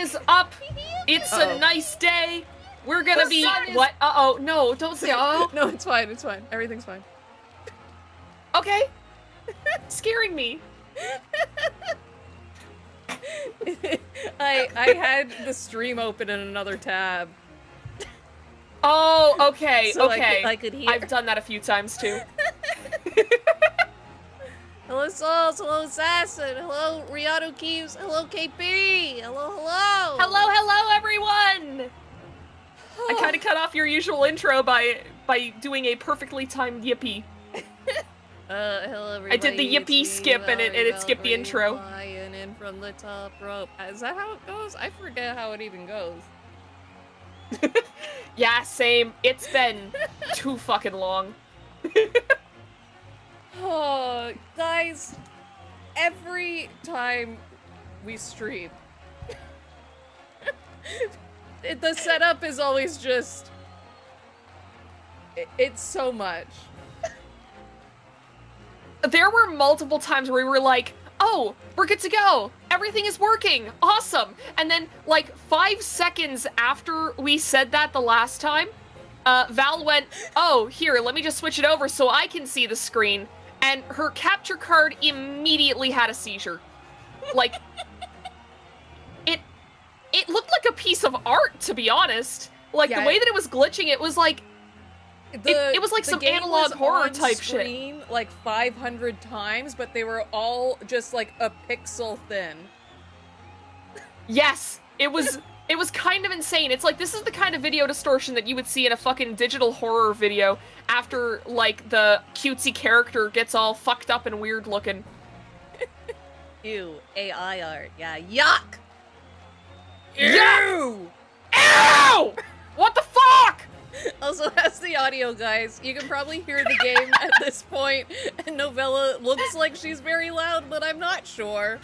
is up. It's a nice day. We're gonna be what? Uh-oh, no, don't say uh-oh. No, it's fine, everything's fine. Okay. Scaring me. I had the stream open in another tab. Oh, okay, So okay. I could hear. I've done that a few times too. Hello Souls, hello Assassin, hello Rihanna Keeves, hello KP, hello. Hello, everyone! I kind of cut off your usual intro by doing a perfectly timed yippee. Hello everybody. I did the yippee skip and it skipped the intro. Flying in from the top rope. Is that how it goes? I forget how it even goes. Yeah, same. It's been too fucking long. Oh, guys, every time we stream, the setup is always just, it's so much. There were multiple times where we were like, oh, we're good to go. Everything is working. Awesome. And then, like, 5 seconds after we said that the last time, Val went, oh, here, let me just switch it over so I can see the screen. And her capture card immediately had a seizure. Like, it looked like a piece of art, to be honest. Like, Yeah, the way that it was glitching, it was like, it was like some analog horror type screen, shit. Like 500 times, but they were all just like a pixel thin. Yes, it was kind of insane. It's like, this is the kind of video distortion that you would see in a fucking digital horror video after, like, the cutesy character gets all fucked up and weird looking. Ew, AI art. Yeah, yuck! Ew! Ew! What the fuck? Also, that's the audio, guys. You can probably hear the game at this point, and Novella looks like she's very loud, but I'm not sure.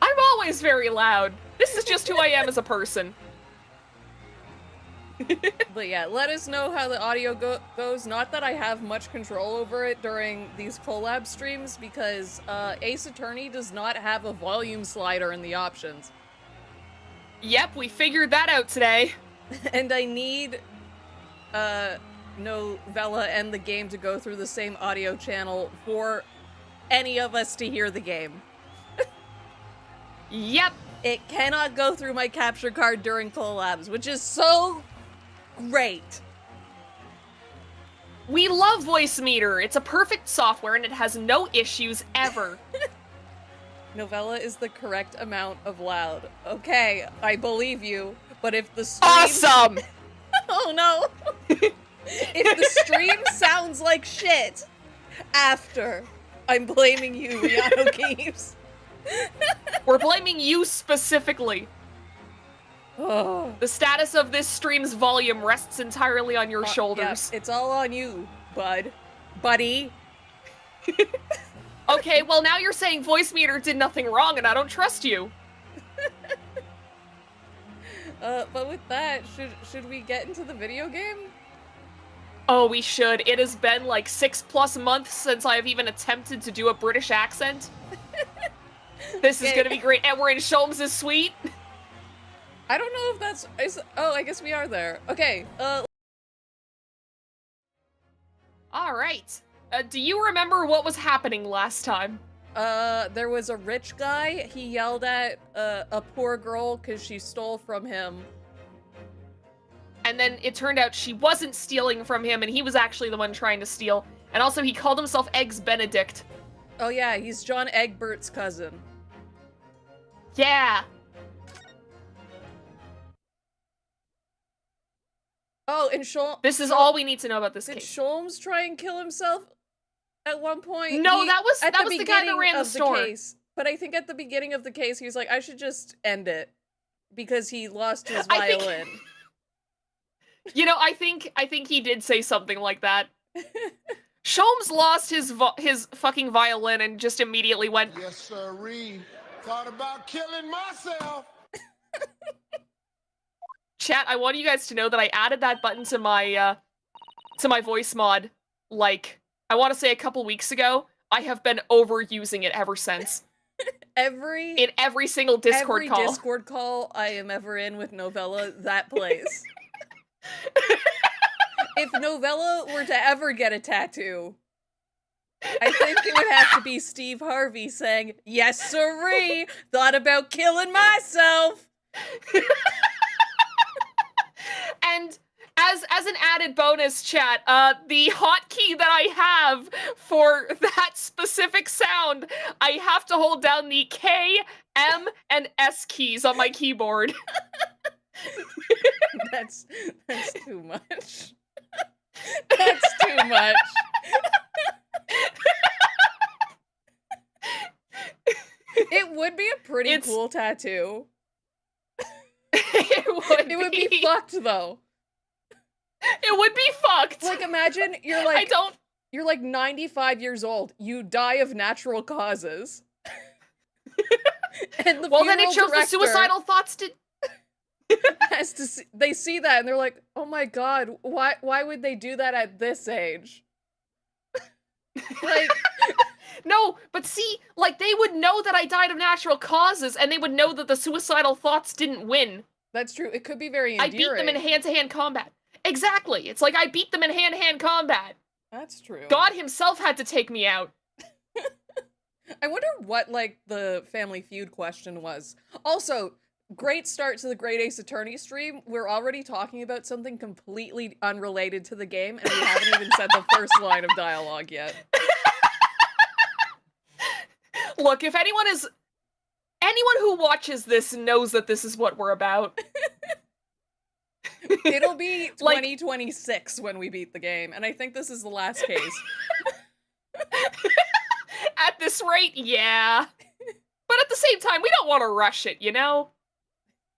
I'm always very loud. This is just who I am as a person. But yeah, let us know how the audio goes. Not that I have much control over it during these collab streams, because Ace Attorney does not have a volume slider in the options. Yep, we figured that out today. And I need Novella and the game to go through the same audio channel for any of us to hear the game. Yep. It cannot go through my capture card during collabs, which is so great. We love Voice Meter. It's a perfect software and it has no issues ever. Novella is the correct amount of loud. Okay, I believe you, but if the stream... Awesome! Oh no! If the stream sounds like shit after, I'm blaming you, Rihanna Keeves. We're blaming you specifically. Oh. The status of this stream's volume rests entirely on your shoulders. Yeah, it's all on you, buddy. Okay, well now you're saying Voice Meter did nothing wrong and I don't trust you. But with that, should we get into the video game? Oh, we should. It has been like 6+ months since I've even attempted to do a British accent. This is gonna be great. And we're in Sholmes' suite. I don't know if that's... oh, I guess we are there. Okay, Alright. Do you remember what was happening last time? there was a rich guy. He yelled at a poor girl because she stole from him. And then it turned out she wasn't stealing from him and he was actually the one trying to steal. And also he called himself Eggs Benedict. Oh yeah, he's John Egbert's cousin. Yeah. Oh, and Sholmes... This is all we need to know about this Did case. Sholmes try and kill himself at one point? No, that was the guy that ran the store. Case, but I think at the beginning of the case, he was like, I should just end it. Because he lost his violin. You know, I think he did say something like that. Sholmes lost his fucking violin and just immediately went, yes, sirree. Thought about killing myself. Chat, I want you guys to know that I added that button to my voice mod, like, I want to say a couple weeks ago. I have been overusing it ever since. Every in every single Discord every call. Discord call I am ever in with Novella, that plays. If Novella were to ever get a tattoo, I think it would have to be Steve Harvey saying, "Yes, sirree, thought about killing myself." And as an added bonus, chat, the hotkey that I have for that specific sound, I have to hold down the K, M, and S keys on my keyboard. That's too much. That's too much. It would be a pretty cool tattoo. It would be fucked though. It would be fucked. Like, imagine you're like 95 years old. You die of natural causes. And the well, then it shows the director suicidal thoughts to. has to see, they see that and they're like, "Oh my god, why would they do that at this age?" Like, no, but see, like, they would know that I died of natural causes, and they would know that the suicidal thoughts didn't win. that's true. It could be very endearing. I beat them in hand-to-hand combat. Exactly. It's like I beat them in hand-to-hand combat. That's true. God himself had to take me out. I wonder what, like, the Family Feud question was. Also, great start to the Great Ace Attorney stream. We're already talking about something completely unrelated to the game, and we haven't even said the first line of dialogue yet. Look, if anyone who watches this knows that this is what we're about. It'll be Like- 2026 when we beat the game, and I think this is the last case. At this rate, yeah. But at the same time, we don't want to rush it, you know?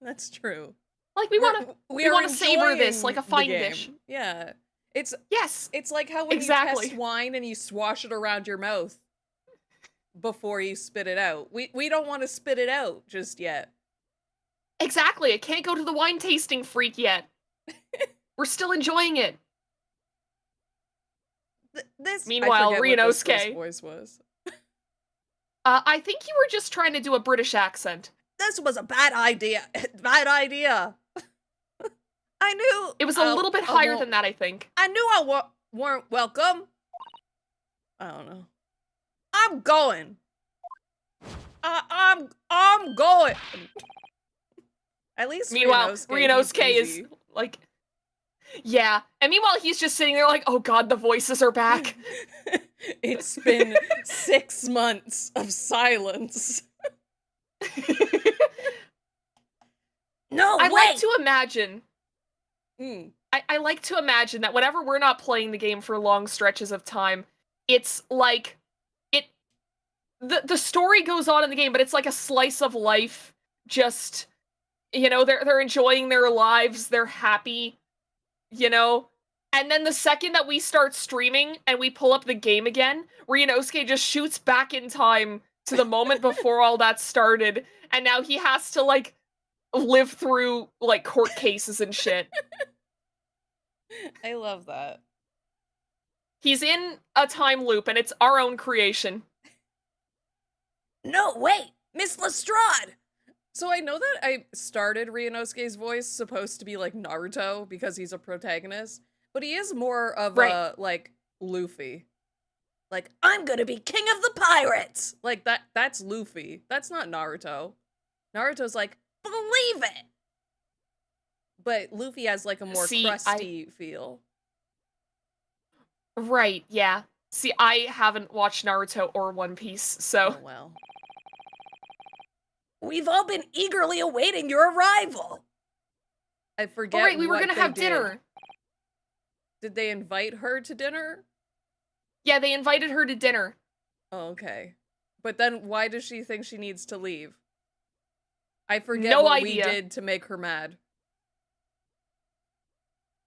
That's true. Like, we want to savor this like a fine enjoying the dish. game. Yeah. It's Yes. like how when Exactly. you test wine and you swash it around your mouth before you spit it out. We don't want to spit it out just yet. Exactly. I can't go to the wine tasting freak yet. We're still enjoying it. This Meanwhile, I forget what this Rinosuke. voice was. I think you were just trying to do a British accent. This was a bad idea. Bad idea. I knew It was a little bit higher than that, I think. I knew I weren't welcome. I don't know. I'm going. I'm going. At least Meanwhile, Rinosuke is easy. like, yeah. And meanwhile, he's just sitting there like, oh god, the voices are back. It's been 6 months of silence. No, I like to imagine. Mm. I like to imagine that whenever we're not playing the game for long stretches of time, it's like the story goes on in the game, but it's like a slice of life. Just, you know, they're enjoying their lives, they're happy, you know. And then the second that we start streaming and we pull up the game again, Rinosuke just shoots back in time to the moment before all that started, and now he has to like live through like court cases and shit. I love that. He's in a time loop, and it's our own creation. No, wait, Miss Lestrade. So I know that I started Rinosuke's voice supposed to be like Naruto because he's a protagonist, but he is more of a like Luffy. Like, I'm gonna be king of the pirates. Like that's Luffy. That's not Naruto. Naruto's like, believe it. But Luffy has like a more crusty feel. Right, yeah. See, I haven't watched Naruto or One Piece, so... Oh, well. We've all been eagerly awaiting your arrival. I forget. Oh, right, we were what gonna they have did. dinner. Did they invite her to dinner? Yeah, they invited her to dinner. Oh, okay. But then why does she think she needs to leave? I forget No what idea. we did to make her mad.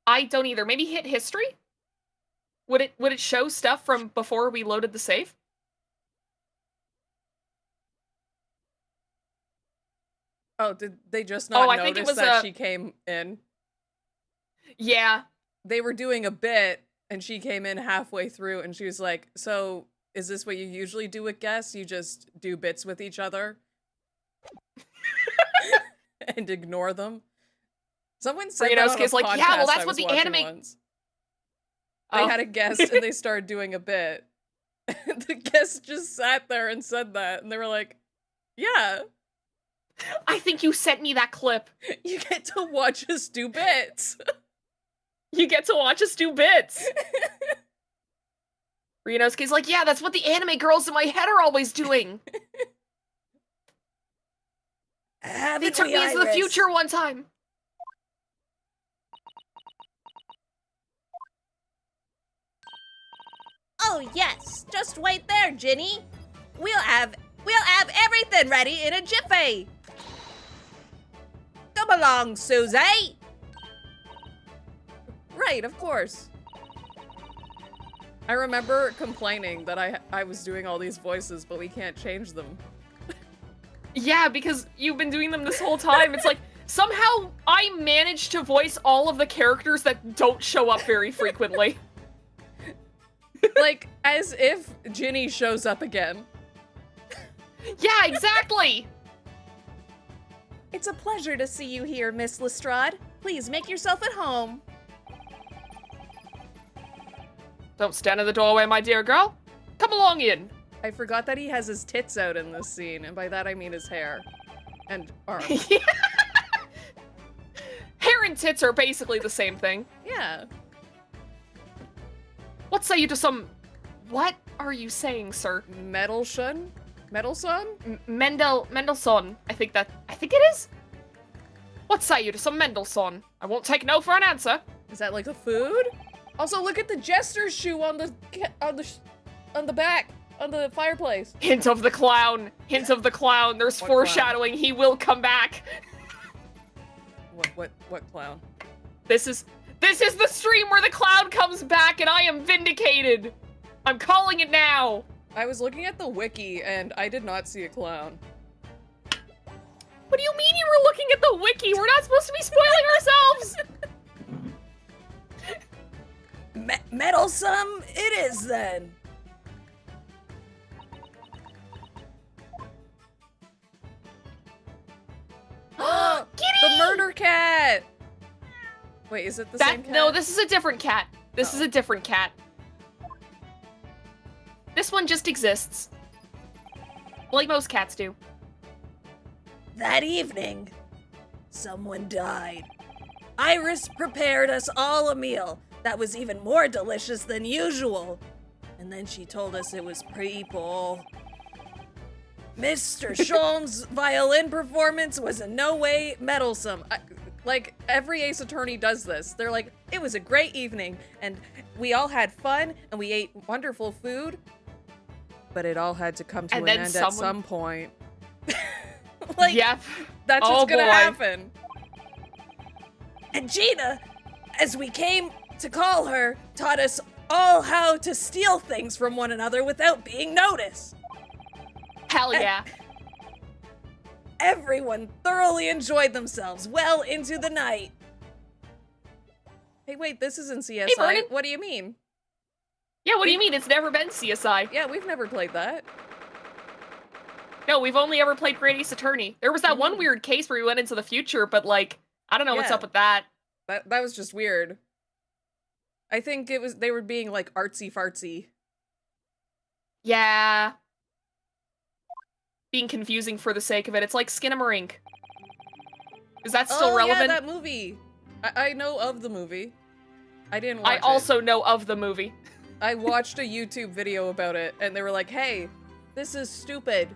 I don't either. Maybe hit history? Would it show stuff from before we loaded the save? Oh, did they just not I think it notice was that she came in? Yeah. They were doing a bit, and she came in halfway through, and she was like, so is this what you usually do with guests? You just do bits with each other? And ignore them? Someone said that on a like, yeah, well, podcast that's I what was the watching anime... once. They had a guest and they started doing a bit. And the guest just sat there and said that. And they were like, yeah. I think you sent me that clip. You get to watch us do bits. You get to watch us do bits. Ryunosuke's like, yeah, that's what the anime girls in my head are always doing. They took me into the future one time. Oh yes, just wait there, Ginny. We'll have everything ready in a jiffy. Come along, Susie. Right, of course. I remember complaining that I was doing all these voices, but we can't change them. Yeah, because you've been doing them this whole time. It's like, somehow I managed to voice all of the characters that don't show up very frequently. Like, as if Ginny shows up again. Yeah, exactly! It's a pleasure to see you here, Miss Lestrade. Please make yourself at home. Don't stand in the doorway, my dear girl. Come along in. I forgot that he has his tits out in this scene, and by that I mean his hair. And arms. Hair and tits are basically the same thing. Yeah. What say you to some... What are you saying, sir? Metalshun? Metalson? Mendelssohn. I think it is? What say you to some Mendelssohn? I won't take no for an answer. Is that like a food? Also, look at the jester's shoe on the back, on the fireplace. Hint of the clown. Hint of the clown. There's What foreshadowing. Clown? He will come back. What clown? This is the stream where the clown comes back and I am vindicated. I'm calling it now. I was looking at the wiki and I did not see a clown. What do you mean you were looking at the wiki? We're not supposed to be spoiling ourselves. Meddlesome it is then. Kitty! The murder cat! Wait, is it the same cat? No, this is a different cat. This is a different cat. This one just exists. Like most cats do. That evening, someone died. Iris prepared us all a meal that was even more delicious than usual. And then she told us it was people. Mr. Sholm's violin performance was in no way meddlesome. Like, every Ace Attorney does this. They're like, it was a great evening, and we all had fun, and we ate wonderful food, but it all had to come to an end at some point. Like, yep. That's what's gonna happen. And Gina, as we came to call her, taught us all how to steal things from one another without being noticed. Hell yeah. Everyone thoroughly enjoyed themselves well into the night. Hey, wait, this isn't CSI. Hey, Vernon. What do you mean? Yeah, what do you mean? It's never been CSI. Yeah, we've never played that. No, we've only ever played Great Ace Attorney. There was that one weird case where we went into the future, but like, I don't know what's up with that. That was just weird. I think they were being like artsy fartsy. Yeah. Being confusing for the sake of it. It's like Skinamarink. Is that still relevant? Yeah, that movie. I know of the movie. I didn't watch it. I also know of the movie. I watched a YouTube video about it, and they were like, hey, this is stupid.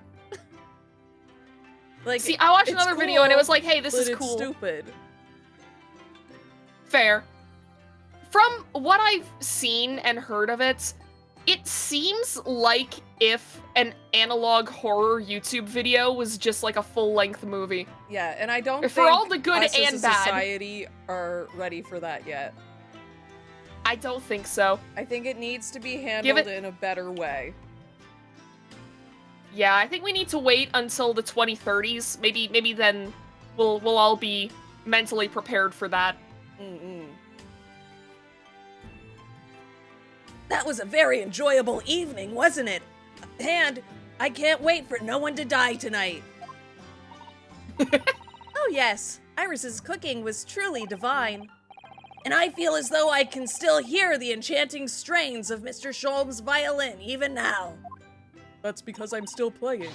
Like, see, I watched another cool, video, and it was like, hey, this is it's cool. Stupid. Fair. From what I've seen and heard of it, it seems like if an analog horror YouTube video was just like a full-length movie. Yeah, and I don't for think all the good us and as a bad. society are ready for that yet. I don't think so. I think it needs to be handled in a better way. Yeah, I think we need to wait until the 2030s. Maybe then we'll all be mentally prepared for that. That was a very enjoyable evening, wasn't it? hand, I can't wait for no one to die tonight. Oh yes, Iris's cooking was truly divine. And I feel as though I can still hear the enchanting strains of Mr. Sholm's violin even now. That's because I'm still playing.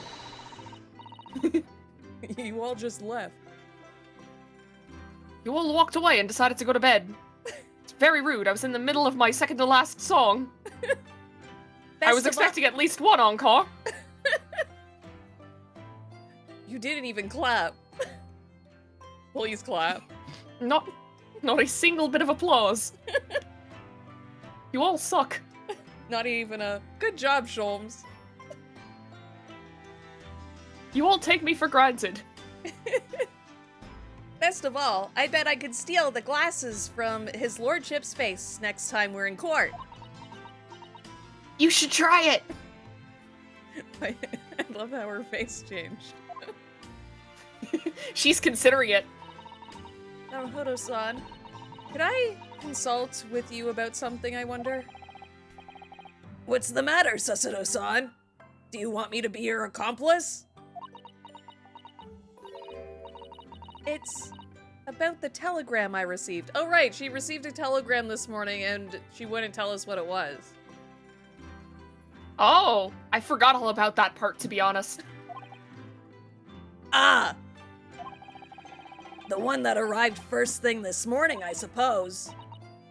You all just left. You all walked away and decided to go to bed. It's very rude. I was in the middle of my second to last song. I was expecting at least one encore. You didn't even clap. Please clap. Not a single bit of applause. You all suck. Not even a good job, Sholmes. You all take me for granted. Best of all, I bet I could steal the glasses from his lordship's face next time we're in court. You should try it. I love how her face changed. She's considering it. Oh, Hodo-san, could I consult with you about something, I wonder? What's the matter, Susuno-san? Do you want me to be your accomplice? It's about the telegram I received. Oh right, she received a telegram this morning and she wouldn't tell us what it was. Oh, I forgot all about that part, to be honest. Ah! The one that arrived first thing this morning, I suppose.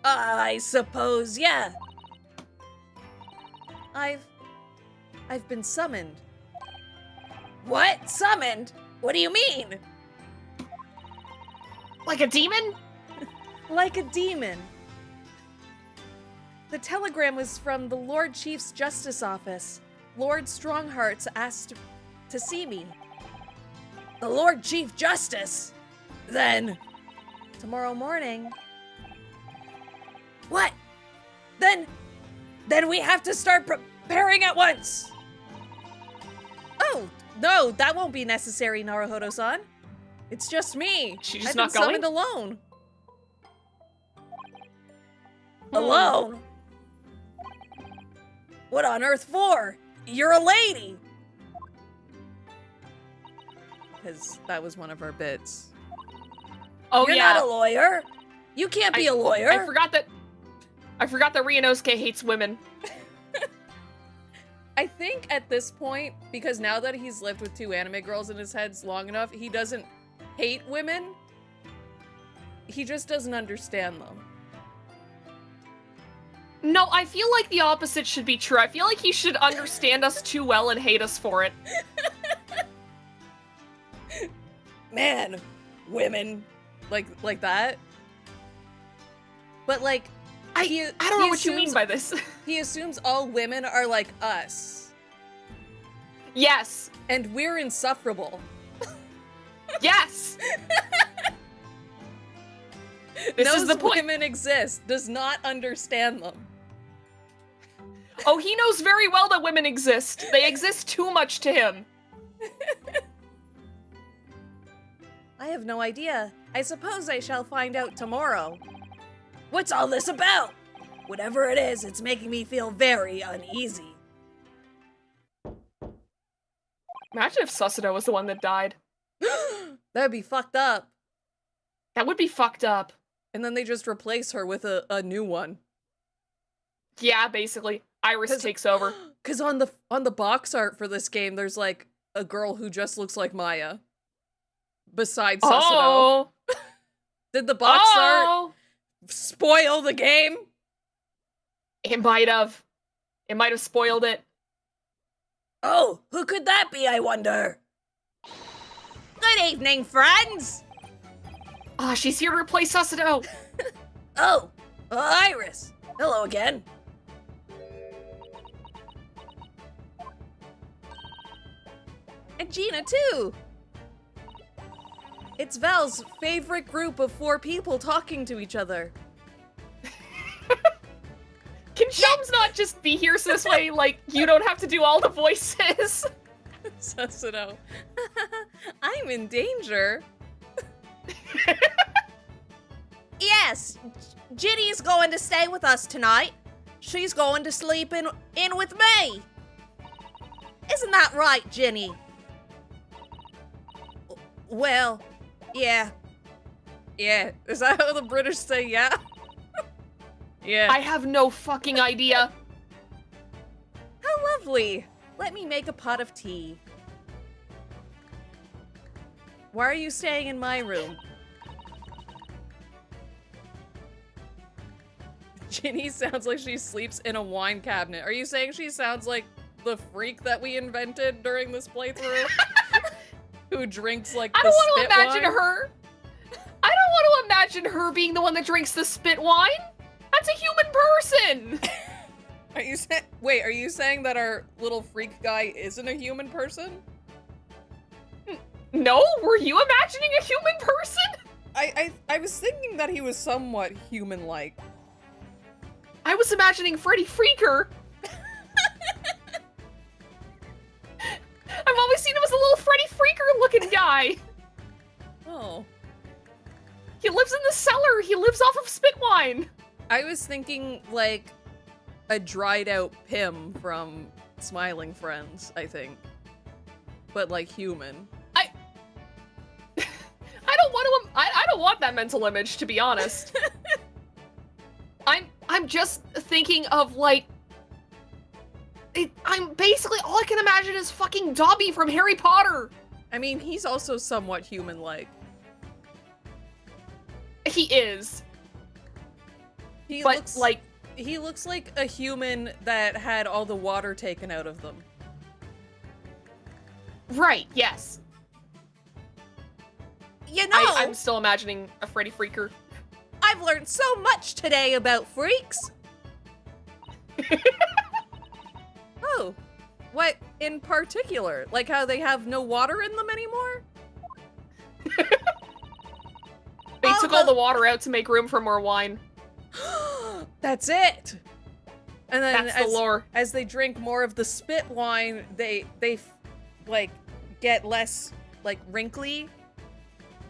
Yeah. I've been summoned. What? Summoned? What do you mean? Like a demon? Like a demon. The telegram was from the Lord Chief's Justice Office. Lord Stronghearts asked to see me. The Lord Chief Justice? Then... Tomorrow morning. What? Then we have to start preparing at once! Oh, no, that won't be necessary, Naruhodo-san. It's just me. She's just I've not been going? summoned alone. Alone? What on earth for? You're a lady! Because that was one of our bits. Oh, You're yeah. not a lawyer! You can't be a lawyer! I forgot that Ryunosuke hates women. I think at this point, because now that he's lived with two anime girls in his head long enough, he doesn't hate women. He just doesn't understand them. No, I feel like the opposite should be true. I feel like he should understand us too well and hate us for it. Man, women. Like that? But like, I don't know what you mean by this. He assumes all women are like us. Yes. And we're insufferable. Yes. This Knows is the point. women exist, does not understand them. Oh, he knows very well that women exist. They exist too much to him. I have no idea. I suppose I shall find out tomorrow. What's all this about? Whatever it is, it's making me feel very uneasy. Imagine if Susuno was the one that died. That'd be fucked up. That would be fucked up. And then they just replace her with a new one. Yeah, basically. Iris takes over. Cause on the box art for this game, there's like a girl who just looks like Maya. Besides Susuno. Oh! Did the box art spoil the game? It might have. It might have spoiled it. Oh, who could that be, I wonder? Good evening, friends! Ah, she's here to replace Susuno. Oh, Iris. Hello again. And Gina too! It's Val's favorite group of 4 people talking to each other. Can Shums not just be here so this way, like, you don't have to do all the voices? Susuno. I'm in danger. Yes, Ginny's going to stay with us tonight. She's going to sleep in with me. Isn't that right, Ginny? Well, yeah. Yeah. Is that how the British say yeah? Yeah. I have no fucking idea. How lovely. Let me make a pot of tea. Why are you staying in my room? Ginny sounds like she sleeps in a wine cabinet. Are you saying she sounds like the freak that we invented during this playthrough? Who drinks like I the don't want to spit imagine wine? her. I don't want to imagine her being the one that drinks the spit wine. That's a human person. Are you saying? Wait, are you saying that our little freak guy isn't a human person? No, were you imagining a human person? I was thinking that he was somewhat human-like. I was imagining Freddy Freaker. I've always seen him as a little Freddy Freaker looking guy. Oh. He lives in the cellar. He lives off of spit wine. I was thinking like a dried out Pym from Smiling Friends, I think. But like human. I don't want that mental image, to be honest. I'm just thinking of like I'm basically all I can imagine is fucking Dobby from Harry Potter. I mean, he's also somewhat human-like. He is. He But looks like he looks like a human that had all the water taken out of them. right, yes. You know, I'm still imagining a Freddy Freaker. I've learned so much today about freaks. Oh. What in particular? Like how they have no water in them anymore? They Oh, took all the water out to make room for more wine. That's it. And then That's the lore. as they drink more of the spit wine, they like get less like wrinkly,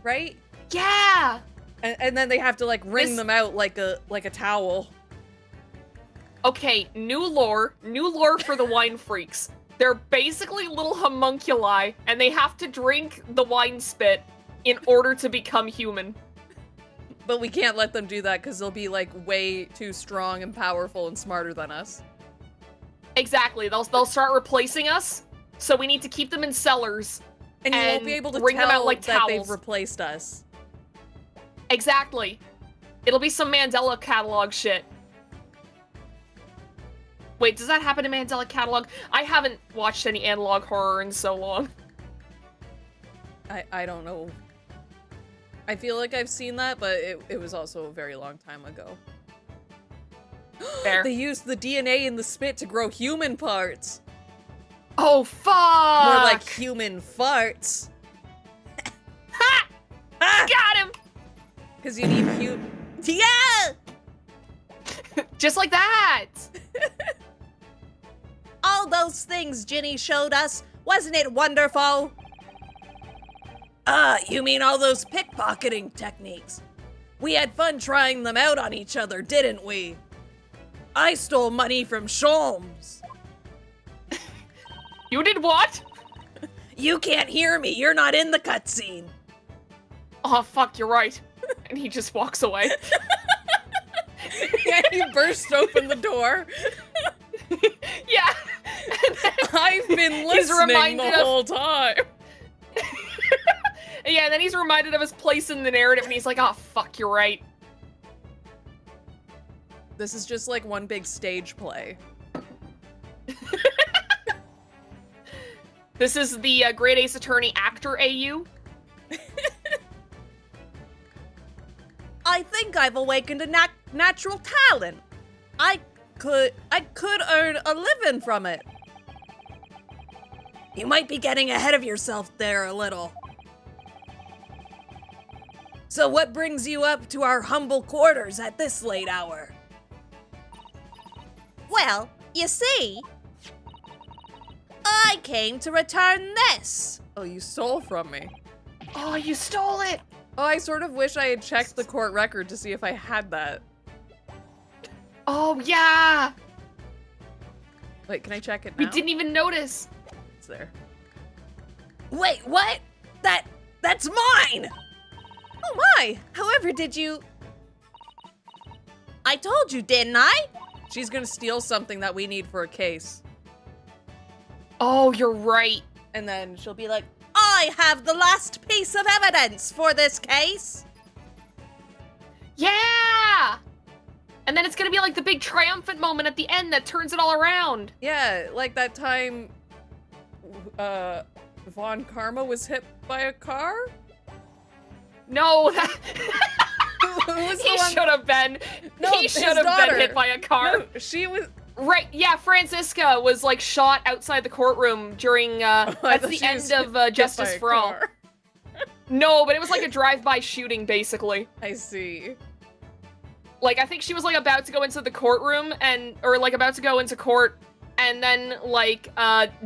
right? Yeah. And then they have to like wring This- them out like a towel. Okay, new lore for the wine freaks. They're basically little homunculi, and they have to drink the wine spit in order to become human. But we can't let them do that because they'll be like way too strong and powerful and smarter than us. Exactly, they'll start replacing us, so we need to keep them in cellars. And you won't And be able to wring them tell out like that they've towels. replaced us. Exactly. It'll be some Mandela catalog shit. Wait, does that happen in Mandela catalog? I haven't watched any analog horror in so long. I don't know. I feel like I've seen that, but it was also a very long time ago. Fair. They used the DNA in the spit to grow human parts. Oh, fuck! More like human farts. Ha! Got him! Because you need human. Yeah! Just like that! All those things Ginny showed us, wasn't it wonderful? You mean all those pickpocketing techniques? We had fun trying them out on each other, didn't we? I stole money from Sholmes. You did what? You can't hear me, you're not in the cutscene. Oh, fuck, you're right. And he just walks away. Yeah, you burst open the door. Yeah. And then I've been He's listening reminded the of- whole time. yeah, and then he's reminded of his place in the narrative, and he's like, oh, fuck, you're right. This is just like one big stage play. This is the Great Ace Attorney actor AU. I think I've awakened a natural talent. I could earn a living from it. You might be getting ahead of yourself there a little. So what brings you up to our humble quarters at this late hour? Well, you see, I came to return this. Oh, you stole from me. Oh, you stole it! Oh, I sort of wish I had checked the court record to see if I had that. Oh, yeah! Wait, can I check it We now? didn't even notice. It's there. Wait, what? That's mine! Oh my! However, did you... I told you, didn't I? She's gonna steal something that we need for a case. Oh, you're right. And then she'll be Like, I have the last piece of evidence for this case. Yeah! And then it's gonna be like the big triumphant moment at the end that turns it all around. yeah, like that time Von Karma was hit by a car? No, that... Who was the he one- should have been. No, he his should have daughter. been hit by a car. No, she was Right, yeah, Francisca was like shot outside the courtroom during, I that's thought the she was end of hit Justice by a for All. car. No, but it was like a drive-by shooting, basically. I see. Like, I think she was like about to go into the courtroom or like about to go into court, and then like,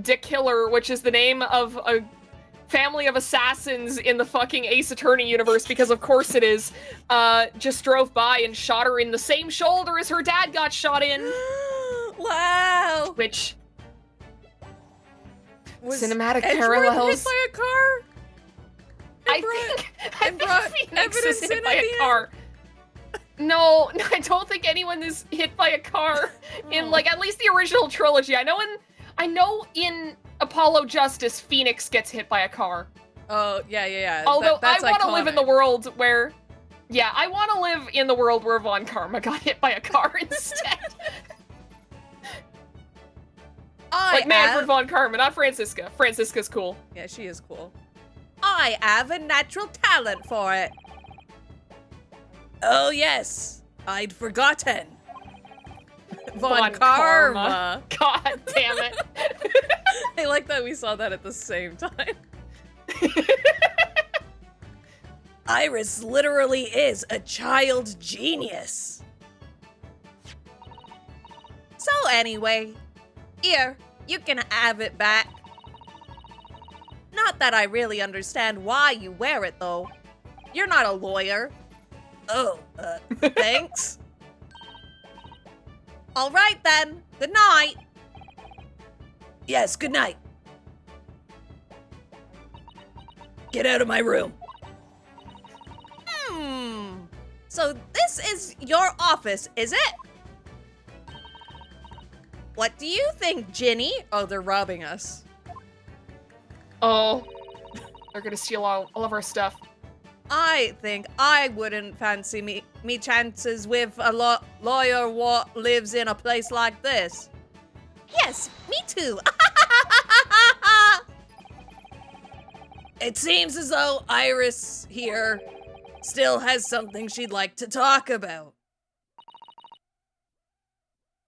Dick Killer, which is the name of a family of assassins in the fucking Ace Attorney universe, because of course it is, just drove by and shot her in the same shoulder as her dad got shot in. Wow! Which, Was cinematic Edgeworth parallels. hit by a car? I think brought Phoenix is evidence hit in by at a the car. No, I don't think anyone is hit by a car in like at least the original trilogy. I know in Apollo Justice, Phoenix gets hit by a car. Oh, yeah. Although That's I want to live in the iconic. world where, yeah, I want to live in the world where Von Karma got hit by a car instead. Like Manfred Von Karma, not Francisca. Francisca's cool. Yeah, she is cool. I have a natural talent for it. Oh yes, I'd forgotten. Von Karma. God damn it. I like that we saw that at the same time. Iris literally is a child genius. So anyway, here, you can have it back. Not that I really understand why you wear it though. You're not a lawyer. Oh, thanks. All right then, good night. Yes, good night. Get out of my room. So this is your office, is it? What do you think, Ginny? Oh, they're robbing us. Oh, they're gonna steal all of our stuff. I think I wouldn't fancy me chances with a lawyer what lives in a place like this. Yes, me too. It seems as though Iris here still has something she'd like to talk about.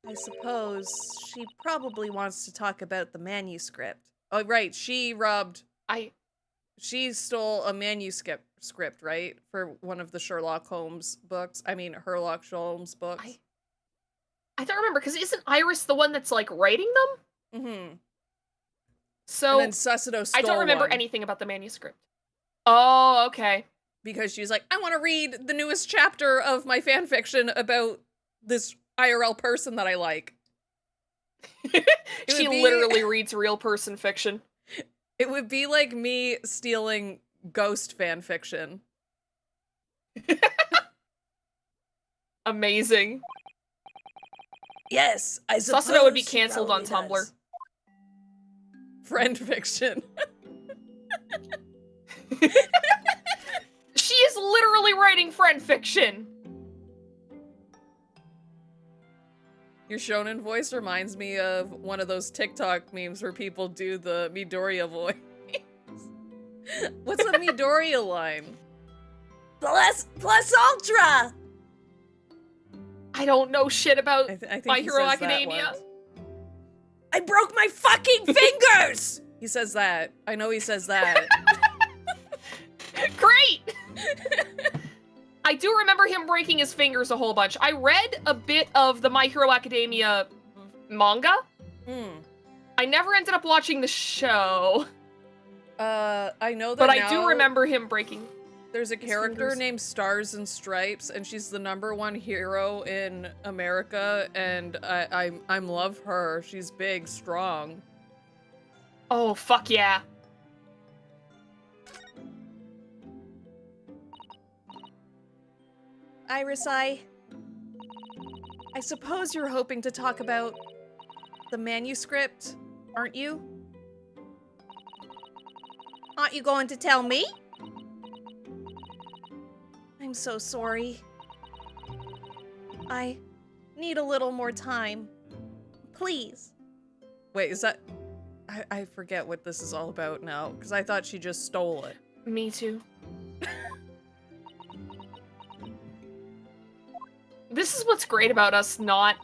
I suppose she probably wants to talk about the manuscript. Oh, right. She stole a manuscript, right? For one of the Sherlock Holmes books. I mean, Sherlock Holmes books. I don't remember, because isn't Iris the one that's, like, writing them? Mm-hmm. So, And then Sussido stole I don't remember one anything about the manuscript. Oh, okay. because she's like, I want to read the newest chapter of my fan fiction about this IRL person that I like. She would be- literally reads real person fiction. It would be like me stealing ghost fan fiction. Amazing. Yes, I suppose. Sussido would be she cancelled on probably Tumblr. does. Friend fiction. She is literally writing friend fiction. Your shonen voice reminds me of one of those TikTok memes where people do the Midoriya voice. What's a Midoriya line? Plus ultra. I don't know shit about I think My he Hero says that Academia. once. I broke my fucking fingers. He says that. I know he says that. Great! I do remember him breaking his fingers a whole bunch. I read a bit of the My Hero Academia manga. I never ended up watching the show, I know that but I now do remember him breaking. there's a his character fingers. named Stars and Stripes, and she's the #1 hero in America, and I love her. She's big, strong. Oh, fuck yeah. Iris, I suppose you're hoping to talk about the manuscript, aren't you? Aren't you going to tell me? I'm so sorry. I need a little more time. Please. Wait, is that... I forget what this is all about now, because I thought she just stole it. Me too. This is what's great about us not,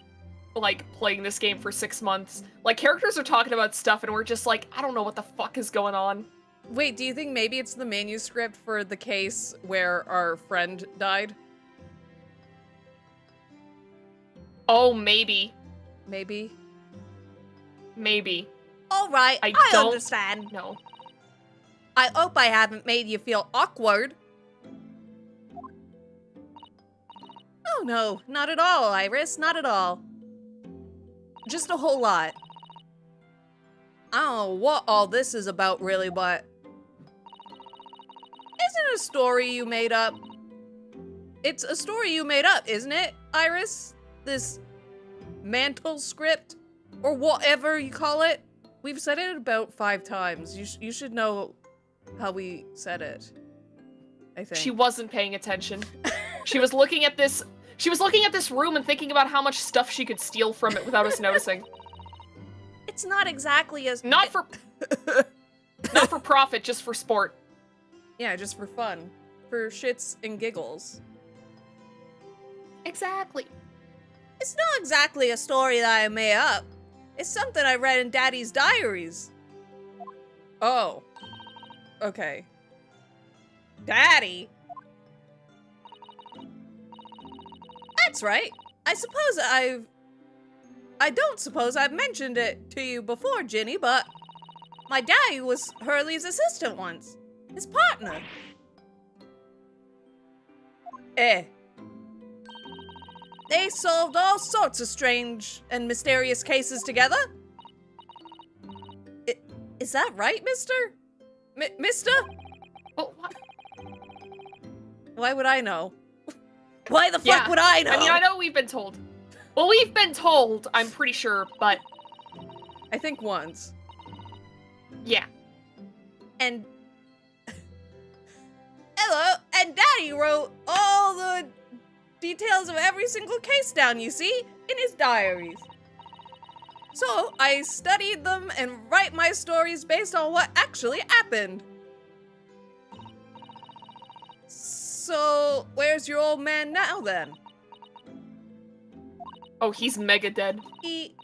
like, playing this game for 6 months. Like, characters are talking about stuff and we're just like, I don't know what the fuck is going on. Wait, do you think maybe it's the manuscript for the case where our friend died? Oh, maybe. Maybe? Maybe. All right, I I don't understand. No. I hope I haven't made you feel awkward. Oh no, not at all, Iris, not at all. Just a whole lot. I don't know what all this is about really, but... Isn't it a story you made up? It's a story you made up, isn't it, Iris? This mantle script? Or whatever you call it? We've said it about 5 times. You should know how we said it. I think. She wasn't paying attention. She was looking at this. She was looking at this room and thinking about how much stuff she could steal from it without us noticing. It's not exactly as... Not for profit, just for sport. Yeah, just for fun. For shits and giggles. Exactly. It's not exactly a story that I made up. It's something I read in Daddy's diaries. Oh. Okay. Daddy? That's right. I don't suppose I've mentioned it to you before, Ginny, but my daddy was Hurley's assistant once. His partner. They solved all sorts of strange and mysterious cases together. Is that right, mister? Mister? Oh, what? Why would I know? Why the fuck would I know? I mean, I know we've been told. Well, we've been told, I'm pretty sure, but... I think once. Yeah. And... Hello, and Daddy wrote all the details of every single case down, you see, in his diaries. So, I studied them and write my stories based on what actually happened. So, where's your old man now, then? Oh, he's mega dead. He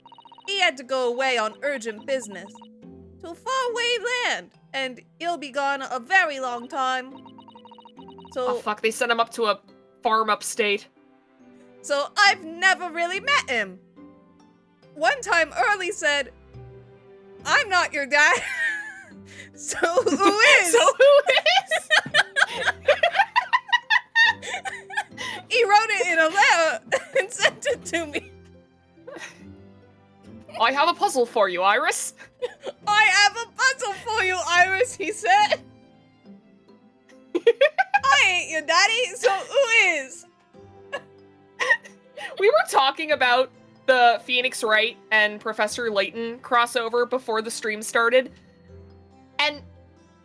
had to go away on urgent business to a faraway land, and he'll be gone a very long time. So, Oh, fuck, they sent him up to a farm upstate. So I've never really met him. One time Early said, I'm not your dad. So who is? So who is? He wrote it in a letter and sent it to me. I have a puzzle for you, Iris. I have a puzzle for you, Iris, he said. I ain't your daddy, so who is? We were talking about the Phoenix Wright and Professor Layton crossover before the stream started, and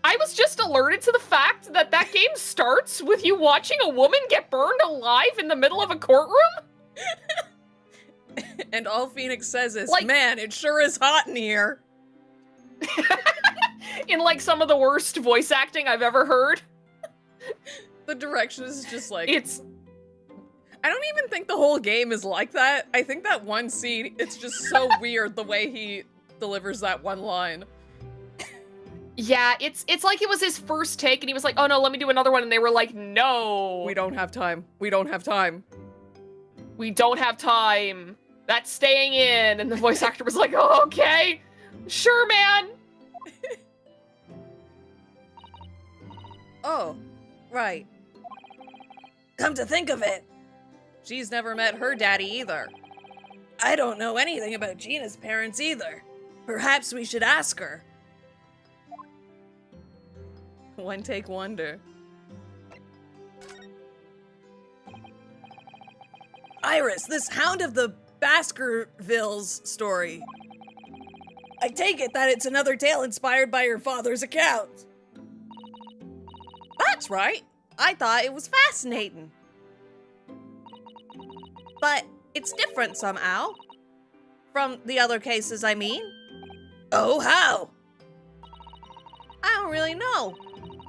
I was just alerted to the fact that that game starts with you watching a woman get burned alive in the middle of a courtroom. And all Phoenix says is, Like- man, it sure is hot in here. In like some of the worst voice acting I've ever heard. The direction is just like... It's I don't even think the whole game is like that. I think that one scene, it's just so weird the way he delivers that one line. yeah, it's like it was his first take and he was like, "Oh no, let me do another one." And they were like, "No. We don't have time. We don't have time. We don't have time. That's staying in." And the voice actor was like, "Oh, okay. Sure, man." Oh, right. Come to think of it, she's never met her daddy either. I don't know anything about Gina's parents either. Perhaps we should ask her. One take wonder. Iris, this Hound of the Baskervilles story. I take it that it's another tale inspired by your father's account. That's right. I thought it was fascinating. But it's different somehow. From the other cases, I mean. Oh, how? I don't really know.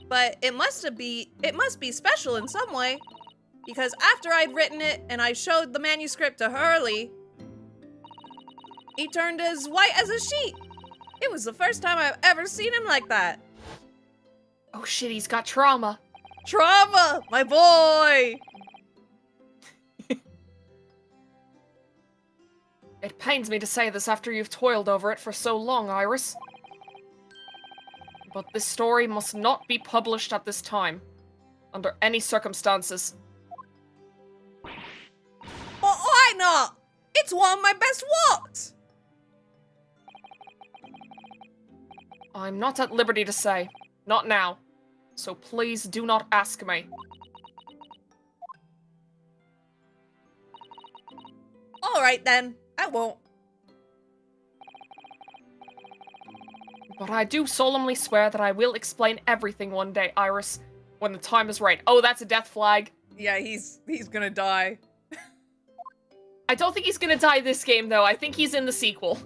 But it must be special in some way. Because after I'd written it and I showed the manuscript to Hurley, he turned as white as a sheet. It was the first time I've ever seen him like that. Oh shit, he's got trauma. Trauma, my boy! It pains me to say this after you've toiled over it for so long, Iris. But this story must not be published at this time. Under any circumstances. Well, why not? It's one of my best works! I'm not at liberty to say. Not now. So please do not ask me. Alright then, I won't. But I do solemnly swear that I will explain everything one day, Iris, when the time is right. Oh, that's a death flag. Yeah, he's gonna die. I don't think he's gonna die this game, though. I think he's in the sequel.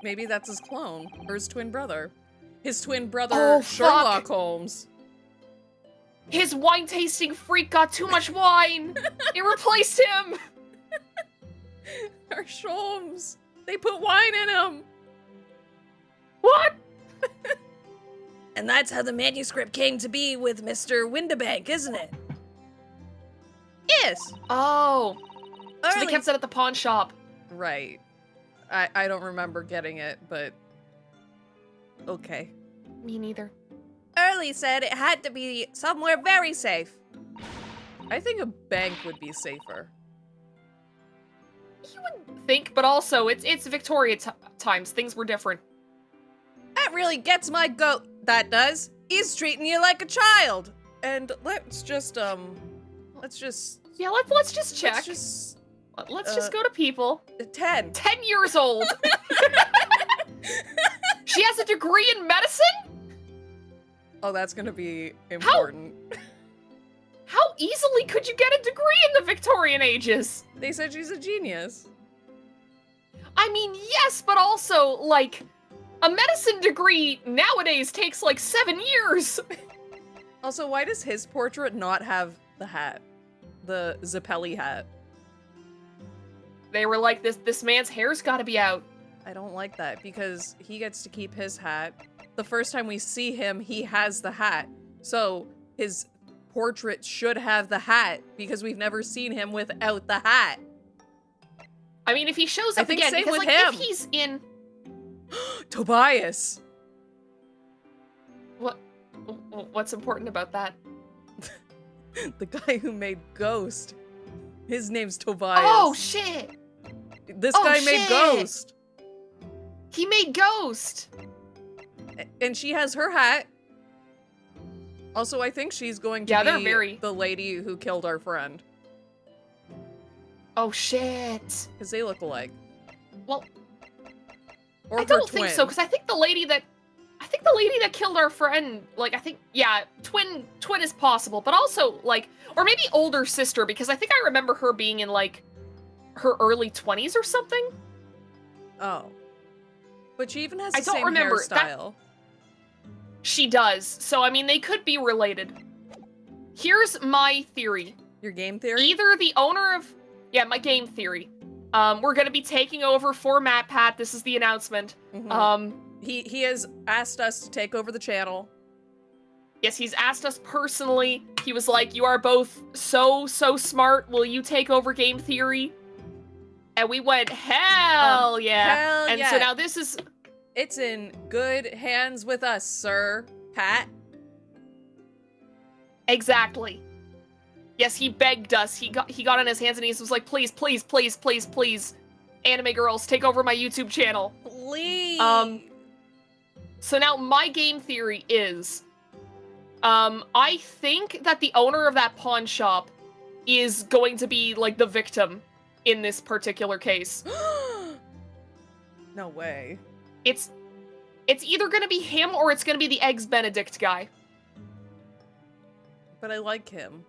Maybe that's his clone, or his twin brother. His twin brother, Oh, Sherlock fuck. Holmes. His wine-tasting freak got too much wine! It replaced him! Our Sholmes. They put wine in him. What? And that's how the manuscript came to be with Mr. Windibank, isn't it? Yes. Oh. So they Early- kept it at the pawn shop. Right. I don't remember getting it, but okay. Me neither. Early said it had to be somewhere very safe. I think a bank would be safer. You would think, but also, it's Victoria times. Things were different. That really gets my goat. That does. He's treating you like a child. And let's just Yeah, let's just check. Let's just go to people. 10. 10 years old. She has a degree in medicine? Oh, that's gonna be important. How easily could you get a degree in the Victorian ages? They said she's a genius. I mean, yes, but also, like, a medicine degree nowadays takes like 7 years. Also, why does his portrait not have the hat? The Zappelli hat. They were like, this man's hair's gotta be out. I don't like that because he gets to keep his hat. The first time we see him, he has the hat. So his portrait should have the hat because we've never seen him without the hat. I mean, if he shows I up think again, same because with like, him. if he's in... Tobias. What's important about that? The guy who made Ghost. His name's Tobias. Oh, shit! This oh, guy made shit. Ghost. He made Ghost! And she has her hat. Also, I think she's going to Yeah, they're be very- the lady who killed our friend. Oh, shit. Because they look alike. Well, Or I her don't think twin. so, because I think the lady that killed our friend, like, I think, yeah, twin is possible, but also, like, or maybe older sister, because I think I remember her being in, like, her early 20s or something. Oh. But she even has I the don't same remember. hairstyle. She does, so, I mean, they could be related. Here's my theory. Your game theory? Either the owner of... Yeah, my game theory. We're gonna be taking over for Matt Pat. This is the announcement. Mhm. He has asked us to take over the channel. Yes, he's asked us personally. He was like, you are both so smart. Will you take over game theory? And we went, hell yeah. Hell and yeah. so now this is... It's in good hands with us, sir. Pat. Exactly. Yes, he begged us. He got on his hands and knees and was like, please, please, please, please, please, anime girls, take over my YouTube channel. Please. So now my game theory is I think that the owner of that pawn shop is going to be, like, the victim in this particular case. No way. It's either gonna be him or it's gonna be the Eggs Benedict guy. But I like him.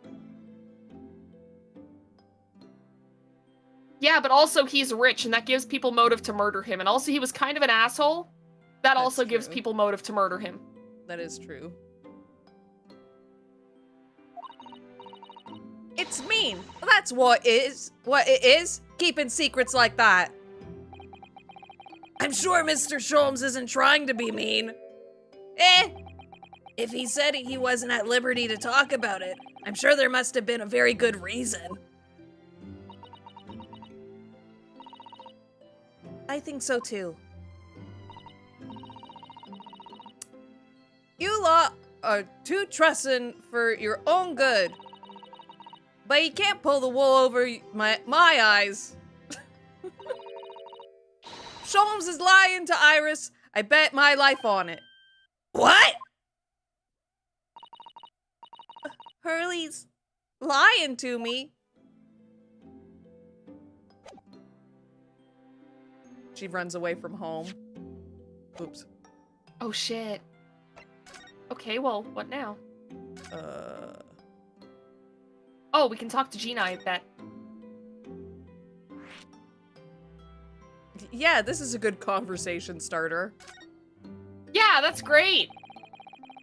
Yeah, but also he's rich, and that gives people motive to murder him. And also he was kind of an asshole. That also gives true. people motive to murder him. That is true. It's mean. That's what it is. Keeping secrets like that. I'm sure Mr. Sholmes isn't trying to be mean. If he said he wasn't at liberty to talk about it, I'm sure there must have been a very good reason. I think so too. You lot are too trusting for your own good. But you can't pull the wool over my eyes. Sholmes is lying to Iris. I bet my life on it. What? Hurley's lying to me. She runs away from home. Oops. Oh, shit. Okay, well, what now? Oh, we can talk to Gina, I bet. Yeah, this is a good conversation starter. Yeah, that's great.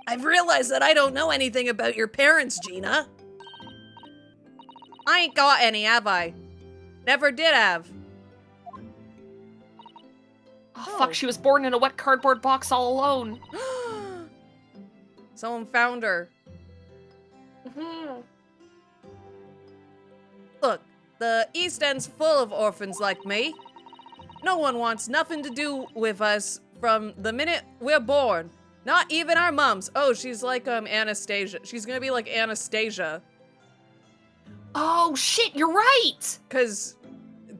I've realized that I don't know anything about your parents, Gina. I ain't got any, have I? Never did have. Oh, fuck, she was born in a wet cardboard box all alone. Someone found her. Mhm. Look, the East End's full of orphans like me. No one wants nothing to do with us from the minute we're born. Not even our mums. Oh, she's like Anastasia. She's gonna be like Anastasia. Oh, shit, you're right! Cause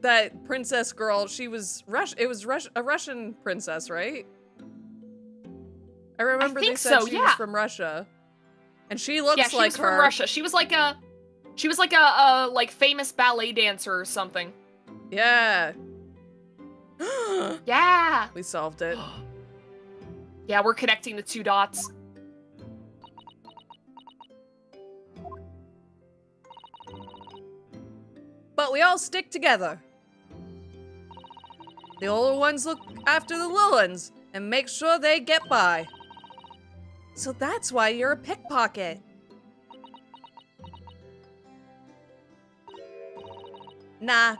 that princess girl, she was a Russian princess, right? I remember think they said so, she yeah. was from Russia. And she looks Yeah, she like was her. from Russia. She was like a like famous ballet dancer or something. Yeah. Yeah. We solved it. Yeah, we're connecting the two dots. But we all stick together. The older ones look after the little ones and make sure they get by. So that's why you're a pickpocket. Nah.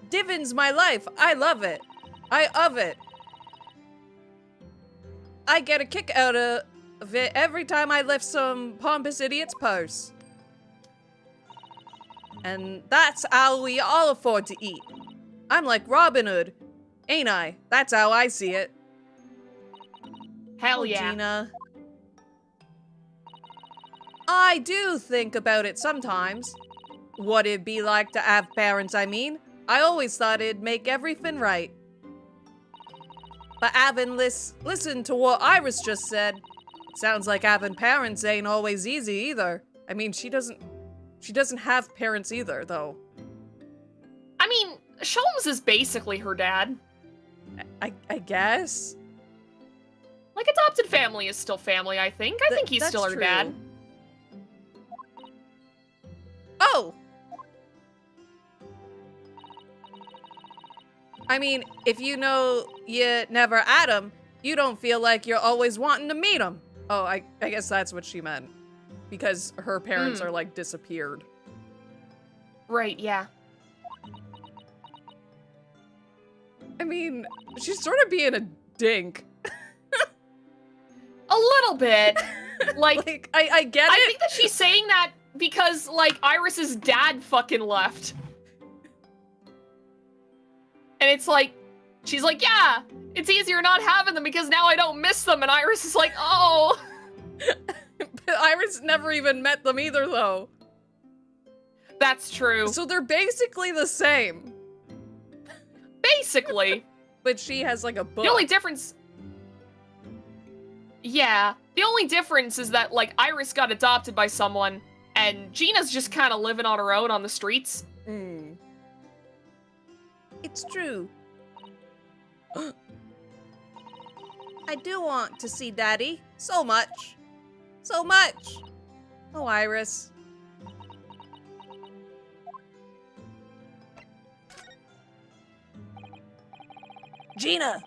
Divin's my life. I love it. I of it. I get a kick out of it every time I lift some pompous idiot's purse. And that's how we all afford to eat. I'm like Robin Hood, ain't I? That's how I see it. Hell Oh, yeah. Gina. I do think about it sometimes. What it'd be like to have parents, I mean. I always thought it'd make everything right. But having listened to what Iris just said, it sounds like having parents ain't always easy either. I mean, she doesn't have parents either, though. I mean, Sholmes is basically her dad. I guess. Like, adopted family is still family, I think. I think he's That's still her true. dad. Oh! I mean, if you know you never had him, you don't feel like you're always wanting to meet him. Oh, I guess that's what she meant. Because her parents are, like, disappeared. Right, yeah. I mean, she's sort of being a dink. A little bit. Like, I get I it. think that she's saying that because, like, Iris's dad fucking left. And it's like, she's like, yeah, it's easier not having them because now I don't miss them. And Iris is like, oh. But Iris never even met them either, though. That's true. So they're basically the same. Basically. But she has, like, a book. The only difference... Yeah. The only difference is that, like, Iris got adopted by someone, and Gina's just kind of living on her own on the streets. Hmm. It's true. I do want to see Daddy. So much. So much. Oh, Iris. Gina,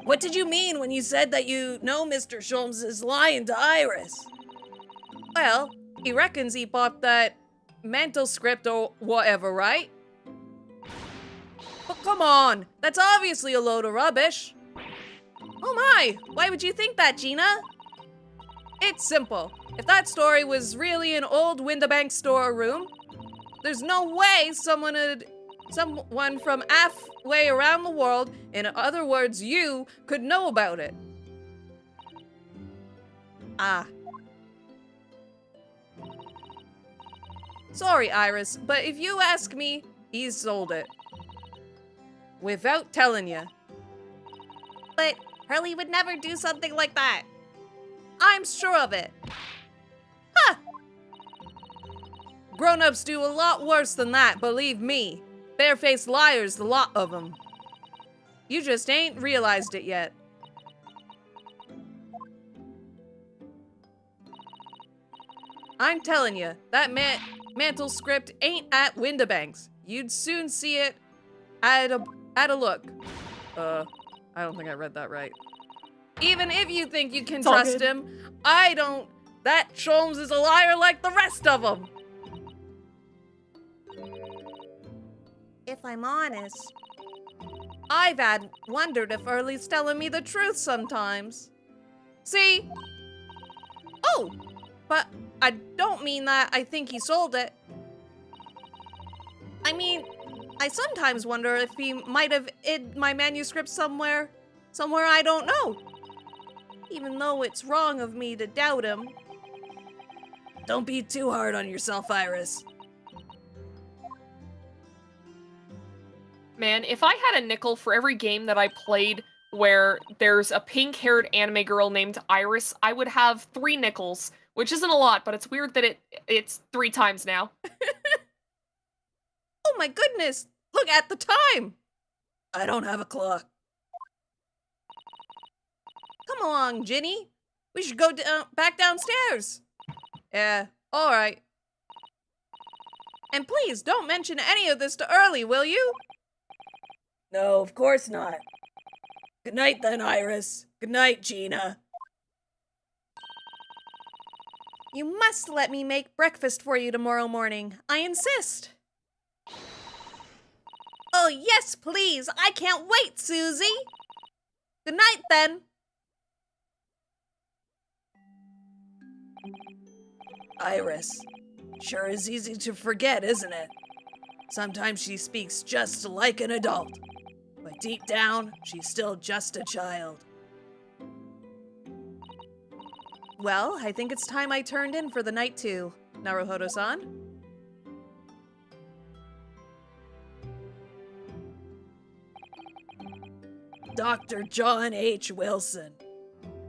what did you mean when you said that you know Mr. Sholmes is lying to Iris? Well, he reckons he bought that mental script or whatever, right? But come on, that's obviously a load of rubbish. Oh my, why would you think that, Gina? It's simple. If that story was really an old Windabank storeroom, there's no way someone from halfway around the world, in other words, you, could know about it. Ah. Sorry, Iris, but if you ask me, he's sold it. Without telling you. But Hurley would never do something like that. I'm sure of it. Huh! Grown-ups do a lot worse than that, believe me. Barefaced liars, the lot of them. You just ain't realized it yet. I'm telling you, that mantle script ain't at Windabanks. You'd soon see it at a look. I don't think I read that right. Even if you think you can It's all trust good. him, I don't. That Sholmes is a liar like the rest of them. If I'm honest, I've had wondered if Early's telling me the truth sometimes. See? Oh, but I don't mean that I think he sold it. I mean, I sometimes wonder if he might have hid my manuscript somewhere I don't know. Even though it's wrong of me to doubt him. Don't be too hard on yourself, Iris. Man, if I had a nickel for every game that I played where there's a pink-haired anime girl named Iris, I would have 3 nickels, which isn't a lot, but it's weird that it's 3 times now. Oh my goodness! Look at the time! I don't have a clock. Come along, Ginny. We should go back downstairs. Yeah, alright. And please, don't mention any of this to Early, will you? No, of course not. Good night then, Iris. Good night, Gina. You must let me make breakfast for you tomorrow morning. I insist. Oh, yes, please. I can't wait, Susie. Good night, then. Iris. Sure is easy to forget, isn't it? Sometimes she speaks just like an adult. But deep down, she's still just a child. Well, I think it's time I turned in for the night too. Naruhodo-san? Dr. John H. Wilson.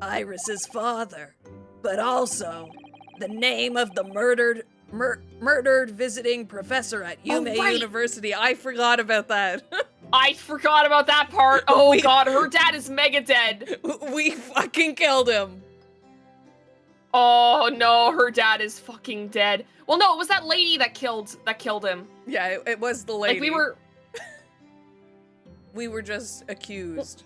Iris's father. But also, the name of the murdered visiting professor at Yume right. University. I forgot about that. I forgot about that part. Oh We- god, her dad is mega dead. We fucking killed him. Oh no, her dad is fucking dead. Well, no, it was that lady that killed him. Yeah, it was the lady. Like We were just accused.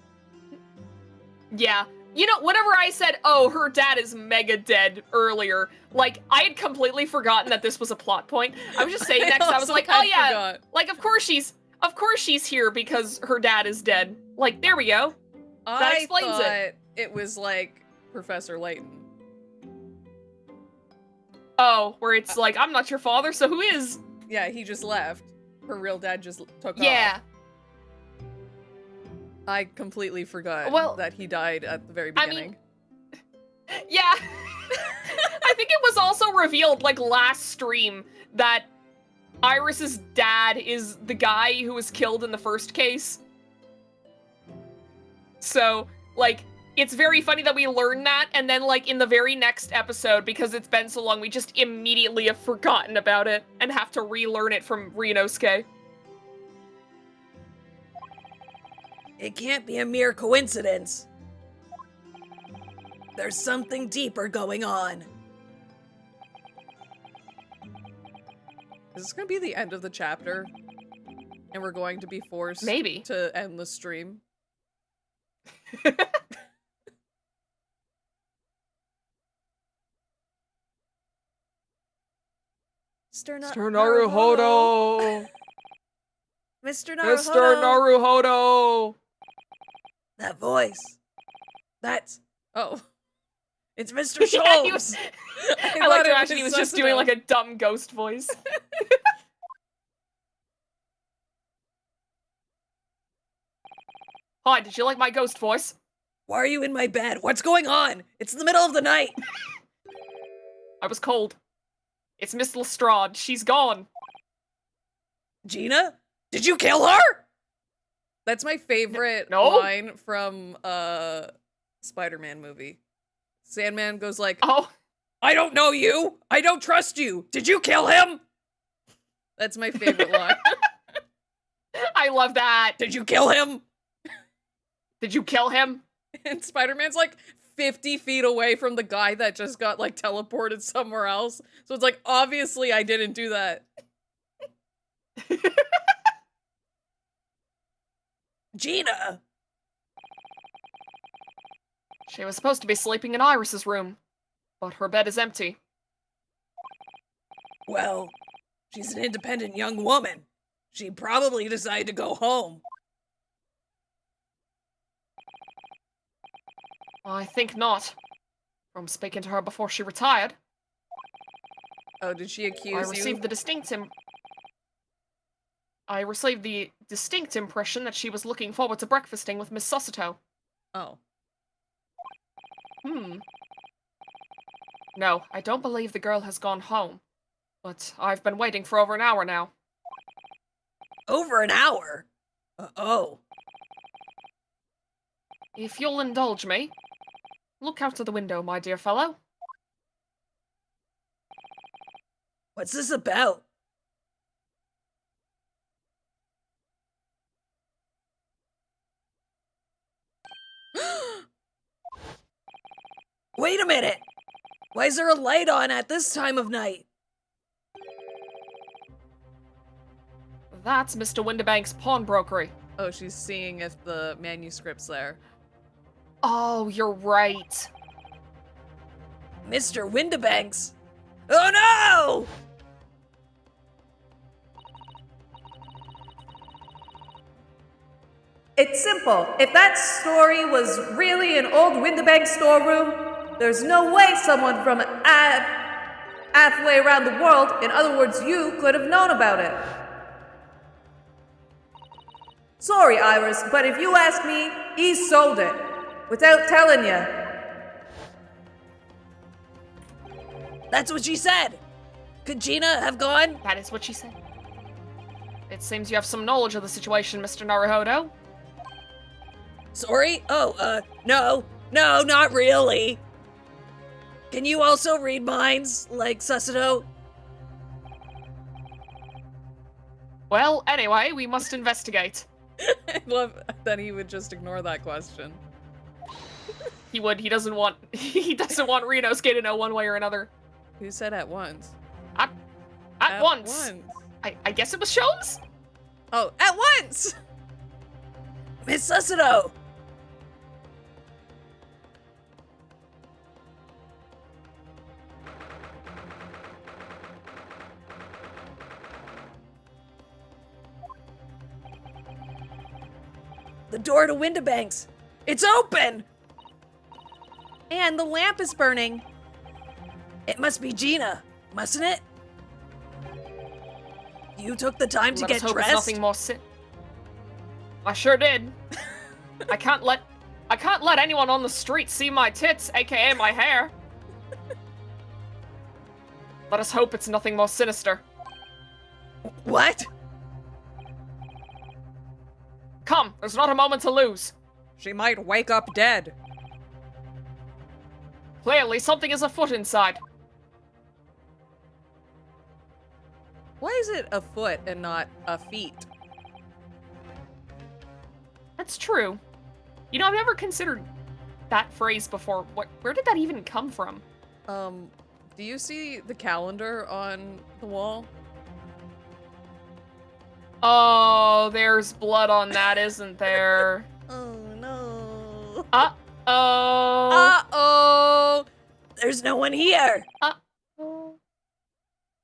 Yeah. You know, whenever I said, oh, her dad is mega dead earlier, like, I had completely forgotten that this was a plot point. I was just saying that 'cause I was also like, had oh yeah, forgot. like, of course she's here because her dad is dead. Like, there we go. I explains thought it. it was like Professor Layton. Oh, where it's like, I'm not your father, so who is? Yeah, he just left. Her real dad just took Yeah. off. I completely forgot Well, that he died at the very I beginning. Yeah. I think it was also revealed, like, last stream that Iris's dad is the guy who was killed in the first case. So, like, It's very funny that we learn that, and then, like, in the very next episode, because it's been so long, we just immediately have forgotten about it and have to relearn it from Rinosuke. It can't be a mere coincidence. There's something deeper going on. Is this gonna be the end of the chapter? And we're going to be forced Maybe. to end the stream? Mr. Naruhodo! Mr. Naruhodo! Mr. Naruhodo! That voice. That's... Oh. It's Mr. Yeah, he Sholmes! was- I thought like to it imagine he was just doing Susanoo. like a dumb ghost voice. Hi, did you like my ghost voice? Why are you in my bed? What's going on? It's the middle of the night! I was cold. It's Miss Lestrade. She's gone. Gina? Did you kill her? That's my favorite No. line from Spider-Man movie. Sandman goes like, Oh, I don't know you! I don't trust you! Did you kill him? that's my favorite line. I love that. Did you kill him? Did you kill him? And Spider-Man's like 50 feet away from the guy that just got like teleported somewhere else. So it's like, obviously I didn't do that. Gina! She was supposed to be sleeping in Iris's room, but her bed is empty. Well, she's an independent young woman. She probably decided to go home. I think not. From speaking to her before she retired, Oh, did she I accuse received you? the distinct impression that she was looking forward to breakfasting with Miss Susato. Oh. No, I don't believe the girl has gone home. But I've been waiting for over an hour now. Over an hour? Uh-oh. If you'll indulge me, look out of the window, my dear fellow. What's this about? Wait a minute! Why is there a light on at this time of night? That's Mr. Windibank's pawnbrokery. Oh, she's seeing if the manuscript's there. Oh, you're right. Mr. Windibanks? Oh no! It's simple. If that story was really an old Windibank storeroom, there's no way someone from halfway around the world, in other words you, could have known about it. Sorry, Iris, but if you ask me, he sold it. Without telling you. That's what she said! Could Gina have gone? That is what she said. It seems you have some knowledge of the situation, Mr. Naruhodo. Sorry? Oh, no, not really. Can you also read minds, like Susato? Well, anyway, we must investigate. I love that he would just ignore that question. He would. He doesn't want Rinosuke to know one way or another. Who said at once? At once. I guess it was Sholmes? Oh, at once! Miss Susato! The door to Windibanks! It's open! And the lamp is burning. It must be Gina, mustn't it? You took the time to Let get us hope it's dressed? nothing more I sure did. I can't let anyone on the street see my tits, aka my hair. Let us hope it's nothing more sinister. What? Come, there's not a moment to lose. She might wake up dead. Clearly, something is afoot inside. Why is it a foot and not a feet? That's true. You know, I've never considered that phrase before. Where did that even come from? Do you see the calendar on the wall? Oh, there's blood on that, isn't there? Oh no. Uh-oh. Uh-oh! There's no one here.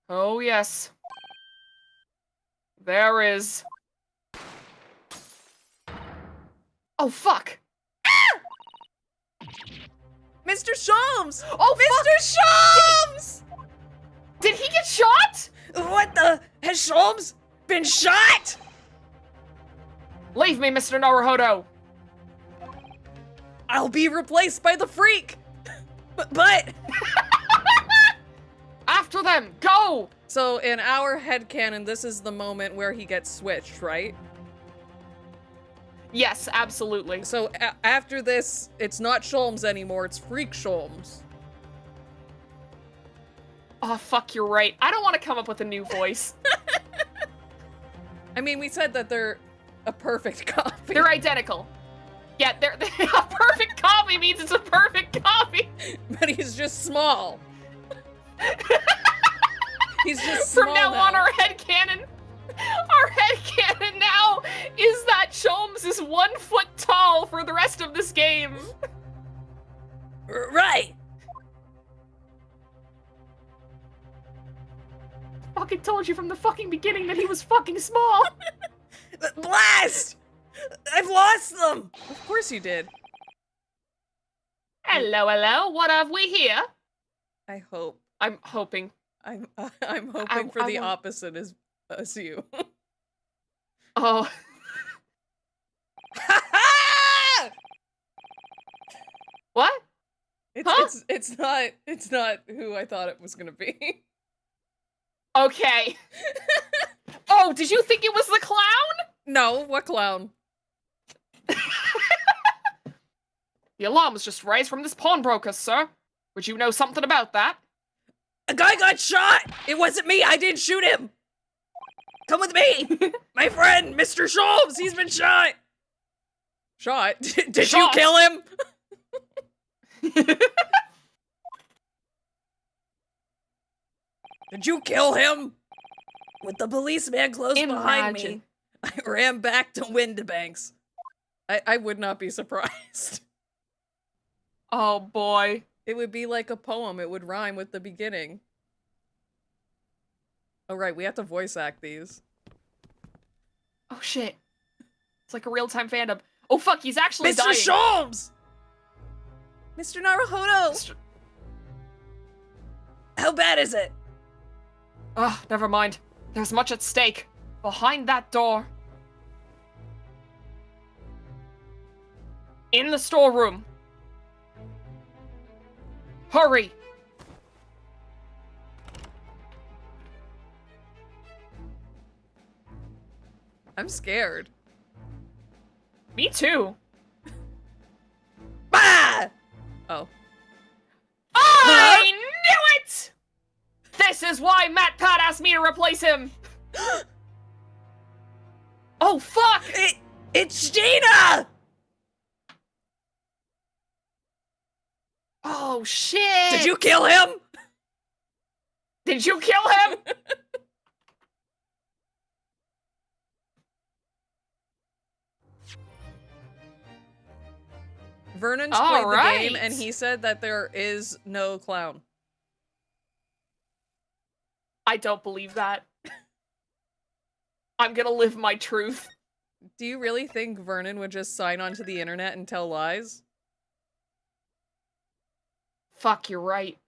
Oh, yes. There is. Oh, fuck. Mr. Sholmes! Oh, Mr. Sholmes! Did he get shot? What the? Has Sholmes been shot? Leave me, Mr. Naruhodo. I'll be replaced by the freak! But After them, go! So in our headcanon, this is the moment where he gets switched, right? Yes, absolutely. So after this, it's not Sholmes anymore, it's Freak Sholmes. Oh, fuck, you're right. I don't want to come up with a new voice. I mean, we said that they're a perfect copy. They're identical. Yeah, they're a perfect copy means it's a perfect copy. But he's just small. He's just small From now on, our headcanon now is that Sholmes is 1 foot tall for the rest of this game. right. Fucking told you from the fucking beginning that he was fucking small. Blast! I've lost them. Of course you did. Hello, hello. What have we here? I hope. I'm hoping. I'm hoping for I the want- opposite as you. Oh. What? It's not who I thought it was gonna be. Okay. Oh, did you think it was the clown? No, what clown? The alarm was just raised from this pawnbroker, sir. Would you know something about that? A guy got shot. It wasn't me. I didn't shoot him. Come with me. My friend, Mr. Sholmes. He's been shot. Shot? Did you Shot. kill him? Did you kill him? With the policeman close behind me, Imagine. I ran back to Windibanks. I would not be surprised. Oh, boy. It would be like a poem. It would rhyme with the beginning. Oh, right. We have to voice act these. Oh, shit. It's like a real-time fandom. Oh, fuck, he's actually Mr. dying. Sholmes! Mr. Naruhodo! Mr. How bad is it? Ugh, never mind. There's much at stake. Behind that door. In the storeroom. Hurry! I'm scared. Me too. Bah! Oh. I knew it! This is why Matt Pat asked me to replace him. Oh, fuck! It's Gina! Oh, shit! Did you kill him? Did you kill him? Vernon's All played the game, right. and he said that there is no clown. I don't believe that. I'm gonna live my truth. Do you really think Vernon would just sign onto the internet and tell lies? Fuck, you're right.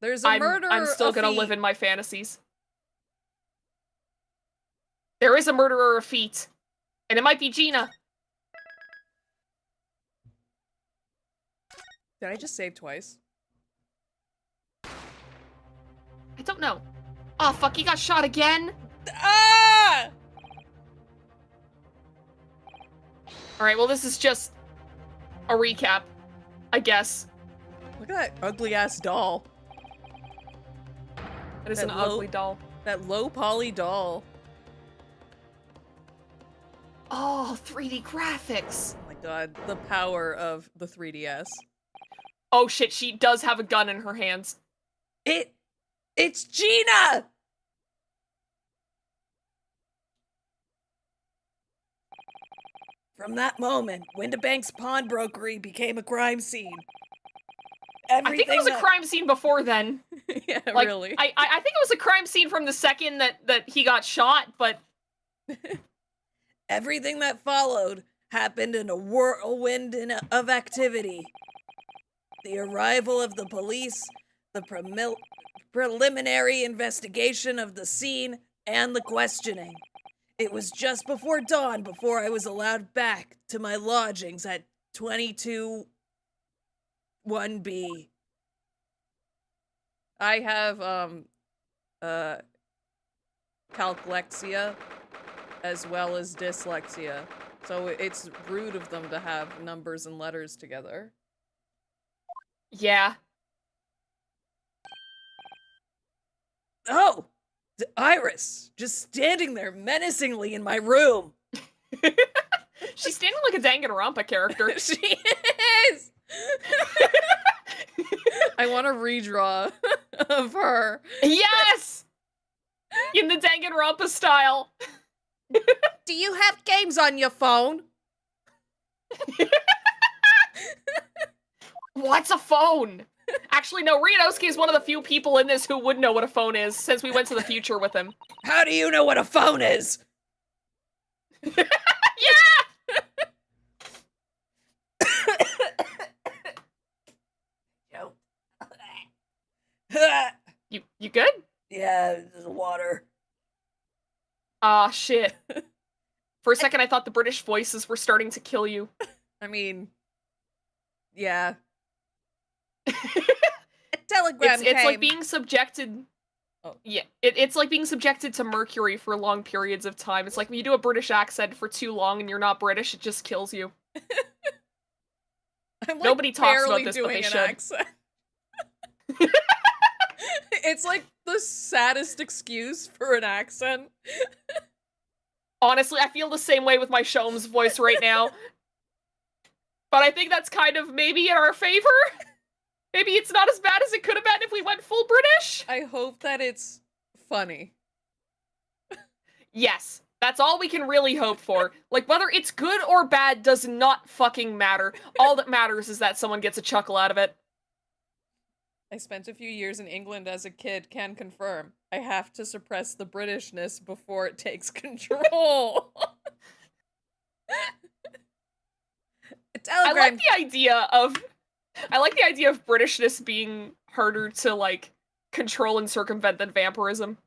There's a murderer. I'm still of gonna feet. live in my fantasies. There is a murderer of feet. And it might be Gina. Did I just save twice? I don't know. Oh, fuck, he got shot again? Ah! Alright, well, this is just a recap, I guess. Look at that ugly-ass doll. It is That an low- ugly doll. That low-poly doll. Oh, 3D graphics. Oh my god, the power of the 3DS. Oh shit, she does have a gun in her hands. It's Gina! From that moment, Windibank's pawnbrokery became a crime scene. I think it was a crime scene before then. Yeah, Like, really. I think it was a crime scene from the second that he got shot, but Everything that followed happened in a whirlwind of activity. The arrival of the police, the preliminary investigation of the scene, and the questioning. It was just before dawn before I was allowed back to my lodgings at 22 1B. I have, calclexia as well as dyslexia. So it's rude of them to have numbers and letters together. yeah. Oh, Iris, just standing there menacingly in my room. She's standing like a Danganronpa character. She is. I want a redraw of her. Yes! In the Danganronpa style. Do you have games on your phone? What's a phone? Actually, no, Rianowski is one of the few people in this who would know what a phone is, since we went to the future with him. How do you know what a phone is? Yeah! You good? Yeah, there's water. Ah, shit. For a second, I thought the British voices were starting to kill you. I mean, yeah. A telegram It's like came. being subjected... Oh. Yeah, it's like being subjected to mercury for long periods of time. It's like when you do a British accent for too long and you're not British, it just kills you. I'm like Nobody talks about barely this, but doing they an should. accent. It's like the saddest excuse for an accent. Honestly, I feel the same way with my Sholmes voice right now. But I think that's kind of maybe in our favor. Maybe it's not as bad as it could have been if we went full British. I hope that it's funny. Yes, that's all we can really hope for. Like, whether it's good or bad does not fucking matter. All that matters is that someone gets a chuckle out of it. I spent a few years in England as a kid, can confirm. I have to suppress the Britishness before it takes control. A telegram. I like the idea of Britishness being harder to, like, control and circumvent than vampirism.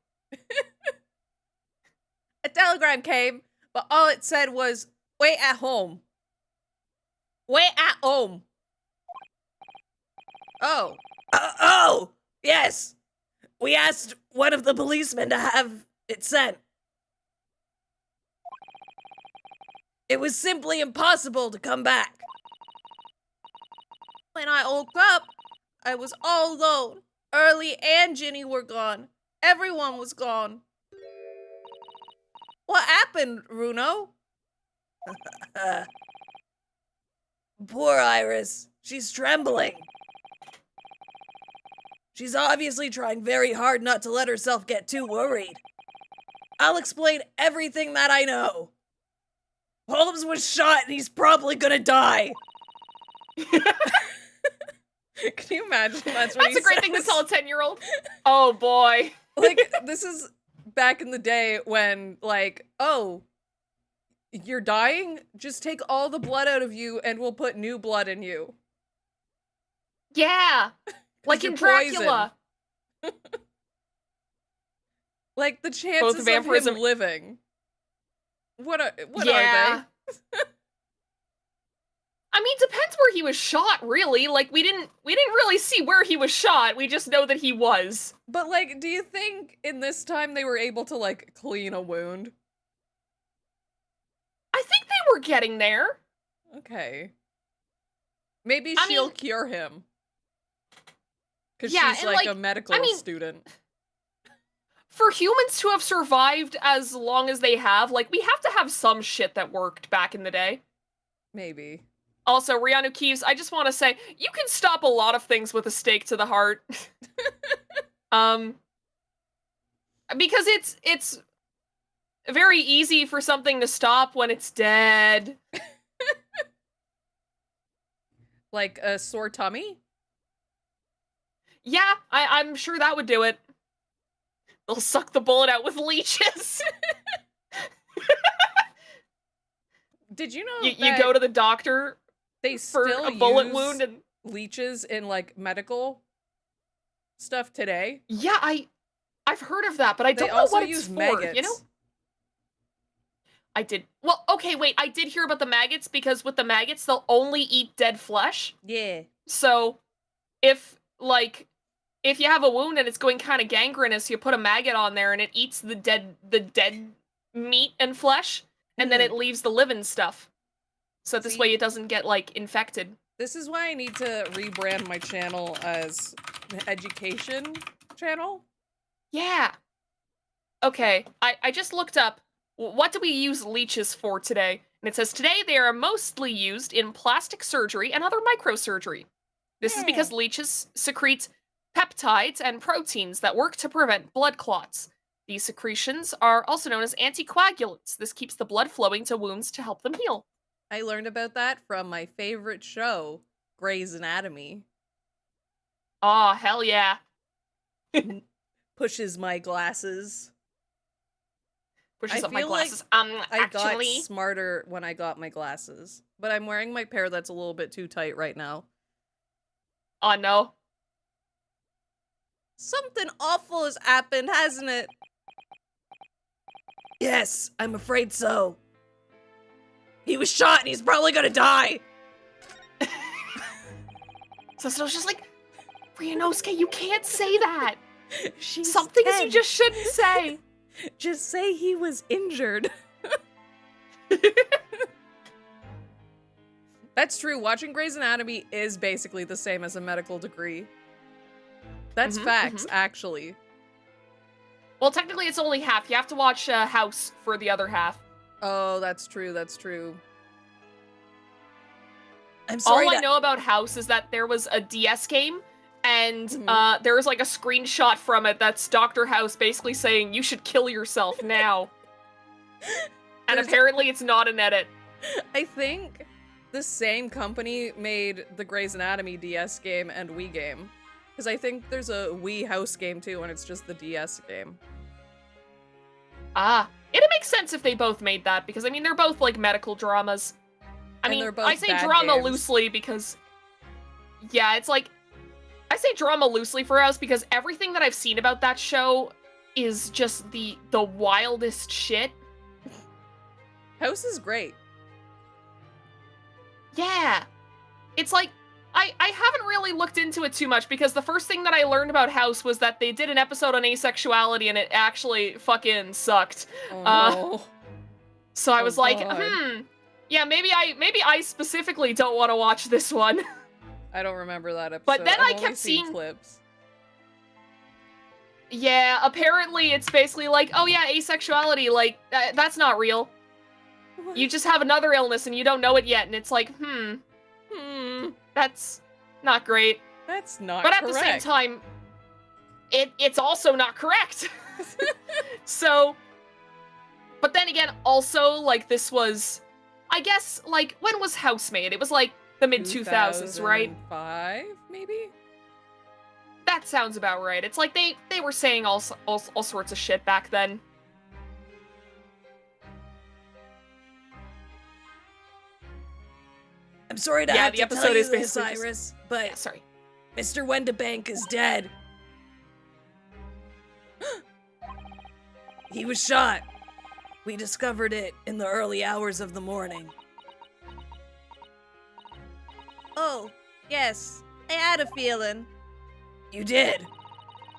A telegram came, but all it said was, "Wait at home." Wait at home. Oh, Oh, yes. We asked one of the policemen to have it sent. It was simply impossible to come back. When I woke up, I was all alone. Early and Ginny were gone. Everyone was gone. What happened, Runo? Poor Iris. She's trembling. She's obviously trying very hard not to let herself get too worried. I'll explain everything that I know. Holmes was shot and he's probably gonna die. can you imagine that's what That's he a great thing to says? tell a 10-year-old. Oh boy. Like, this is back in the day when, like, oh, you're dying? Just take all the blood out of you and we'll put new blood in you. Yeah. Like in you're Dracula. Like, the chances of vampirism- him living. What are Yeah. they? I mean, depends where he was shot, really. Like, we didn't really see where he was shot. We just know that he was. But, like, do you think in this time they were able to, like, clean a wound? I think they were getting there. Okay. Maybe I she'll mean- cure him. Because Yeah, she's and, like a like, medical I mean- student. For humans to have survived as long as they have, like, we have to have some shit that worked back in the day. Maybe. Also, Rihanna Keeves, I just want to say, you can stop a lot of things with a stake to the heart. Because it's very easy for something to stop when it's dead. Like a sore tummy? Yeah, I'm sure that would do it. They'll suck the bullet out with leeches. Did you know you that go to the doctor they for still a bullet use wound and leeches in like medical stuff today? yeah, I've heard of that, but I They don't know also what it's use for, maggots. you know? I did. Well, okay, wait, I did hear about the maggots because with the maggots they'll only eat dead flesh. Yeah. So if you have a wound and it's going kind of gangrenous, you put a maggot on there and it eats the dead meat and flesh, and then it leaves the living stuff. So this See? way it doesn't get like infected. This is why I need to rebrand my channel as an education channel. Yeah. Okay, I just looked up what do we use leeches for today? And it says today they are mostly used in plastic surgery and other microsurgery. This is because leeches secrete peptides and proteins that work to prevent blood clots. These secretions are also known as anticoagulants. This keeps the blood flowing to wounds to help them heal. I learned about that from my favorite show, Grey's Anatomy. Aw, hell yeah. Pushes my glasses. Pushes I up my feel like glasses. I Actually, got smarter when I got my glasses, but I'm wearing my pair that's a little bit too tight right now. oh no. Something awful has happened, hasn't it? Yes, I'm afraid so. He was shot and he's probably gonna die. So it's just like, Ryanosuke, you can't say that. She's Some things you 10. just shouldn't say. Just say he was injured. That's true. Watching Grey's Anatomy is basically the same as a medical degree. That's facts, actually. Well, technically it's only half. You have to watch House for the other half. Oh, that's true. That's true. I'm sorry. All I know about House is that there was a DS game, and there was like a screenshot from it that's Dr. House basically saying you should kill yourself now. And apparently it's not an edit. I think the same company made the Grey's Anatomy DS game and Wii game. Because I think there's a Wii House game too, and it's just the DS game. Ah, it makes sense if they both made that, because I mean, they're both like medical dramas. I And mean, they're both I say bad drama games. loosely because, yeah, it's like, I say drama loosely for us because everything that I've seen about that show is just the wildest shit. House is great. Yeah. It's like, I haven't really looked into it too much because the first thing that I learned about House was that they did an episode on asexuality and it actually fucking sucked. Oh no. So I Oh, was like, God. yeah, maybe I specifically don't want to watch this one. I don't remember that episode. But then I've I only kept seen seeing- clips. Yeah, apparently it's basically like, oh yeah, asexuality, like, that's not real. You just have another illness and you don't know it yet, and it's like, that's not great. That's not But correct. at the same time, it's also not correct. So, but then again, also, like, this was, I guess, like, when was House made? It was like the mid-2000s, right? 2005, maybe? That sounds about right. It's like they were saying all sorts of shit back then. I'm sorry to Yeah, have the to episode tell you is this, basically just- Iris, but Yeah, sorry. Mr. Wendebank is dead. He was shot. We discovered it in the early hours of the morning. Oh, yes. I had a feeling. You did?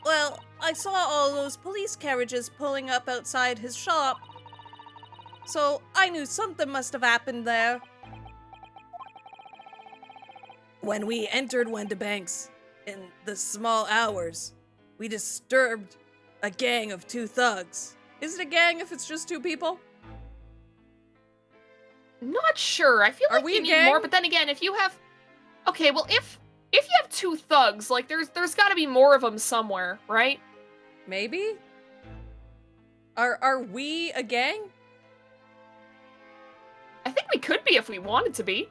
Well, I saw all those police carriages pulling up outside his shop. So I knew something must have happened there. When we entered Wendibanks in the small hours, we disturbed a gang of 2 thugs. Is it a gang if it's just 2 people? Not sure. I feel Are like we you a need gang? more, but then again, if you have... Okay, well, if you have 2 thugs, like, there's gotta be more of them somewhere, right? Maybe? Are we a gang? I think we could be if we wanted to be.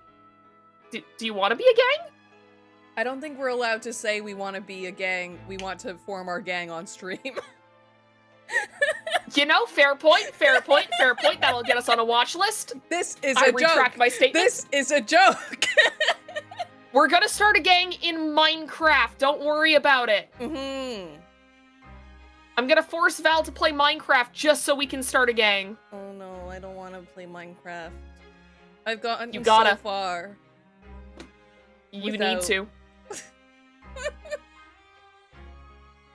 Do you want to be a gang? I don't think we're allowed to say we want to be a gang. We want to form our gang on stream. You know, fair point, fair point, fair point. That'll get us on a watch list. This is I a retract joke. my statement. This is a joke. We're gonna start a gang in Minecraft. Don't worry about it. Mm-hmm. I'm gonna force Val to play Minecraft just so we can start a gang. Oh no, I don't want to play Minecraft. I've gotten You gotta. so far. You Without- need to.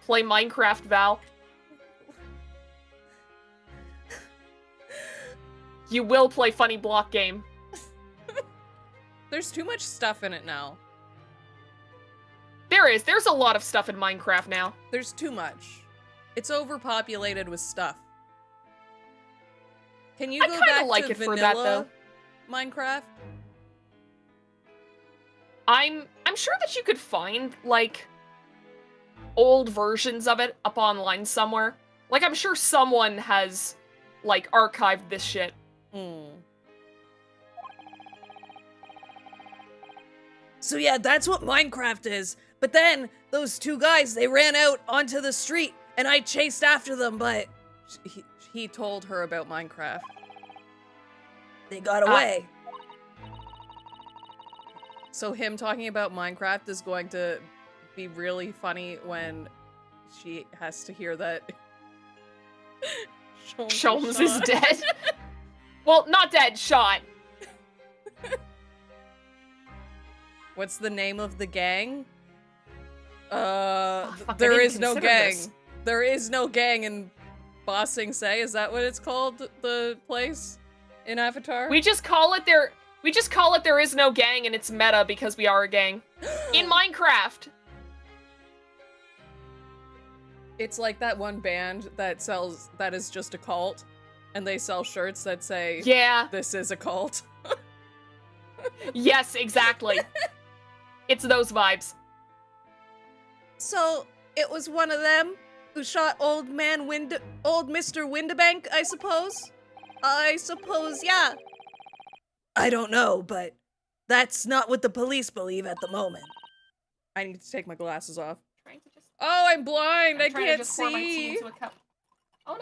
Play Minecraft, Val. You will play Funny Block Game. There's too much stuff in it now. There's a lot of stuff in Minecraft now. There's too much. It's overpopulated with stuff. Can you I go kinda back like to it vanilla for that, though. Minecraft? I'm sure that you could find, like, old versions of it up online somewhere. Like, I'm sure someone has, like, archived this shit. Hmm. So yeah, that's what Minecraft is. But then, those 2 guys, they ran out onto the street, and I chased after them, but He told her about Minecraft. they got away. So him talking about Minecraft is going to be really funny when she has to hear that Sholmes is dead. Well, not dead, shot. What's the name of the gang? fuck, I There didn't is no consider gang. this. There is no gang in Ba Sing Se. Is that what it's called? The place in Avatar? We just call it there is no gang and it's meta because we are a gang. In Minecraft. It's like that one band that is just a cult, and they sell shirts that say, Yeah. "This is a cult." Yes, exactly. It's those vibes. So it was one of them who shot old Mr. Windibank, I suppose? Yeah. I don't know, but that's not what the police believe at the moment. I need to take my glasses off. Trying to just, Oh, I'm blind. I I'm trying to can't just pour my tea see. into a cup. Oh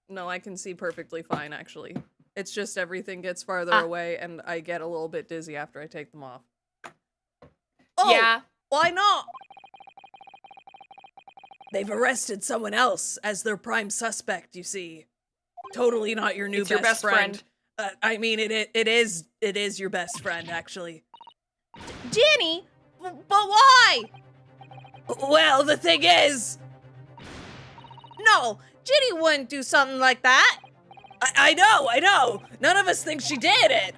no! No, I can see perfectly fine, actually. It's just everything gets farther Ah. away, and I get a little bit dizzy after I take them off. Oh, Yeah. why not? They've arrested someone else as their prime suspect, you see. Totally not your new It's your best friend. I mean, it is your best friend, actually. Jenny? But why? Well, the thing is, No, Jenny wouldn't do something like that. I know. None of us think she did it.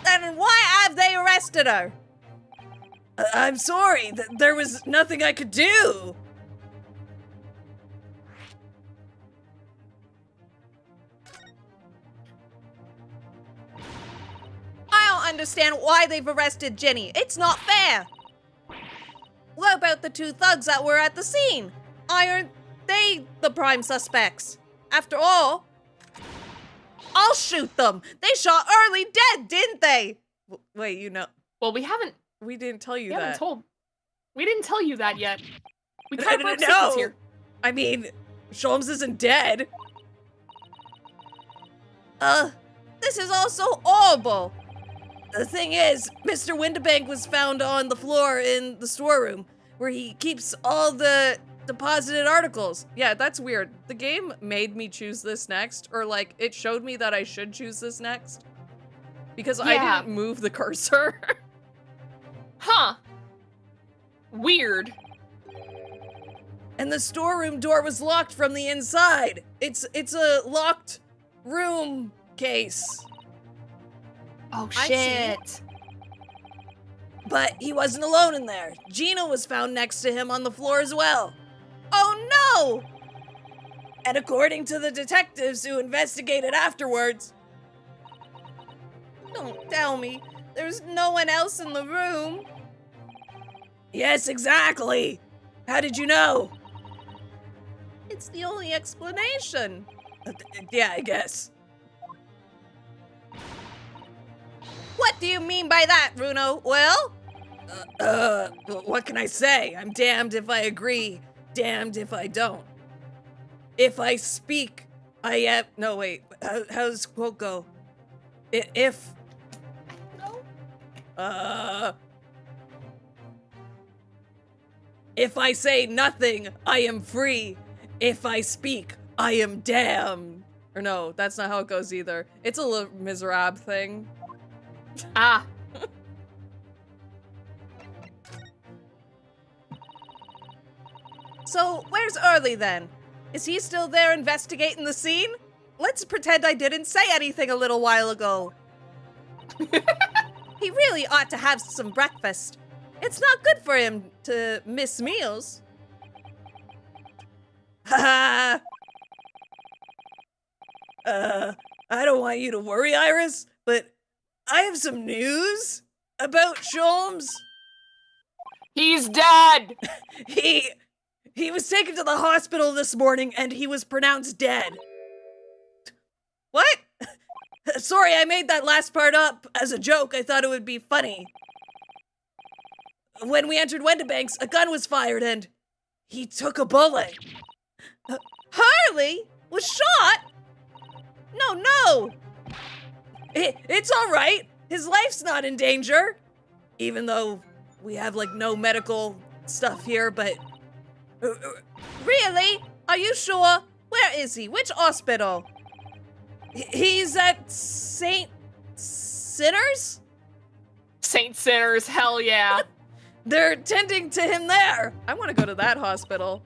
Then why have they arrested her? I'm sorry. There was nothing I could do. I don't understand why they've arrested Jenny. It's not fair. What about the 2 thugs that were at the scene? Aren't they the prime suspects? After all, I'll shoot them. They shot Early dead, didn't they? Wait, you know, Well, we didn't tell you haven't that. told. We didn't tell you that yet. We kind of broke No. secrets here. I mean, Sholmes isn't dead. This is all so horrible. The thing is, Mr. Windibank was found on the floor in the storeroom where he keeps all the deposited articles. Yeah, that's weird. The game made me choose this next, or like, it showed me that I should choose this next. Because I Yeah. didn't move the cursor. Huh. Weird. And the storeroom door was locked from the inside. It's a locked room case. Oh I see. shit. But he wasn't alone in there. Gina was found next to him on the floor as well. Oh no! And according to the detectives who investigated afterwards, Don't tell me. There's no one else in the room. yes, exactly. How did you know? It's the only explanation. Yeah, I guess. What do you mean by that, Bruno? Well? What can I say? I'm damned if I agree, damned if I don't. If I speak, I am. No, wait. How's the quote go? If. If I say nothing, I am free. If I speak, I am damned. Or no, that's not how it goes either. It's a Les Miserables thing. Ah, So, where's Early then? Is he still there investigating the scene? Let's pretend I didn't say anything a little while ago. He really ought to have some breakfast. It's not good for him to miss meals. Ha I don't want you to worry, Iris, but I have some news about Sholmes. he's dead. He was taken to the hospital this morning and he was pronounced dead. What? Sorry, I made that last part up as a joke. I thought it would be funny. When we entered Wendibanks, a gun was fired and he took a bullet. Harley was shot? No. It's all right. His life's not in danger. Even though we have, like, no medical stuff here, but... Really? Are you sure? Where is he? Which hospital? He's at St. Sinners? Saint Sinners, hell yeah. They're tending to him there. I want to go to that hospital.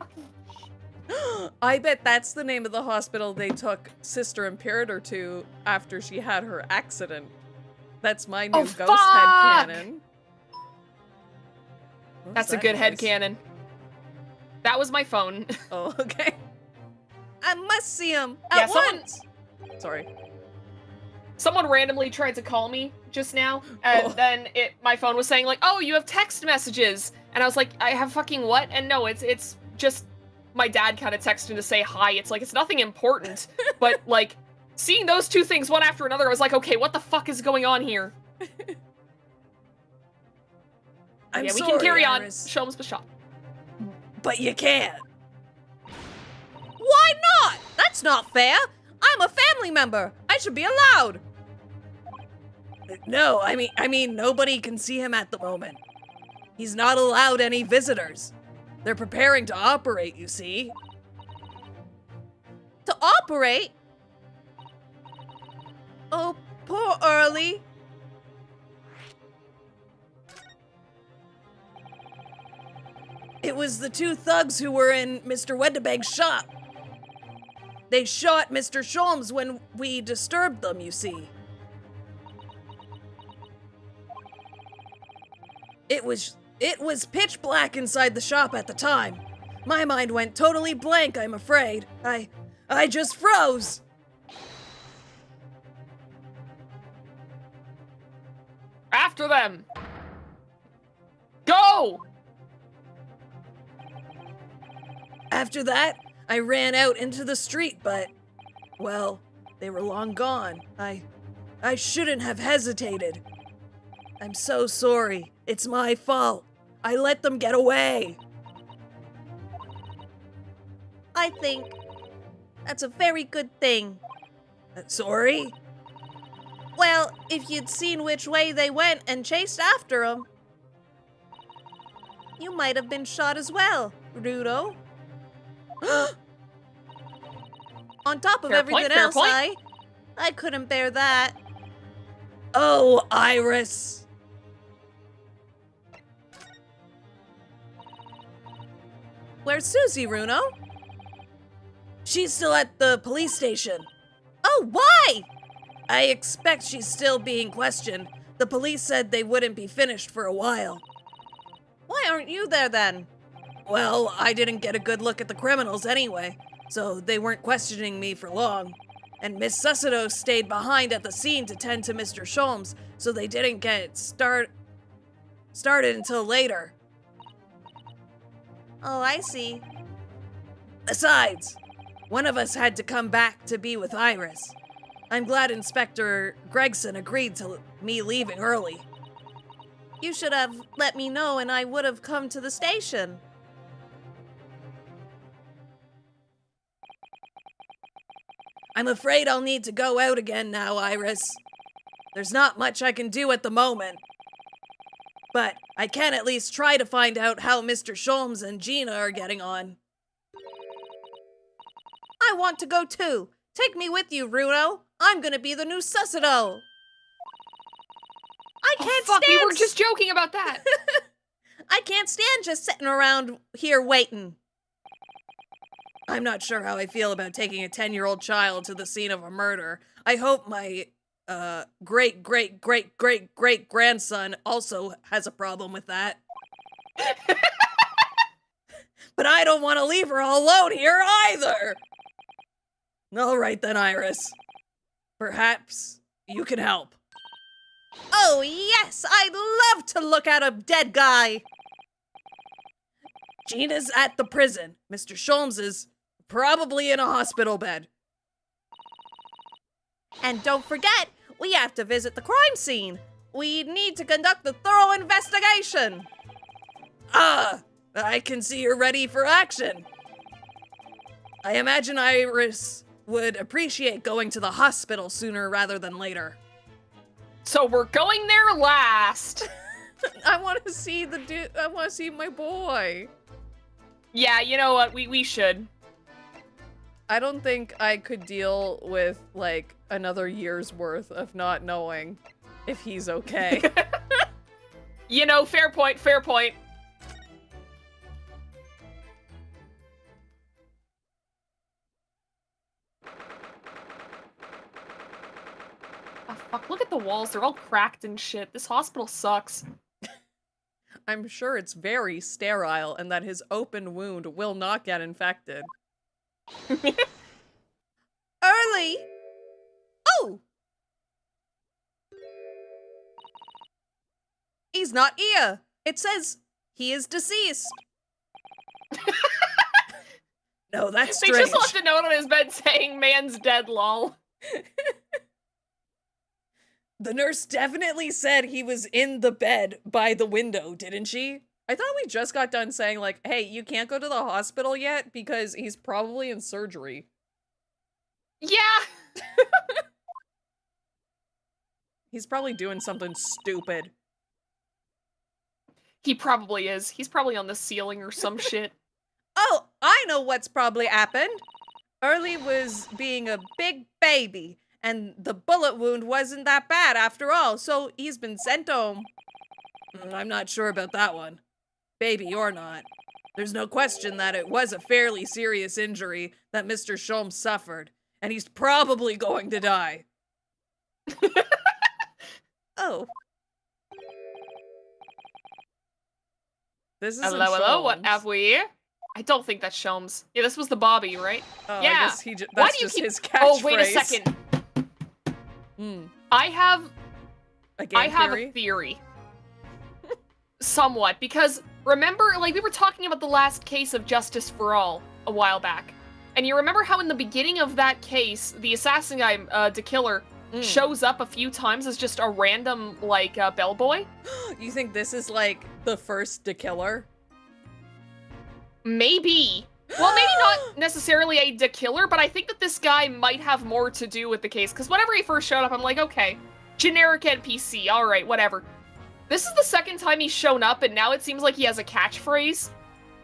I bet that's the name of the hospital they took Sister Imperator to after she had her accident. That's my new Oh, ghost fuck! headcanon. What That's was a good that noise? headcanon. That was my phone. Oh, okay. I must see him Yeah, at someone- once. Sorry. Someone randomly tried to call me just now, and Oh. then my phone was saying like, "Oh, you have text messages," and I was like, "I have fucking what?" And no, it's just my dad kind of texted to say hi. It's like it's nothing important, but like seeing those two things one after another, I was like, "Okay, what the fuck is going on here?" I'm yeah, we sorry, can carry Iris, on. Sholmes was shot. but you can't. Why not? That's not fair. I'm a family member. I should be allowed. No, I mean, nobody can see him at the moment. He's not allowed any visitors. They're preparing to operate, you see. To operate? Oh, poor Early. It was the two thugs who were in Mr. Weddebank's shop. They shot Mr. Sholmes when we disturbed them, you see. It was pitch black inside the shop at the time. My mind went totally blank, I'm afraid. I just froze. After them. Go! After that, I ran out into the street, but, well, they were long gone. I shouldn't have hesitated. I'm so sorry. It's my fault. I let them get away. I think that's a very good thing. Sorry? Well, if you'd seen which way they went and chased after them, you might have been shot as well, Rudo. On top of Fair everything point, fair else, point. I couldn't bear that. Oh, Iris. Where's Susie, Runo? She's still at the police station. Oh, why? I expect she's still being questioned, The police said they wouldn't be finished for a while. Why aren't you there then? Well, I didn't get a good look at the criminals anyway, so they weren't questioning me for long. And Miss Sussido stayed behind at the scene to tend to Mr. Sholmes, so they didn't get started until later. Oh, I see. Besides, one of us had to come back to be with Iris. I'm glad Inspector Gregson agreed to me leaving early. You should have let me know and I would have come to the station. I'm afraid I'll need to go out again now, Iris. There's not much I can do at the moment. But I can at least try to find out how Mr. Sholmes and Gina are getting on. I want to go too. Take me with you, Runo. I'm gonna be the new Sussido. I can't Fuck, stand. we were just joking about that. I can't stand just sitting around here waiting. I'm not sure how I feel about taking a 10-year-old child to the scene of a murder. I hope my great-great-great-great-great-grandson also has a problem with that. But I don't want to leave her all alone here either. All right then, Iris. Perhaps you can help. Oh yes, I'd love to look at a dead guy. Gina's at the prison. Mr. Sholmes is probably in a hospital bed. And don't forget, we have to visit the crime scene. We need to conduct a thorough investigation. Ah, I can see you're ready for action. I imagine Iris would appreciate going to the hospital sooner rather than later. So we're going there last. I want to see the dude. I want to see my boy. Yeah, you know what? We should. I don't think I could deal with, like, another year's worth of not knowing if he's okay. You know, fair point, fair point. Oh, fuck, look at the walls. They're all cracked and shit. This hospital sucks. I'm sure it's very sterile and that his open wound will not get infected. Early. Oh! He's not here. It says he is deceased. No, that's They strange. just left a note on his bed saying, man's dead, lol. The nurse definitely said he was in the bed by the window, didn't she? I thought we just got done saying, like, hey, you can't go to the hospital yet because he's probably in surgery. Yeah! He's probably doing something stupid. He probably is. He's probably on the ceiling or some shit. Oh, I know what's probably happened. Early was being a big baby, and the bullet wound wasn't that bad after all, so he's been sent home. I'm not sure about that one. Baby or not. There's no question that it was a fairly serious injury that Mr. Sholmes suffered, and he's probably going to die. Oh. This is Hello, what have we? I don't think that's Sholmes. Yeah, this was the Bobby, right? Oh, Yeah. I guess he Why that's do you just keep- his catchphrase. Oh, wait a second. I have A game a theory. Somewhat, because remember, like, we were talking about the last case of Justice for All a while back. And you remember how in the beginning of that case, the assassin guy, the killer, shows up a few times as just a random, like, bellboy? You think this is, like, the first killer? Maybe. Well, maybe not necessarily a killer, but I think that this guy might have more to do with the case, because whenever he first showed up, I'm like, okay, generic NPC, alright, whatever. This is the second time he's shown up, and now it seems like he has a catchphrase.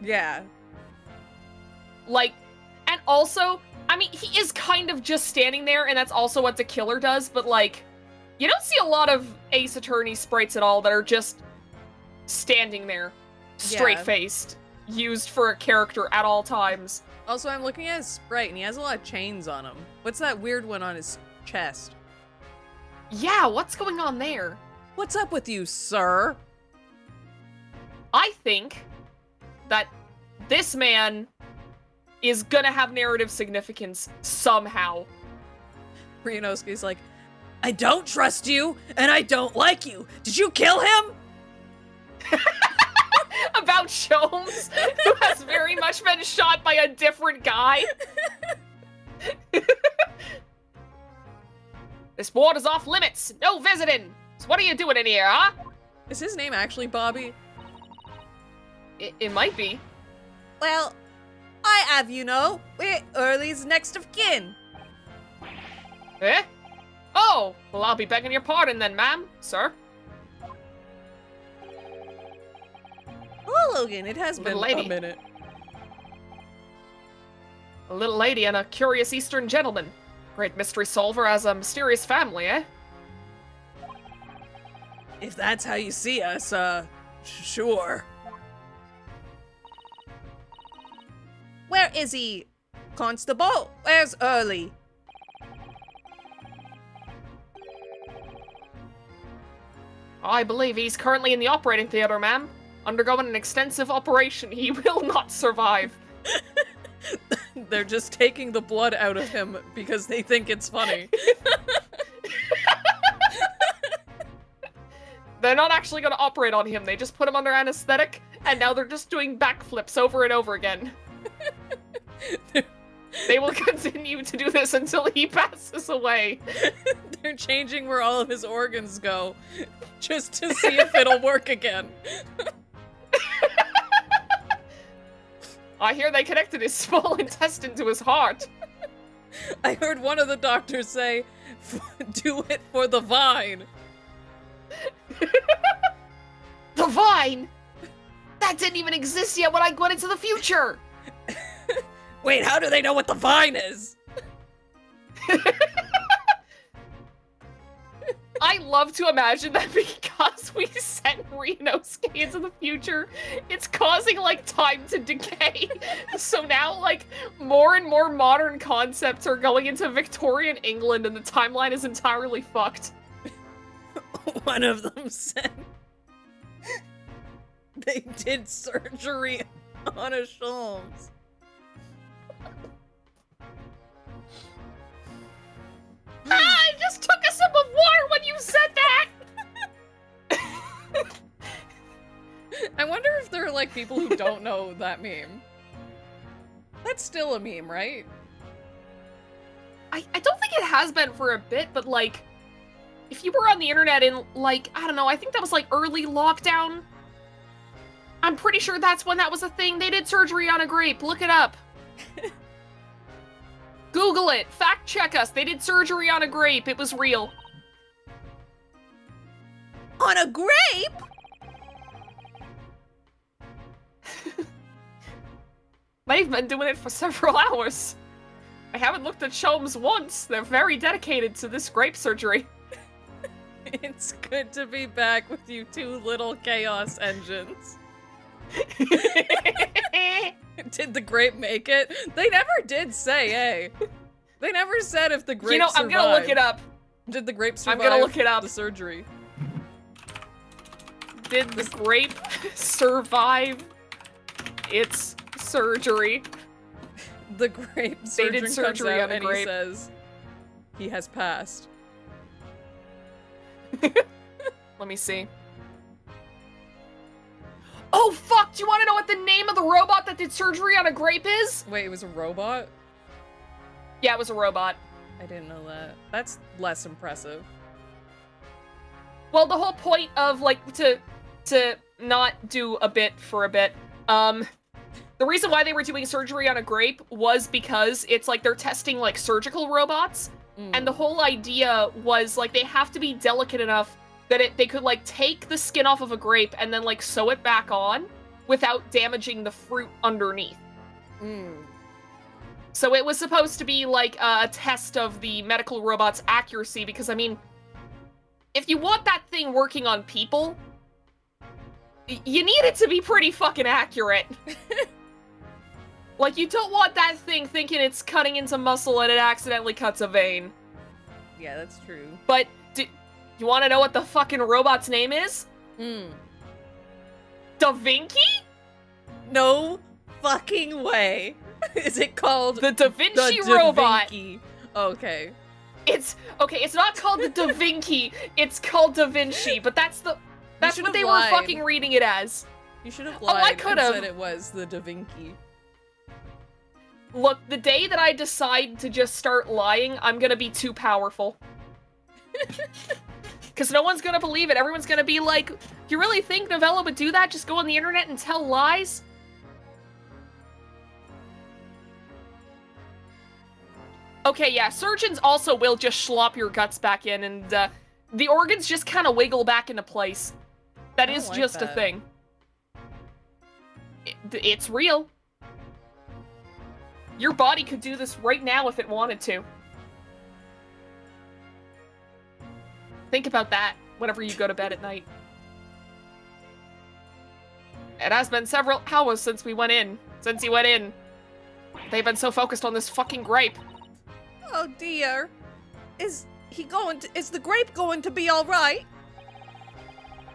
Yeah. Like, and also, I mean, he is kind of just standing there, and that's also what the killer does, but like, you don't see a lot of Ace Attorney sprites at all that are just standing there, straight-faced, used for a character at all times. Also, I'm looking at his sprite, and he has a lot of chains on him. What's that weird one on his chest? Yeah, what's going on there? What's up with you, sir? I think that this man is gonna have narrative significance somehow. Ryunosuke's like, I don't trust you, and I don't like you. Did you kill him? About Sholmes, who has very much been shot by a different guy. This ward is off limits. No visiting. So what are you doing in here, huh? is his name actually Bobby? It might be. Well, I have, we're Early's next of kin. Eh? Oh, well, I'll be begging your pardon then, ma'am, sir. Oh, Logan, it has Little been lady. A minute. A little lady and a curious Eastern gentleman. Great mystery solver has a mysterious family, eh? If that's how you see us, sure. Where is he? Constable, where's Early? I believe he's currently in the operating theater, ma'am. Undergoing an extensive operation. He will not survive. They're just taking the blood out of him because they think it's funny. They're not actually going to operate on him. They just put him under anesthetic, and now they're just doing backflips over and over again. They will continue to do this until he passes away. They're changing where all of his organs go just to see if it'll work again. I hear they connected his small intestine to his heart. I heard one of the doctors say, do it for the vine. The vine? That didn't even exist yet when I went into the future. Wait, how do they know what the vine is? I love to imagine that because we sent Ryunosuke into the future, it's causing, like, time to decay. So now, like, more and more modern concepts are going into Victorian England and the timeline is entirely fucked. One of them said they did surgery on a Sholmes. I just took a sip of water when you said that! I wonder if there are, like, people who don't know that meme. That's still a meme, right? I don't think it has been for a bit, but, like, if you were on the internet in, like, I don't know, I think that was, like, early lockdown. I'm pretty sure that's when that was a thing. They did surgery on a grape. Look it up. Google it. Fact check us. They did surgery on a grape. It was real. On a grape? They've been doing it for several hours. I haven't looked at Sholmes once. They're very dedicated to this grape surgery. It's good to be back with you two little chaos engines. Did the grape make it? They never did say, hey. They never said if the grape survived. I'm gonna look it up. Did the grape survive I'm gonna look it up. the surgery? Did the grape survive its surgery? The grape They surgeon did surgery comes out on a and he grape. says, he has passed. Let me see. Oh, fuck! Do you want to know what the name of the robot that did surgery on a grape is? Wait, it was a robot? Yeah, it was a robot. I didn't know that. That's less impressive. Well, the whole point of, like, to not do a bit for a bit, the reason why they were doing surgery on a grape was because it's, like, they're testing, like, surgical robots, and the whole idea was, like, they have to be delicate enough that they could, like, take the skin off of a grape and then, like, sew it back on without damaging the fruit underneath. So it was supposed to be, like, a test of the medical robot's accuracy, because, I mean, if you want that thing working on people, you need it to be pretty fucking accurate. Like, you don't want that thing thinking it's cutting into muscle and it accidentally cuts a vein. Yeah, that's true. But You want to know what the fucking robot's name is? Da Vinci? No fucking way. Is it called The Da Vinci the robot. Vinci? Okay. It's okay. It's not called the Da Vinci. It's called Da Vinci. But that's what should've they lied. were fucking reading it as. You should have Oh, I lied and could've. said it was the Da Vinci. Look, the day that I decide to just start lying, I'm gonna be too powerful. Because no one's gonna believe it. Everyone's gonna be like, you really think Novella would do that? Just go on the internet and tell lies? Okay, yeah, surgeons also will just slop your guts back in, and the organs just kind of wiggle back into place. That I don't is like just a that. thing. It's real. Your body could do this right now if it wanted to. Think about that whenever you go to bed at night. It has been several hours since he went in. They've been so focused on this fucking grape. Oh dear. Is the grape going to be alright?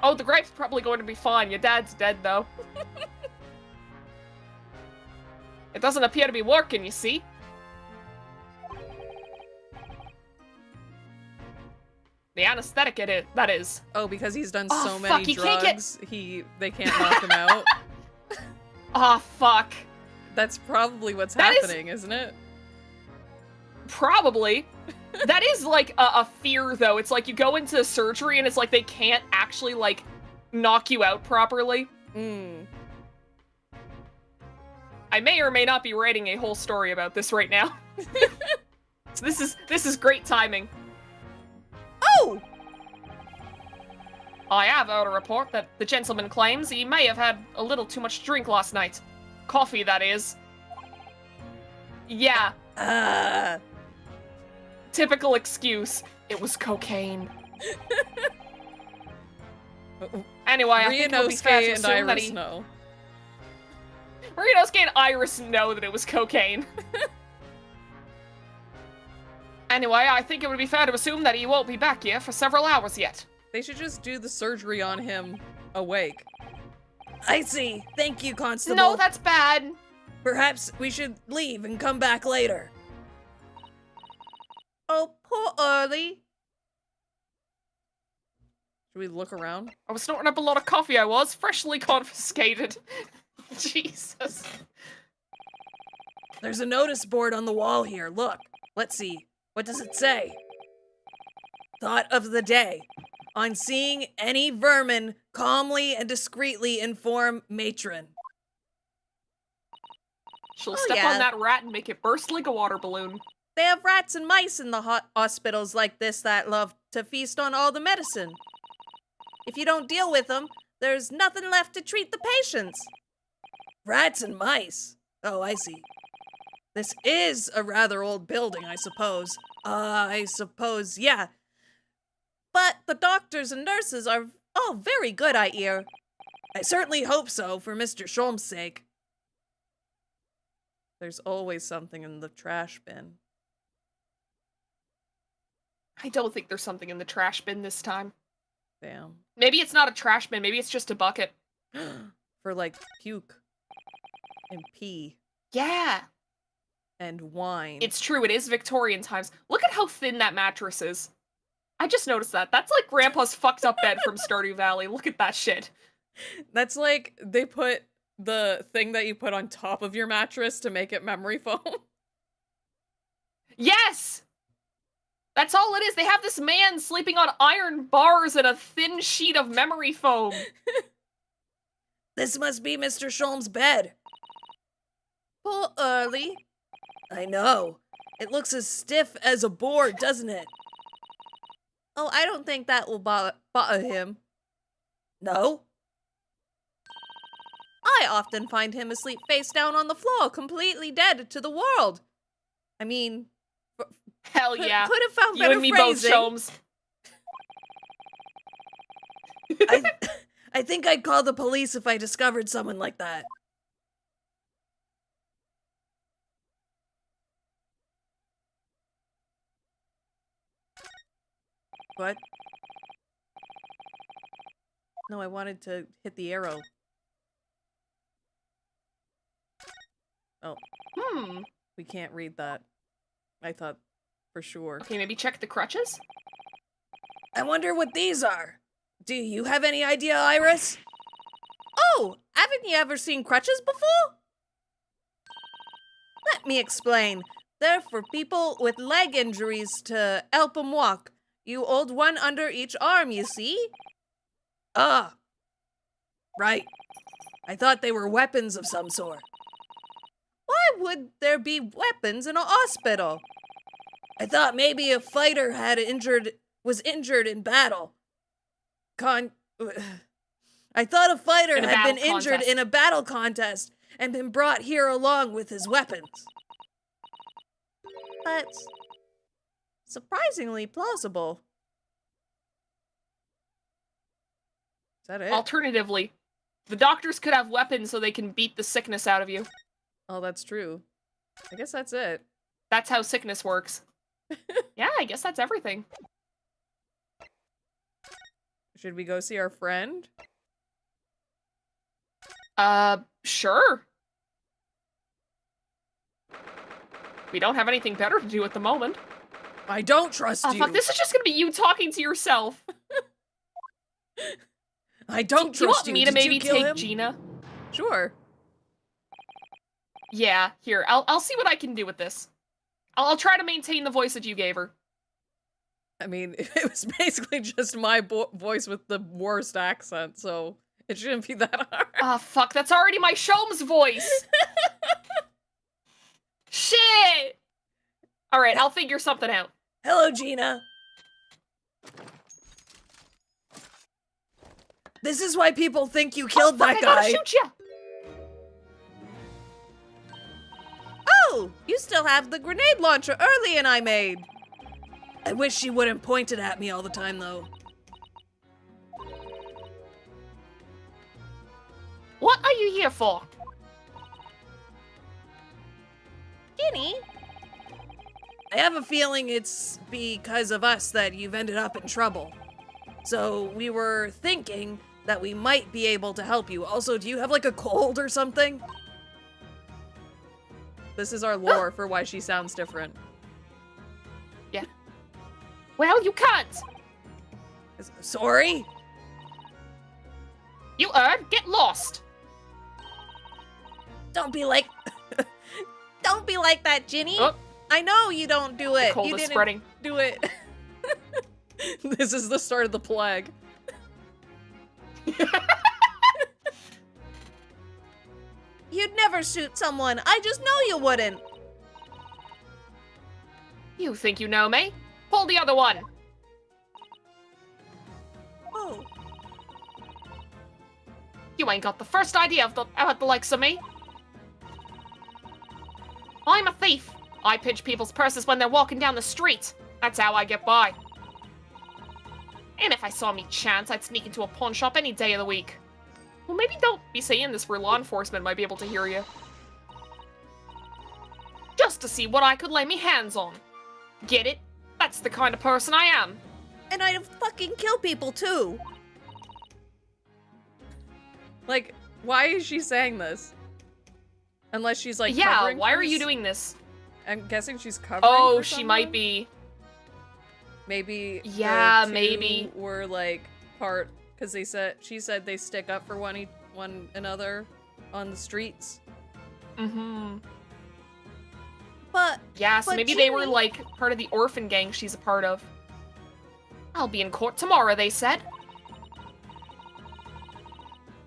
Oh, the grape's probably going to be fine. Your dad's dead, though. It doesn't appear to be working, you see? The anesthetic, that is. Oh, because he's done Oh, so fuck, many he can't get- drugs, they can't knock him out. Ah, fuck. That's probably what's That is- happening, isn't it? Probably. That is, like, a fear, though. It's like you go into surgery and it's like they can't actually, like, knock you out properly. I may or may not be writing a whole story about this right now. So this is great timing. Oh! I have heard a report that the gentleman claims he may have had a little too much drink last night. Coffee, that is. Yeah, typical excuse. It was cocaine. Anyway, I think it'll be fair to Ryunosuke and assume that Iris know. Ryunosuke and Iris know that it was cocaine. Anyway, I think it would be fair to assume that he won't be back here for several hours yet. They should just do the surgery on him awake. I see. Thank you, Constable. No, that's bad. Perhaps we should leave and come back later. Oh, poor Early. Should we look around? I was snorting up a lot of coffee, I was. Freshly confiscated. Jesus. There's a notice board on the wall here. Look. Let's see. What does it say? Thought of the day. On seeing any vermin, calmly and discreetly inform matron. She'll Oh, step yeah. on that rat and make it burst like a water balloon. They have rats and mice in the hospitals like this that love to feast on all the medicine. If you don't deal with them, there's nothing left to treat the patients. Rats and mice. Oh, I see. This is a rather old building, I suppose. Yeah. But the doctors and nurses are all very good, I hear. I certainly hope so, for Mr. Sholm's sake. There's always something in the trash bin. I don't think there's something in the trash bin this time. Damn. Maybe it's not a trash bin, maybe it's just a bucket. For like puke and pee Yeah, and wine. it's true, it is Victorian times. Look at how thin that mattress is. I just noticed that. That's like Grandpa's fucked up bed from Stardew Valley. Look at that shit. That's like they put the thing that you put on top of your mattress to make it memory foam. Yes! That's all it is. They have this man sleeping on iron bars and a thin sheet of memory foam. This must be Mr. Sholm's bed. Poor Early. I know. It looks as stiff as a board, doesn't it? Oh, I don't think that will bother him. No? I often find him asleep face down on the floor, completely dead to the world. I mean, Hell yeah. could have found You better and me both, phrasing. Sholmes. I think I'd call the police if I discovered someone like that. What? No, I wanted to hit the arrow. Oh, we can't read that. I thought for sure. Okay, maybe check the crutches? I wonder what these are. Do you have any idea, Iris? Oh, haven't you ever seen crutches before? Let me explain. They're for people with leg injuries to help them walk. You hold one under each arm, you see? Ah. Right. I thought they were weapons of some sort. Why would there be weapons in a hospital? I thought maybe a fighter was injured in battle. I thought a fighter In a had been battle injured contest. in a battle contest and been brought here along with his weapons. That's surprisingly plausible. Is that it? Alternatively, the doctors could have weapons so they can beat the sickness out of you. Oh, that's true. I guess that's it. That's how sickness works. Yeah, I guess that's everything. Should we go see our friend? Sure. We don't have anything better to do at the moment. I don't trust Oh, you. fuck, this is just gonna be you talking to yourself. I don't Do you want trust you. me to Did maybe you kill take him? Gina? Sure. Yeah, here, I'll see what I can do with this. I'll try to maintain the voice that you gave her. I mean, it was basically just my voice with the worst accent, so it shouldn't be that hard. Ah, fuck, that's already my Sholmes voice! Shit! Alright, I'll figure something out. Hello, Gina. This is why people think you killed Fuck, that I gotta guy. shoot ya! Oh, you still have the grenade launcher Early I made. I wish she wouldn't point it at me all the time, though. What are you here for? Ginny? I have a feeling it's because of us that you've ended up in trouble. So we were thinking that we might be able to help you. Also, do you have like a cold or something? This is our lore for why she sounds different. Well, you can't! Sorry? You heard? Get lost! Don't be like... Don't be like that, Ginny. Oh. I know you don't do The it. cold You is didn't spreading. do it. This is the start of the plague. You'd never shoot someone. I just know you wouldn't. You think you know me? Pull the other one! Oh. You ain't got the first idea about the likes of me. I'm a thief. I pinch people's purses when they're walking down the street. That's how I get by. And if I saw me chance, I'd sneak into a pawn shop any day of the week. Well, maybe don't be saying this where law enforcement might be able to hear you. Just to see what I could lay me hands on. Get it? That's the kind of person I am. And I'd fucking kill people too. Like, why is she saying this? Unless she's like, Yeah, covering why for are you s- doing this? I'm guessing she's covering. Oh, for she might someone? be. Maybe. Yeah, the two maybe. Were like part because she said they stick up for one another on the streets. Mm-hmm. But Yeah, so But maybe they were, Ginny- like, part of the orphan gang she's a part of. I'll be in court tomorrow, they said.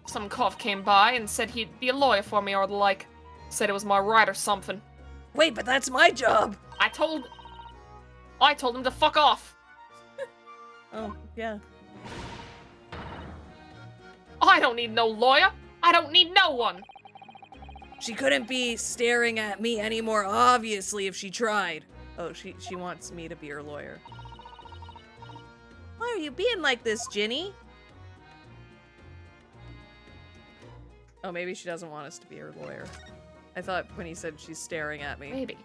Some cop came by and said he'd be a lawyer for me or the like. Said it was my right or something. Wait, but that's my job. I told him to fuck off. oh yeah, I don't need no lawyer. I don't need no one. She couldn't be staring at me any more obviously if she tried. oh she wants me to be her lawyer. Why are you being like this, Ginny? Oh, maybe she doesn't want us to be her lawyer. I thought when he said she's staring at me. Maybe.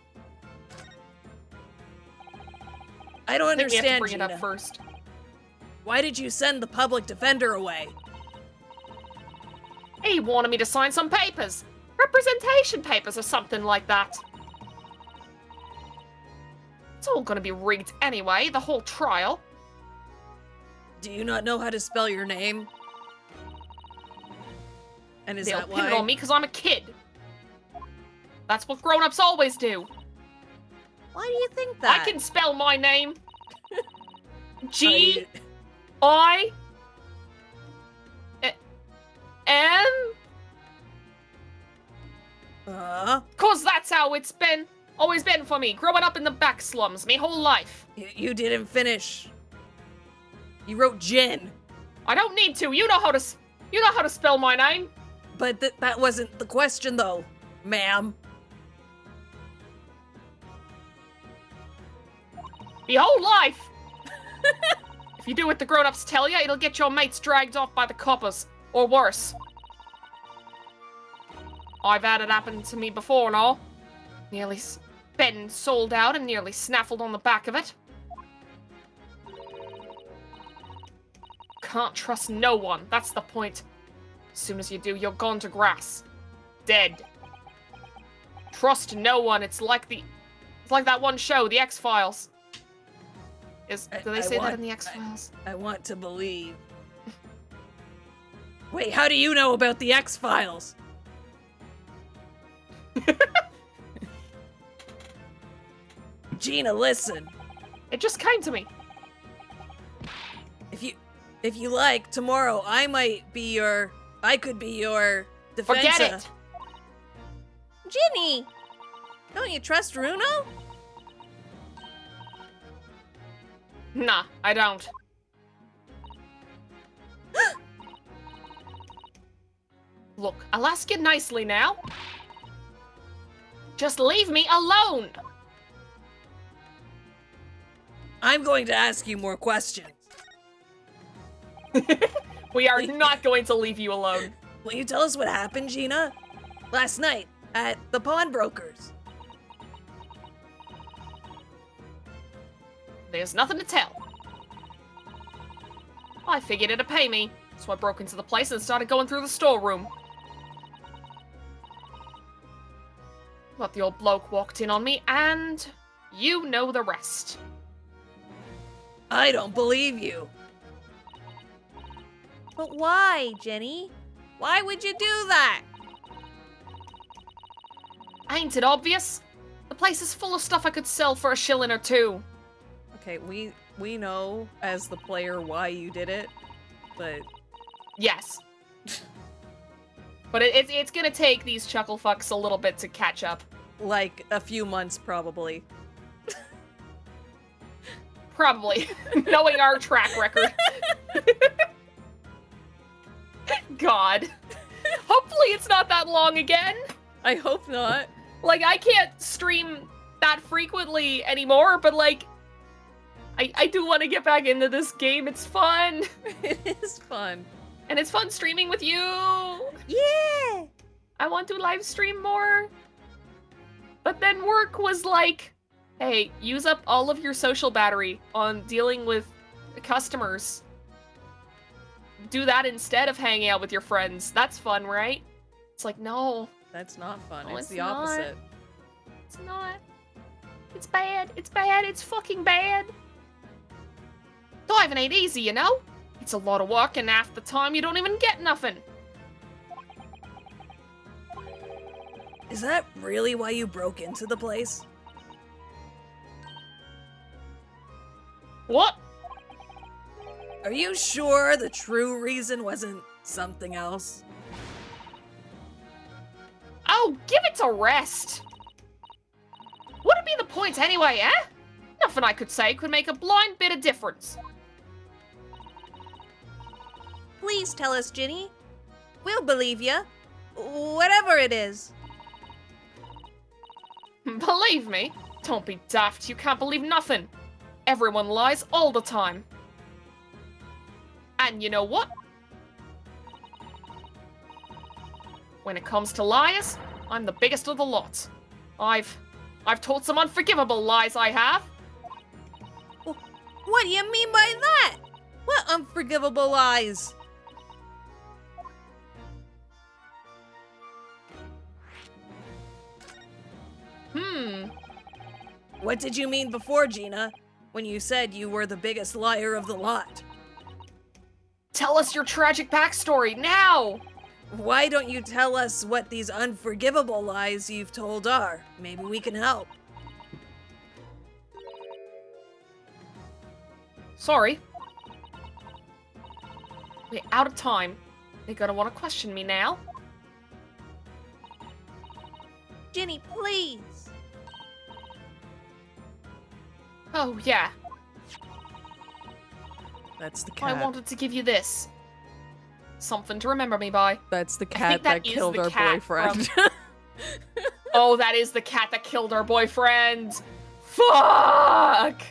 I don't I think we have to understand, bring it Gina. up first. Why did you send the public defender away? He wanted me to sign some papers. Representation papers or something like that. It's all gonna be rigged anyway, the whole trial. Do you not know how to spell your name? And is They'll that pin it why? on me because I'm a kid. That's what grown-ups always do. Why do you think that? I can spell my name. Are G you- I M. Cause that's how it's been. Always been for me. Growing up in the back slums, me whole life. You didn't finish. You wrote Jen, I don't need to. You know how to spell my name. but that wasn't the question, though, ma'am. Your whole life. If you do what the grown-ups tell you, it'll get your mates dragged off by the coppers. Or worse. I've had it happen to me before and all. Nearly been sold out and nearly snaffled on the back of it. Can't trust no one, that's the point. As soon as you do, you're gone to grass. Dead. Trust no one, it's like that one show, The X-Files. Do they say that in The X-Files? I want to believe. Wait, how do you know about the X-Files? Gina, listen. It just came to me. If you like, tomorrow I could be your defensa. Forget it! Ginny! Don't you trust Runo? Nah, I don't. Look, I'll ask you nicely now. Just leave me alone! I'm going to ask you more questions. We are not going to leave you alone. Will you tell us what happened, Gina? Last night, at the pawnbrokers. There's nothing to tell. I figured it'd pay me, so I broke into the place and started going through the storeroom. But the old bloke walked in on me, and you know the rest. I don't believe you. But why, Jenny? Why would you do that? Ain't it obvious? The place is full of stuff I could sell for a shilling or two. Okay, we know as the player why you did it, but Yes. But it's gonna take these chuckle fucks a little bit to catch up. like a few months probably. Probably. Knowing our track record. God. Hopefully it's not that long again. I hope not. Like, I can't stream that frequently anymore, but like, I do want to get back into this game. It's fun. It is fun. And it's fun streaming with you. Yeah! I want to live stream more. But then work was like, hey, use up all of your social battery on dealing with customers. Do that instead of hanging out with your friends. That's fun, right? It's like, no, That's not fun. No, it's it's the not. opposite. it's not. It's bad. It's bad. It's fucking bad. Diving ain't easy, you know? It's a lot of work, and half the time you don't even get nothing. Is that really why you broke into the place? What? Are you sure the true reason wasn't something else? Oh, give it a rest. What'd be the point anyway, eh? Nothing I could say could make a blind bit of difference. Please tell us, Ginny. We'll believe you. Whatever it is. Believe me. Don't be daft, you can't believe nothing. Everyone lies all the time. And you know what? When it comes to liars, I'm the biggest of the lot. I've told some unforgivable lies, I have. What do you mean by that? What unforgivable lies? What did you mean before, Gina, when you said you were the biggest liar of the lot? Tell us your tragic backstory, now! Why don't you tell us what these unforgivable lies you've told are? Maybe we can help. Sorry. We're out of time. They're gonna want to question me now. Ginny, please. Oh, yeah. That's the I cat. wanted to give you this. Something to remember me by. That's the think cat that that is killed the our cat boyfriend. Oh, that is the cat that killed our boyfriend! Fuck!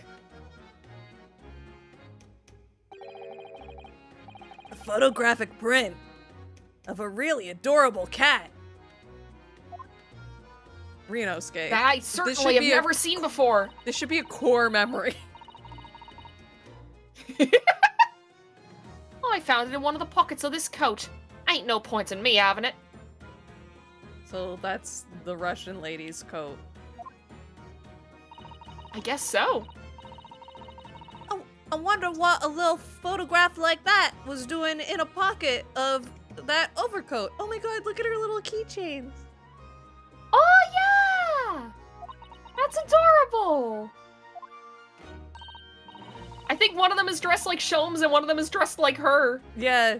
A photographic print of a really adorable cat. Renosuke. That I This certainly should have be never seen before. This should be a core memory. Oh, I found it in one of the pockets of this coat. Ain't no point in me having it. So that's the Russian lady's coat. I guess so. Oh, I wonder what a little photograph like that was doing in a pocket of that overcoat. Oh my god, look at her little keychains. Oh, yeah! That's adorable! I think one of them is dressed like Sholmes and one of them is dressed like her. Yeah,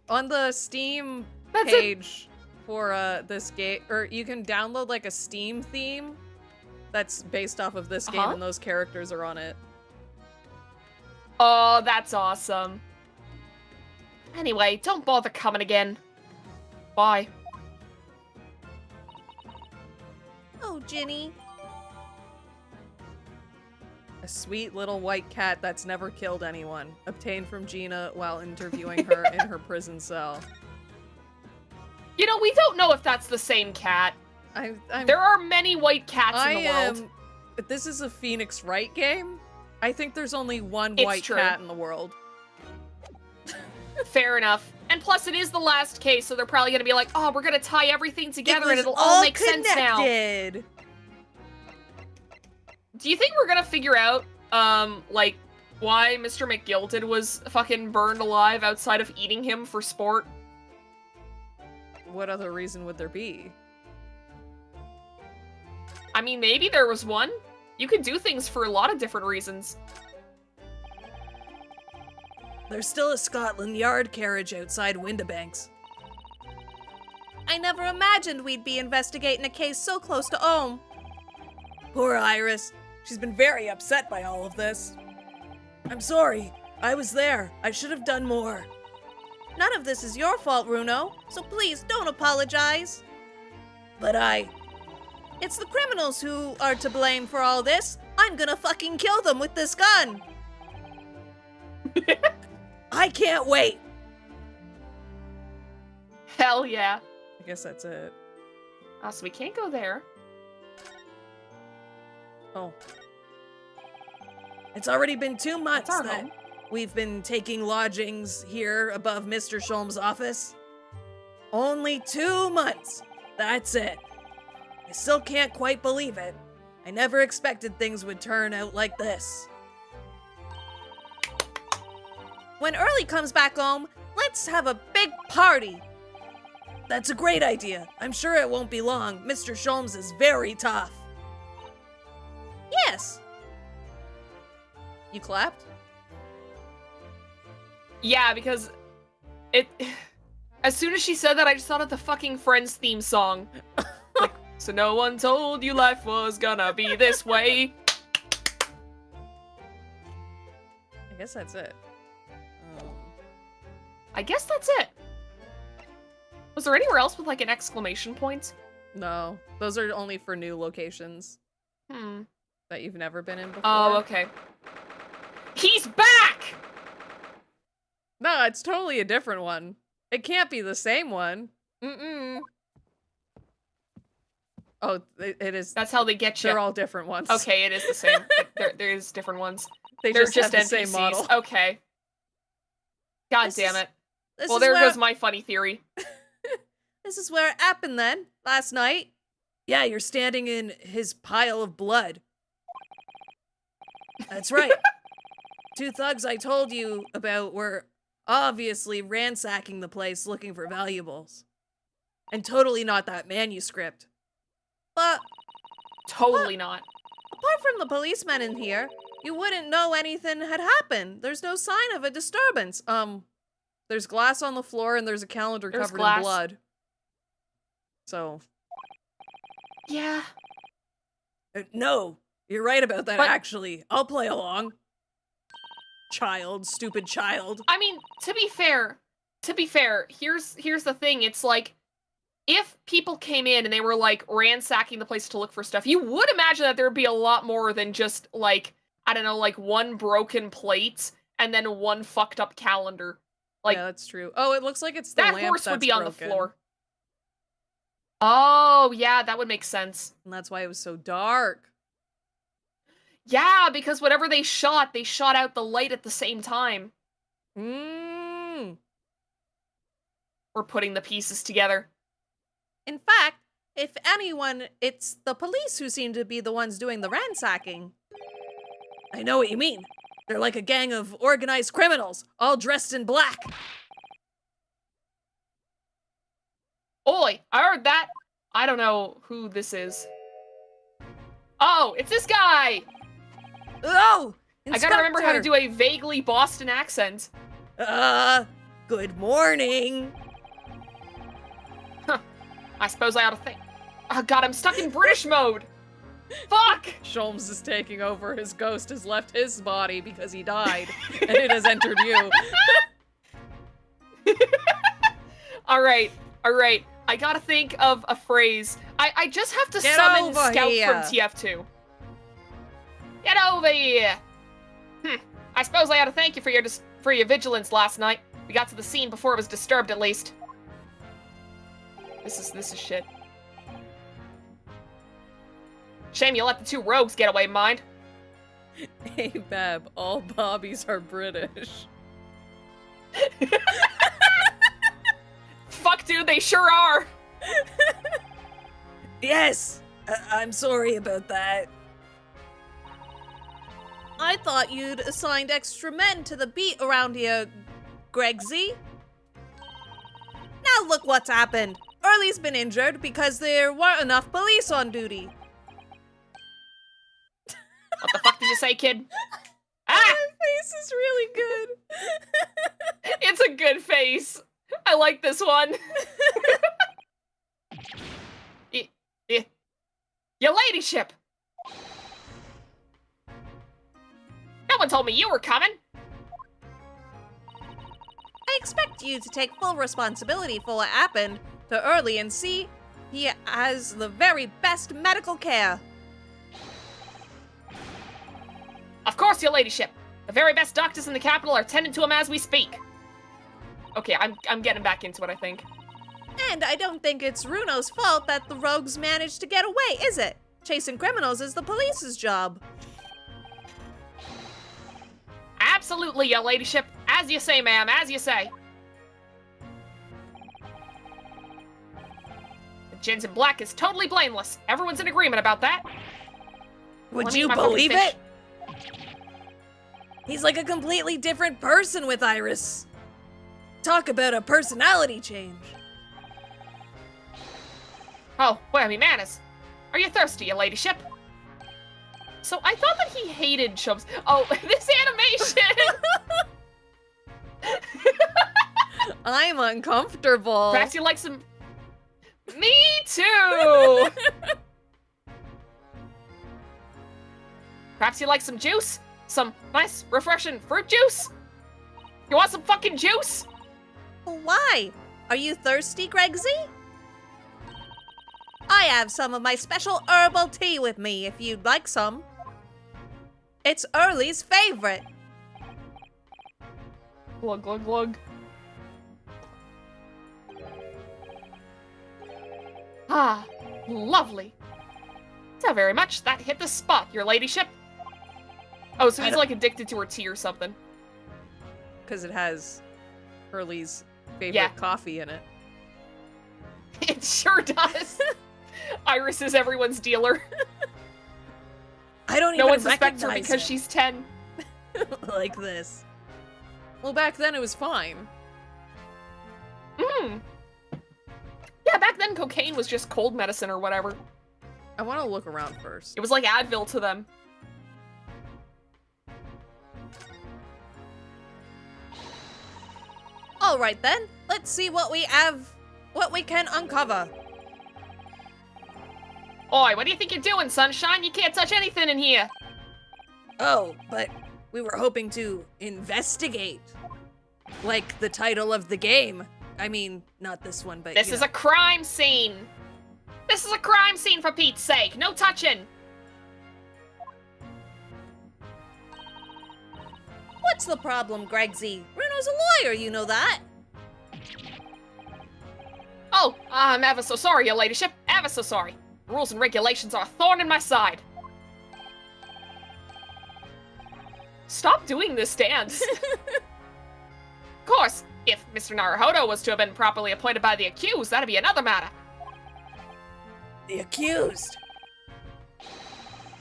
on the Steam That's page for this game, or you can download like a Steam theme that's based off of this game, Uh-huh. and those characters are on it. Oh, that's awesome. Anyway, don't bother coming again. Bye. Oh, Ginny. A sweet little white cat that's never killed anyone, obtained from Gina while interviewing her in her prison cell. You know, we don't know if that's the same cat. I'm There are many white cats I in the world. am. But this is a Phoenix Wright game. I think there's only one It's white true. cat in the world. Fair enough. And plus, it is the last case, so they're probably gonna be like, oh, we're gonna tie everything together and was it'll all make sense now. connected. Do you think we're gonna figure out, like, why Mr. McGilted was fucking burned alive outside of eating him for sport? What other reason would there be? I mean, maybe there was one. You could do things for a lot of different reasons. There's still a Scotland Yard carriage outside Windibanks. I never imagined we'd be investigating a case so close to home. Poor Iris. She's been very upset by all of this. I'm sorry. I was there. I should have done more. None of this is your fault, Runo, so please don't apologize. But It's the criminals who are to blame for all this. I'm gonna fucking kill them with this gun. I can't wait. Hell yeah. I guess that's it. Oh, so we can't go there. Oh. It's already been 2 months our that home. we've been taking lodgings here above Mr. Sholmes' office. Only 2 months. That's it. I still can't quite believe it. I never expected things would turn out like this. When Early comes back home, let's have a big party. That's a great idea. I'm sure it won't be long. Mr. Sholmes is very tough. Yes. You clapped? Yeah, because it... As soon as she said that, I just thought of the fucking Friends theme song. Like, so no one told you life was gonna be this way. I guess that's it. I guess that's it. Was there anywhere else with, like, an exclamation point? No, those are only for new locations Hmm. that you've never been in before. Oh, okay. He's back! No, it's totally a different one. It can't be the same one. Mm-mm. Oh, it is. That's how they get you. They're all different ones. Okay, it is the same. there is different ones. They They're just have the NPCs. same model. Okay. God This damn is- it. This Well, is there where, goes my funny theory. This is where it happened then, last night. Yeah, you're standing in his pile of blood. That's right. Two thugs I told you about were obviously ransacking the place looking for valuables. And totally not that manuscript. But Totally not. apart from the policemen in here, you wouldn't know anything had happened. There's no sign of a disturbance. There's glass on the floor and there's a calendar There's covered glass. in blood. So, Yeah. No, you're right about that, But- actually. I'll play along. Child, stupid child. I mean, to be fair, here's the thing. It's like, if people came in and they were like ransacking the place to look for stuff, you would imagine that there would be a lot more than just like, I don't know, like one broken plate and then one fucked up calendar. Like, yeah, that's true. Oh, it looks like it's the that lamp horse would that's be on the broken. floor. Oh, yeah, that would make sense. And that's why it was so dark. Yeah, because whatever they shot out the light at the same time. Mmm. We're putting the pieces together. In fact, if anyone, it's the police who seem to be the ones doing the ransacking. I know what you mean. They're like a gang of organized criminals, all dressed in black. Oi, I heard that. I don't know who this is. Oh, it's this guy! Oh! I gotta remember how to Inspector! do a vaguely Boston accent. Good morning. I suppose I ought to think. Oh god, I'm stuck in British mode! Fuck! Sholmes is taking over. His ghost has left his body because he died, and it has entered you. Alright. I gotta think of a phrase. I just have to Get summon over Scout here. from TF2. Get over here! I suppose I ought to thank you for your vigilance last night. We got to the scene before it was disturbed, at least. This is shit. Shame you let the two rogues get away, mind. Hey, Bab, all Bobbies are British. Fuck, dude, they sure are. Yes! I'm sorry about that. I thought you'd assigned extra men to the beat around here, Gregsy. Now look what's happened. Early's been injured because there weren't enough police on duty. What the fuck did you say, kid? Ah! Face is really good. It's a good face. I like this one. Your ladyship. No one told me you were coming. I expect you to take full responsibility for what happened to Early and see he has the very best medical care. Of course, your ladyship. The very best doctors in the capital are tending to him as we speak. Okay, I'm getting back into it, I think. And I don't think it's Runo's fault that the rogues managed to get away, is it? Chasing criminals is the police's job. Absolutely, your ladyship. As you say, ma'am, as you say. The gins in black is totally blameless. Everyone's in agreement about that. Would Let me you eat my fucking believe fish. it? He's like a completely different person with Iris. Talk about a personality change. Oh, boy, I mean, manners. Are you thirsty, your ladyship? So I thought that he hated Chubs. Oh, this animation! I'm uncomfortable. Perhaps you like some... Me too! Perhaps you like some juice? Some nice, refreshing fruit juice? You want some fucking juice? Why? Are you thirsty, Gregsy? I have some of my special herbal tea with me if you'd like some. It's Early's favorite. Glug, glug, glug. Ah, lovely. So very much. That hit the spot, your ladyship. Oh, so he's like addicted to her tea or something. Because it has Hurley's favorite Yeah. coffee in it. It sure does. Iris is everyone's dealer. I don't No even one suspects her recognize because him she's 10. like this. Well, back then it was fine. Yeah, back then cocaine was just cold medicine or whatever. I want to look around first. It was like Advil to them. All right then, let's see what we can uncover. Oi, what do you think you're doing, Sunshine? You can't touch anything in here. Oh, but we were hoping to investigate. Like the title of the game. I mean, not this one, but This is a crime scene. This is a crime scene, for Pete's sake. No touching. What's the problem, Gregsy? Bruno's a lawyer, you know that. Oh, I'm ever so sorry, your ladyship. Ever so sorry. Rules and regulations are a thorn in my side. Stop doing this dance. Of course, if Mr. Naruhodo was to have been properly appointed by the accused, that'd be another matter. the accused.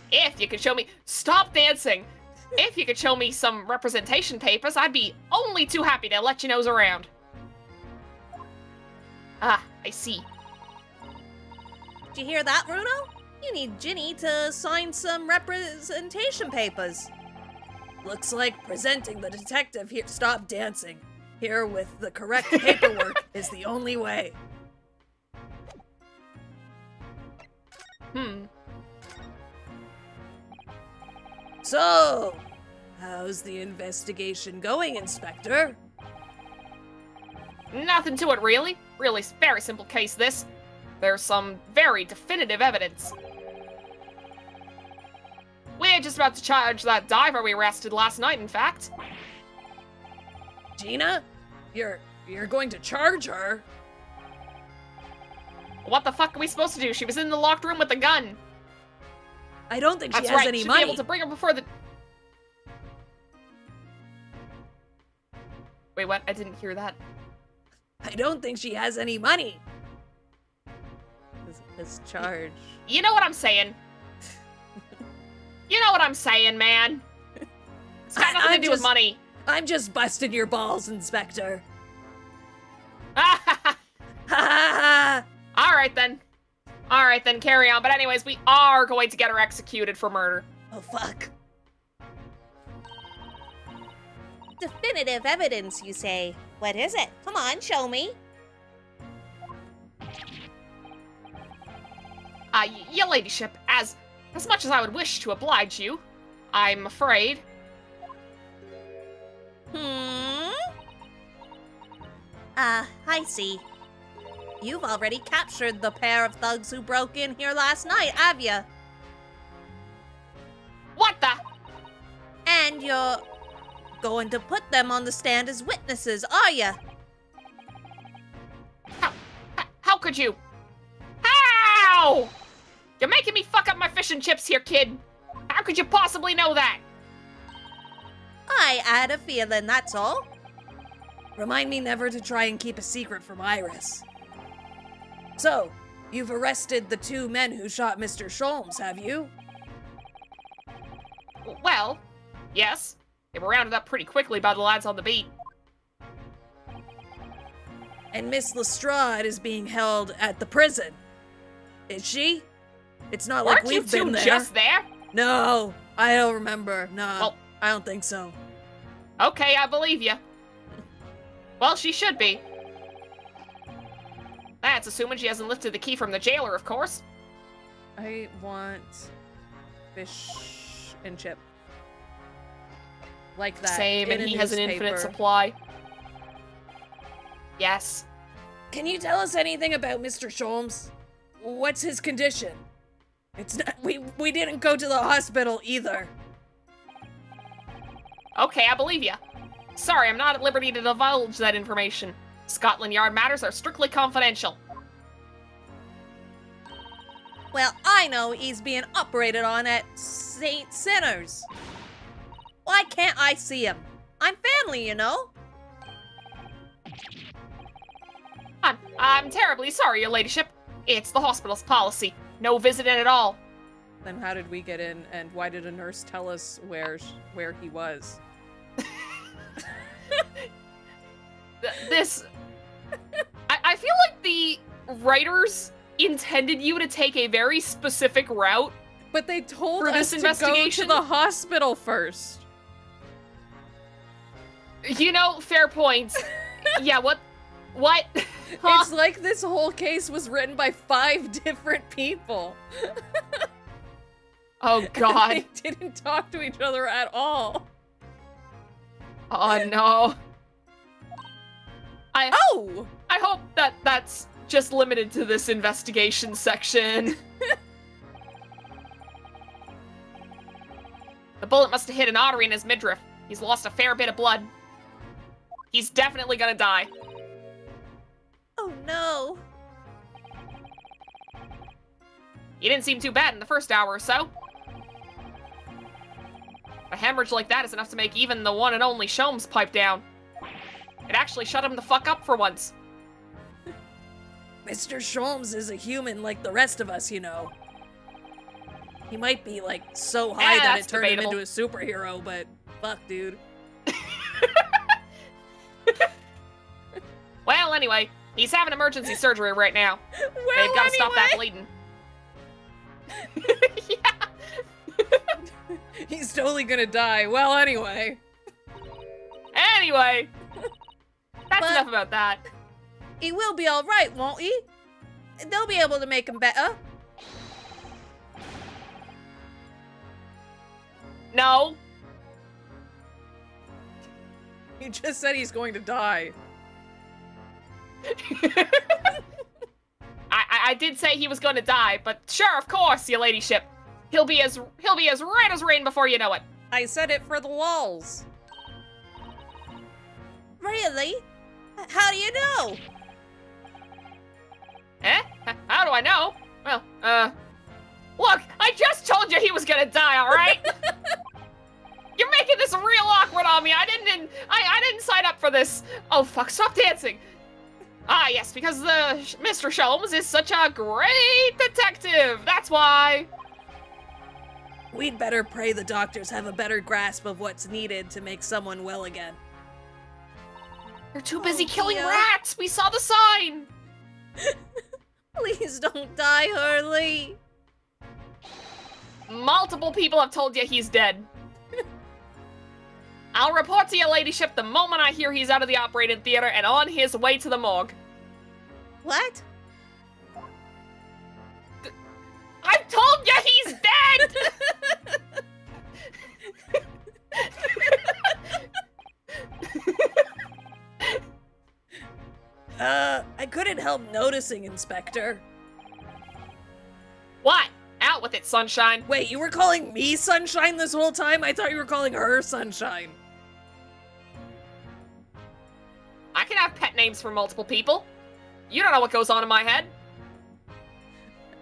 If you could show me— Stop dancing! If you could show me some representation papers, I'd be only too happy to let you nose around. Ah, I see. Did you hear that, Bruno? You need Ginny to sign some representation papers. Looks like presenting the detective here. Stop dancing. Here with the correct paperwork is the only way. So, how's the investigation going, Inspector? Nothing to it, really. Really very simple case, this. There's some very definitive evidence. We're just about to charge that diver we arrested last night, in fact. Gina? You're going to charge her? What the fuck are we supposed to do? She was in the locked room with the gun. I don't think she That's has right. any Should money. be able to bring her before the— Wait, what? I didn't hear that. I don't think she has any money. This charge. You know what I'm saying? You know what I'm saying, man. It's got nothing to do with money. I'm just busting your balls, Inspector. All Ha ha ha! right then. All right then, carry on. But anyways, we are going to get her executed for murder. Oh fuck. Definitive evidence, you say? What is it? Come on, show me. Your ladyship, as much as I would wish to oblige you, I'm afraid. I see. You've already captured the pair of thugs who broke in here last night, have you? What the? And you're going to put them on the stand as witnesses, are you? How could you? How? You're making me fuck up my fish and chips here, kid. How could you possibly know that? I had a feeling, that's all. Remind me never to try and keep a secret from Iris. So, you've arrested the two men who shot Mr. Sholmes, have you? Well, yes. They were rounded up pretty quickly by the lads on the beat. And Miss Lestrade is being held at the prison. Is she? It's not like Weren't you we've two been there. just there? No, I don't remember. No, Well- I don't think so. Okay, I believe you. Well, she should be. That's assuming she hasn't lifted the key from the jailer, of course. I want fish and chip. Like that. Same, in and a he has an infinite newspaper. supply. Yes. Can you tell us anything about Mr. Sholmes? What's his condition? It's not, we didn't go to the hospital either. Okay, I believe you. Sorry, I'm not at liberty to divulge that information. Scotland Yard matters are strictly confidential. Well, I know he's being operated on at St. Sinners. Why can't I see him? I'm family, you know. I'm terribly sorry, your ladyship. It's the hospital's policy. No visiting at all. Then how did we get in, and why did a nurse tell us where he was? This... I feel like the writers intended you to take a very specific route. But they told For us this to go investigation? to the hospital first. You know, fair point. Yeah, what? What? Huh? It's like this whole case was written by 5 different people. Oh, God. They didn't talk to each other at all. Oh, no. Oh! I hope that that's just limited to this investigation section. The bullet must have hit an artery in his midriff. He's lost a fair bit of blood. He's definitely gonna die. Oh no. He didn't seem too bad in the first hour or so. A hemorrhage like that is enough to make even the one and only Sholmes pipe down. It actually shut him the fuck up for once. Mr. Sholmes is a human like the rest of us, you know. He might be, like, so high Yeah, that that's it turned him debatable. into a superhero, but fuck, dude. Well, anyway, he's having emergency surgery right now. They've got to stop that bleeding. Yeah. He's totally gonna die. Well, anyway. Anyway, that's But- enough about that. He will be alright, won't he? They'll be able to make him better. No. He just said he's going to die. I did say he was going to die, but sure, of course, your ladyship. He'll be as red as rain before you know it. I said it for the lulz. Really? How do you know? Eh? How do I know? Well, look, I just told you he was gonna die, all right? You're making this real awkward on me. I didn't sign up for this. Oh fuck! Stop dancing. Ah yes, because Mr. Sholmes is such a great detective. That's why. We'd better pray the doctors have a better grasp of what's needed to make someone well again. You're too busy Oh, killing dear. rats. We saw the sign. Please don't die, Hurley. Multiple people have told you he's dead. I'll report to your ladyship the moment I hear he's out of the operating theater and on his way to the morgue. What? I've told you he's dead! I couldn't help noticing, Inspector. What? Out with it, sunshine. Wait, you were calling me Sunshine this whole time? I thought you were calling her Sunshine. I can have pet names for multiple people. You don't know what goes on in my head.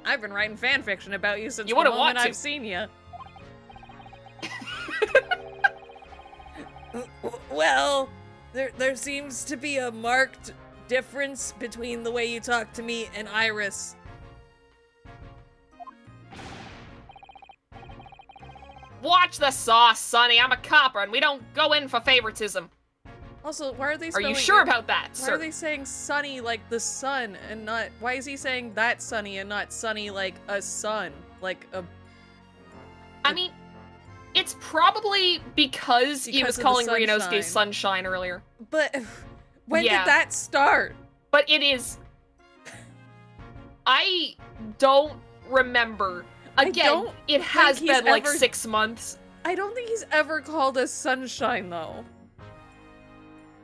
I've been writing fan fiction about you since You the wouldn't moment want to. I've seen you. Well, there seems to be a marked difference between the way you talk to me and Iris. Watch the sauce, Sonny. I'm a copper, and we don't go in for favoritism. Also, why are they Are spelling you sure it- about that, Why sir? are they saying sunny like the sun and not... Why is he saying that sunny and not sunny like a sun? Like a... I mean, it's probably because he Because was of the calling Renosuke sunshine. sunshine earlier. But when Yeah. did that start? But it is... I don't remember. Again, don't it has think he's been like ever- 6 months. I don't think he's ever called us sunshine though.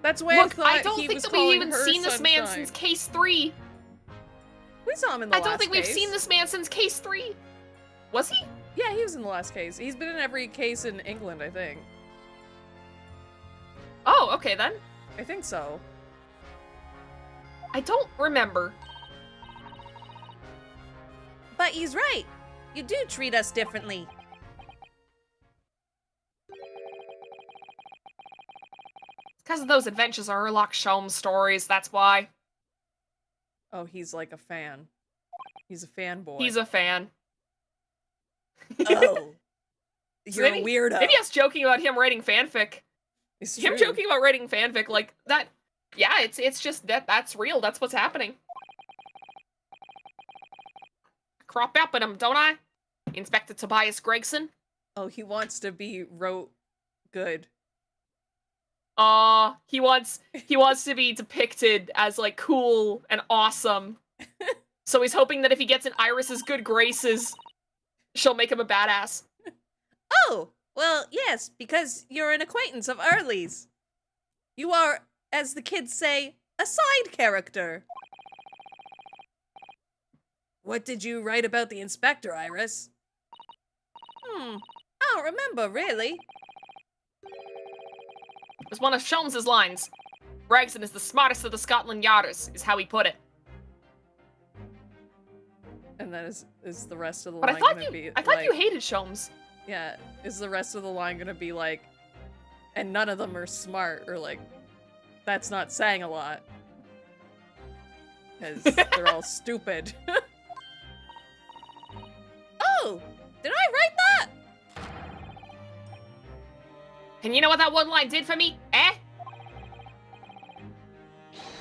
That's why Look, I thought I don't he think was that we've calling even her seen this man sunshine. since case 3. We saw him in the I last don't think we've case. seen this man since case 3. Was he? Yeah, he was in the last case. He's been in every case in England, I think. Oh, okay then. I think so. I don't remember. But he's right. You do treat us differently. Because of those Adventures of Sherlock Sholmes stories, that's why. Oh, he's like a fan. He's a fanboy. He's a fan. Oh. So You're a weirdo. Maybe us joking about him writing fanfic. It's Him true. joking about writing fanfic like that. Yeah, it's just that's real. That's what's happening. Crop up at him, don't I? Inspector Tobias Gregson. Oh, he wants to be wrote good. He wants to be depicted as like cool and awesome. So he's hoping that if he gets in Iris's good graces, she'll make him a badass. Oh, well, yes, because you're an acquaintance of Early's. You are, as the kids say, a side character. What did you write about the inspector, Iris? I don't remember, really. It was one of Sholmes's lines. Gregson is the smartest of the Scotland Yarders, is how he put it. And then is the rest of the But line gonna be I thought like, you hated Sholmes. yeah, is the rest of the line gonna be like, and none of them are smart, or like, that's not saying a lot. Because they're all stupid. Oh, did I write that? And you know what that one line did for me? Eh?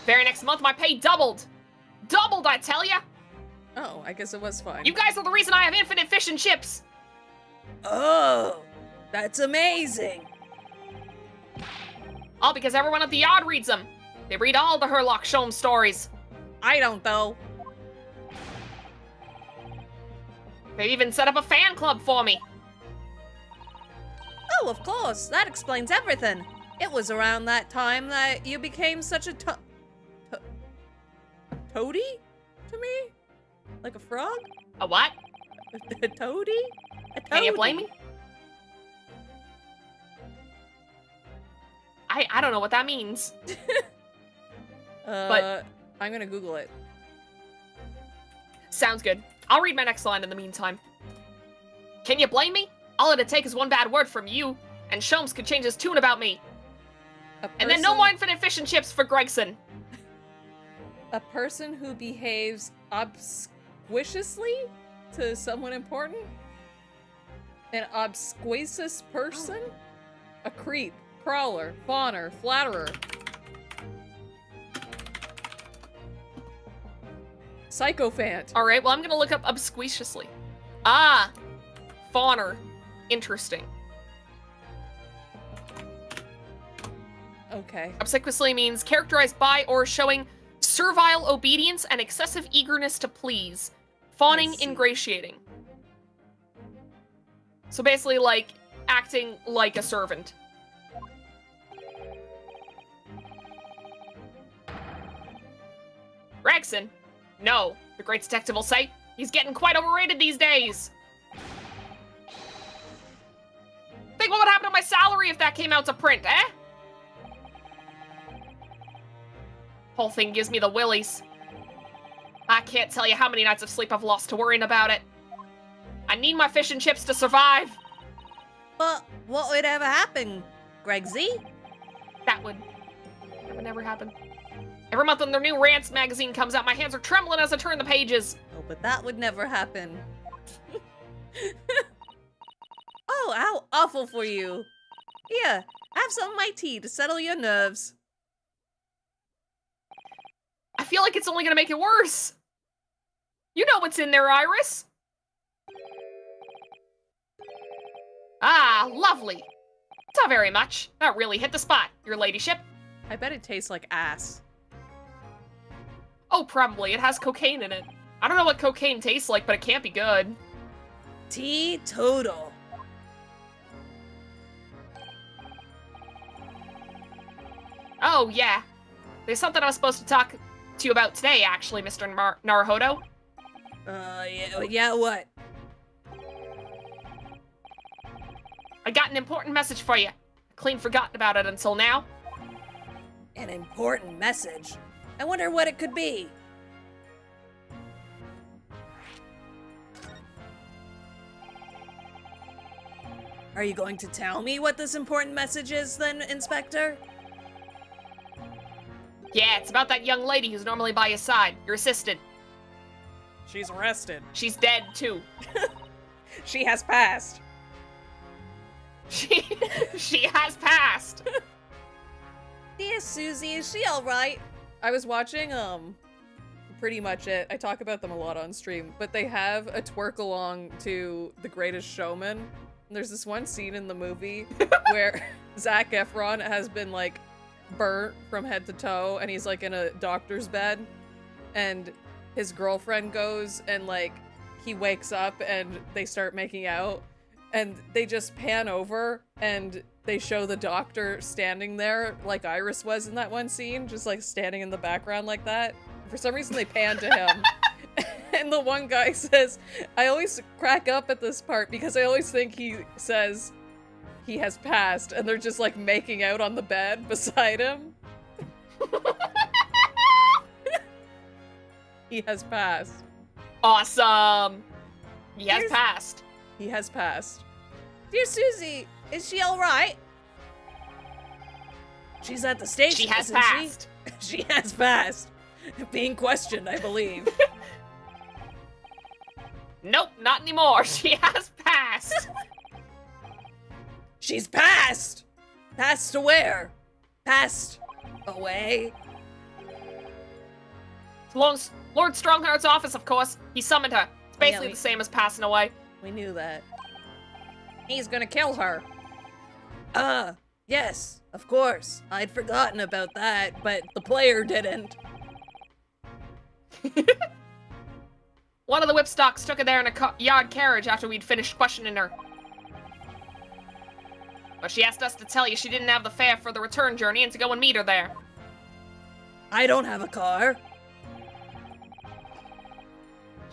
Very next month, my pay doubled. Doubled, I tell ya! Oh, I guess it was fine. You guys are the reason I have infinite fish and chips! Oh, that's amazing. All because everyone at the yard reads them. They read all the Herlock Sholmes stories. I don't, though. They even set up a fan club for me. Oh, of course, that explains everything. It was around that time that you became such a toady to me? Like a frog? A what? A toady? A Can you toady. blame me? I don't know what that means. But- I'm gonna Google it. Sounds good. I'll read my next line in the meantime. Can you blame me? All it'd take is one bad word from you, and Sholmes could change his tune about me. And then no more infinite fish and chips for Gregson. A person who behaves obsequiously to someone important? An obsequious person? A creep, crawler, fawner, flatterer. Sycophant. All right, well, I'm gonna look up obsequiously. Ah, fawner. Interesting. Okay. Obsequiously means characterized by or showing servile obedience and excessive eagerness to please. Fawning, I see. ingratiating. So basically, like, acting like a servant. Gregson? No, the great detective will say. He's getting quite overrated these days. Think what would happen to my salary if that came out to print, eh? Whole thing gives me the willies. I can't tell you how many nights of sleep I've lost to worrying about it. I need my fish and chips to survive. But what would ever happen, Gregsy? That would never happen. Every month when their new Rants magazine comes out, my hands are trembling as I turn the pages. Oh, but that would never happen. Oh, how awful for you. Here, have some of my tea to settle your nerves. I feel like it's only gonna make it worse. You know what's in there, Iris. Ah, lovely. Not very much. That really hit the spot, your ladyship. I bet it tastes like ass. Oh, probably. It has cocaine in it. I don't know what cocaine tastes like, but it can't be good. Teetotal. Oh, yeah. There's something I was supposed to talk to you about today, actually, Mr. Naruhodo. Yeah, what? I got an important message for you. Clean forgotten about it until now. An important message. I wonder what it could be. Are you going to tell me what this important message is then, Inspector? Yeah, it's about that young lady who's normally by your side, your assistant. She's arrested. She's dead, too. She has passed. She has passed. Dear Susie, is she alright? I was watching, Pretty Much It. I talk about them a lot on stream, but they have a twerk along to The Greatest Showman. And there's this one scene in the movie where Zac Efron has been, like, burnt from head to toe, and he's, like, in a doctor's bed, and his girlfriend goes and, like, he wakes up and they start making out, and they just pan over and they show the doctor standing there like Iris was in that one scene, just like standing in the background like that. For some reason they pan to him. And the one guy says, I always crack up at this part because I always think he says he has passed, and they're just like making out on the bed beside him. He has passed. Awesome. He has passed. He has passed. Dear Susie, is she alright? She's at the station, She has isn't passed. she? She has passed. Being questioned, I believe. Nope, not anymore. She has passed. She's passed! Passed to where? Passed away? Lord Strongheart's office, of course. He summoned her. It's basically we- the same as passing away. We knew that. He's gonna kill her. Yes, of course. I'd forgotten about that, but the player didn't. One of the whipstocks took her there in a yard carriage after we'd finished questioning her. But she asked us to tell you she didn't have the fare for the return journey and to go and meet her there. I don't have a car.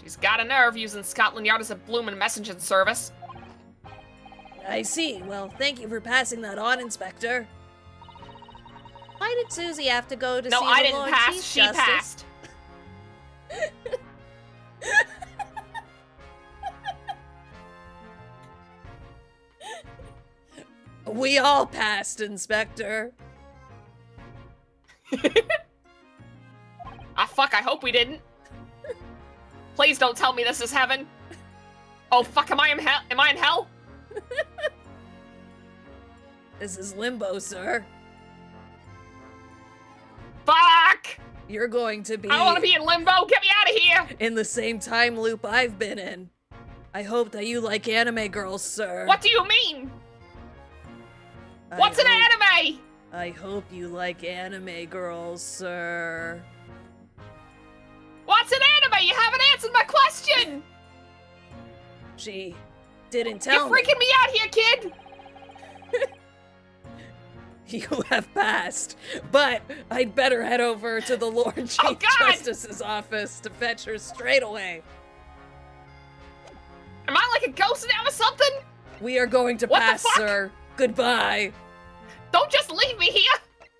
She's got a nerve using Scotland Yard as a bloomin' messaging service. I see. Well, thank you for passing that on, Inspector. Why did Susie have to go to No, see I the didn't Lord pass. Chief She Justice? passed. We all passed, Inspector. Ah, fuck, I hope we didn't. Please don't tell me this is heaven. Oh, fuck, am I in hell? Am I in hell? This is limbo, sir. Fuck! You're going to be I don't want to be in limbo. Get me out of here! in the same time loop I've been in. I hope that you like anime girls, sir. What do you mean? I What's an hope- anime? I hope you like anime girls, sir. What's an anime? You haven't answered my question! She didn't You're tell me. freaking me out here, kid! You have passed, but I'd better head over to the Lord Chief Oh, God! Justice's office to fetch her straight away. Am I like a ghost now or something? We are going to What the pass, fuck? sir. Goodbye. Don't just leave me here!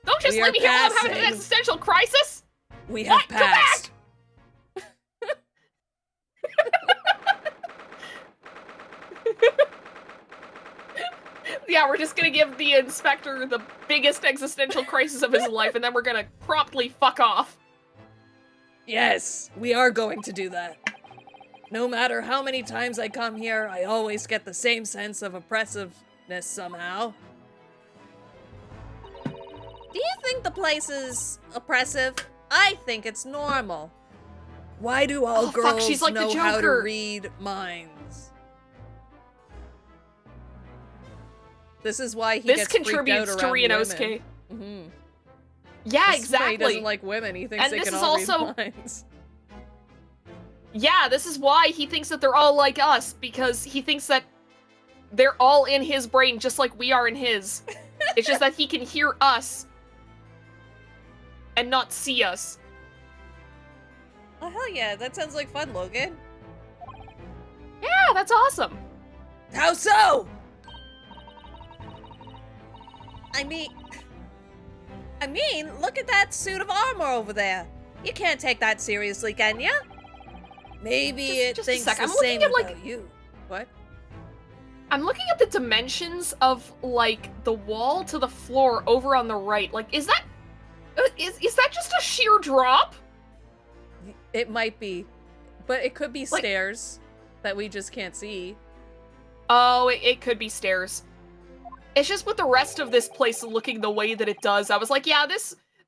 Don't just We leave are me here while I'm having an passing. existential crisis! We have What? Come back! passed. Yeah, we're just gonna give the inspector the biggest existential crisis of his life, and then we're gonna promptly fuck off. Yes, we are going to do that. No matter how many times I come here, I always get the same sense of oppressiveness somehow. Do you think the place is oppressive? I think it's normal. Why do all Oh, fuck, girls she's like the know how to Joker. read minds? This is why he This gets freaked contributes out to around Rionosuke. women. Mm-hmm. Yeah, This is why he exactly. doesn't like women. He thinks And they this can is all also- read minds. Yeah, this is why he thinks that they're all like us, because he thinks that they're all in his brain just like we are in his. It's just that he can hear us and not see us. Oh hell yeah, that sounds like fun, Logan. Yeah, that's awesome. How so? I mean, look at that suit of armor over there. You can't take that seriously, can you? Maybe Just- it just a thinks sec, the I'm looking same at, like- about you. What? I'm looking at the dimensions of, like, the wall to the floor over on the right. Like, is that... is that just a sheer drop? It might be, But it could be Like- stairs that we just can't see. Oh, it could be stairs. It's just with the rest of this place looking the way that it does, I was like, yeah,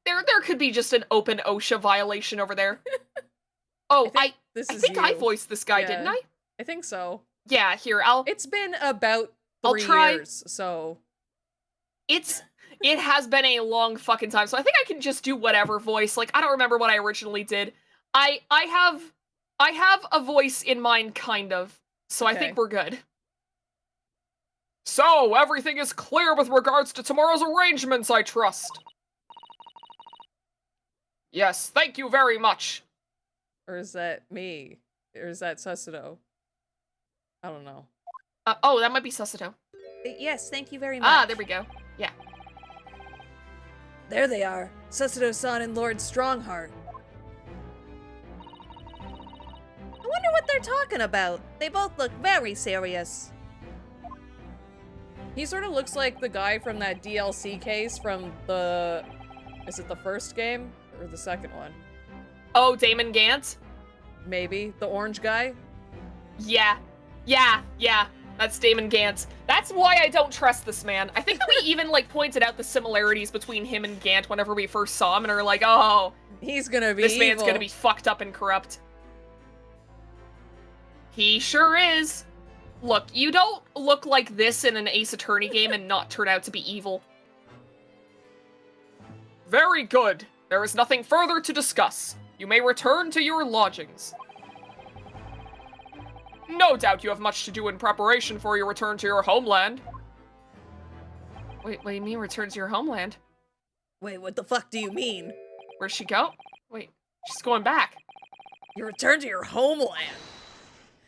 there could be just an open OSHA violation over there. Oh, I think I voiced this guy, didn't I? I think so. Yeah, here, It's been about I'll 3 try. years, so... It has been a long fucking time, so I think I can just do whatever voice. Like, I don't remember what I originally did. I have a voice in mind, kind of, so I Okay. think we're good. So, everything is clear with regards to tomorrow's arrangements, I trust. Yes, thank you very much. Or is that me? Or is that Susato? I don't know. Oh, that might be Susato. Yes, thank you very much. Ah, there we go. Yeah. There they are, Susato-san and Lord Strongheart. I wonder what they're talking about. They both look very serious. He sort of looks like the guy from that DLC case from the... Is it the first game? Or the second one? Oh, Damon Gant? Maybe. The orange guy? Yeah. That's Damon Gant. That's why I don't trust this man. I think that we even, like, pointed out the similarities between him and Gant whenever we first saw him and are like, oh, He's gonna be this evil. man's gonna be fucked up and corrupt. He sure is. Look, you don't look like this in an Ace Attorney game and not turn out to be evil. Very good. There is nothing further to discuss. You may return to your lodgings. No doubt you have much to do in preparation for your return to your homeland. Wait, what do you mean return to your homeland? Wait, what the fuck do you mean? Where'd she go? Wait, she's going back. You return to your homeland.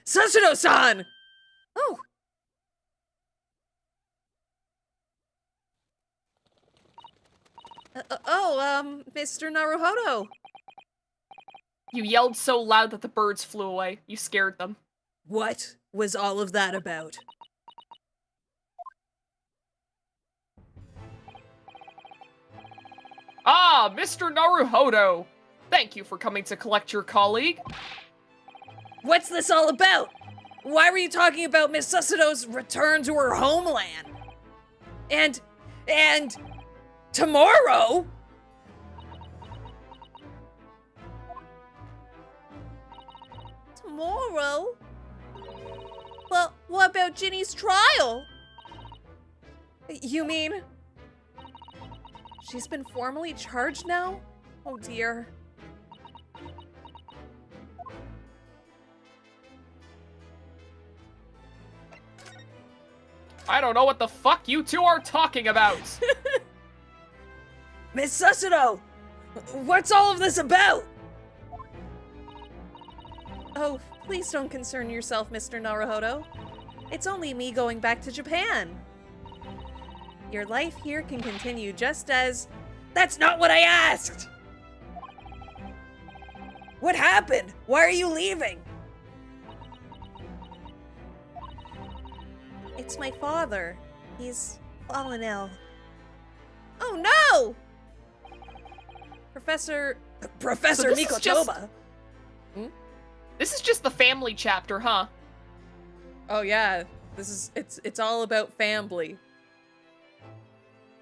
Susato-san! Oh. Mr. Naruhodo. You yelled so loud that the birds flew away. You scared them. What was all of that about? Ah, Mr. Naruhodo! Thank you for coming to collect your colleague. What's this all about? Why were you talking about Miss Susato's return to her homeland? And tomorrow? Tomorrow? Well, what about Ginny's trial? You mean... She's been formally charged now? Oh dear. I don't know what the fuck you two are talking about. Miss Susato! What's all of this about? Oh, please don't concern yourself, Mr. Naruhodo. It's only me going back to Japan. Your life here can continue just as... That's not what I asked! What happened? Why are you leaving? It's my father. He's fallen ill. Oh no! Professor... Professor So this is just- Mikotoba. This is just the family chapter, huh? Oh yeah, this is it's all about family.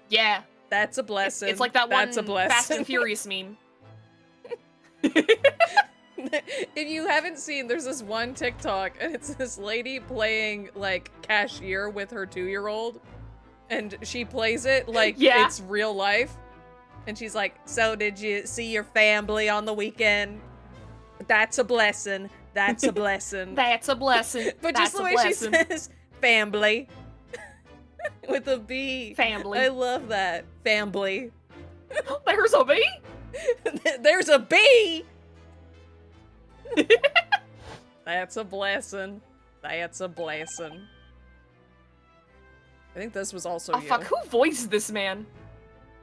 Yeah. That's a blessing. It's like that That's a one blessing. Fast and Furious meme. If you haven't seen, there's this one TikTok, and it's this lady playing, like, cashier with her 2-year-old, and she plays it like Yeah. it's real life, and she's like, so did you see your family on the weekend? That's a blessing. That's a blessing. That's a blessing. But That's just the a way blessing. she says, family, with a B. Family. I love that. Family. There's a bee? There's a B! That's a blessing. That's a blessing. I think this was also Oh you. fuck, who voiced this man?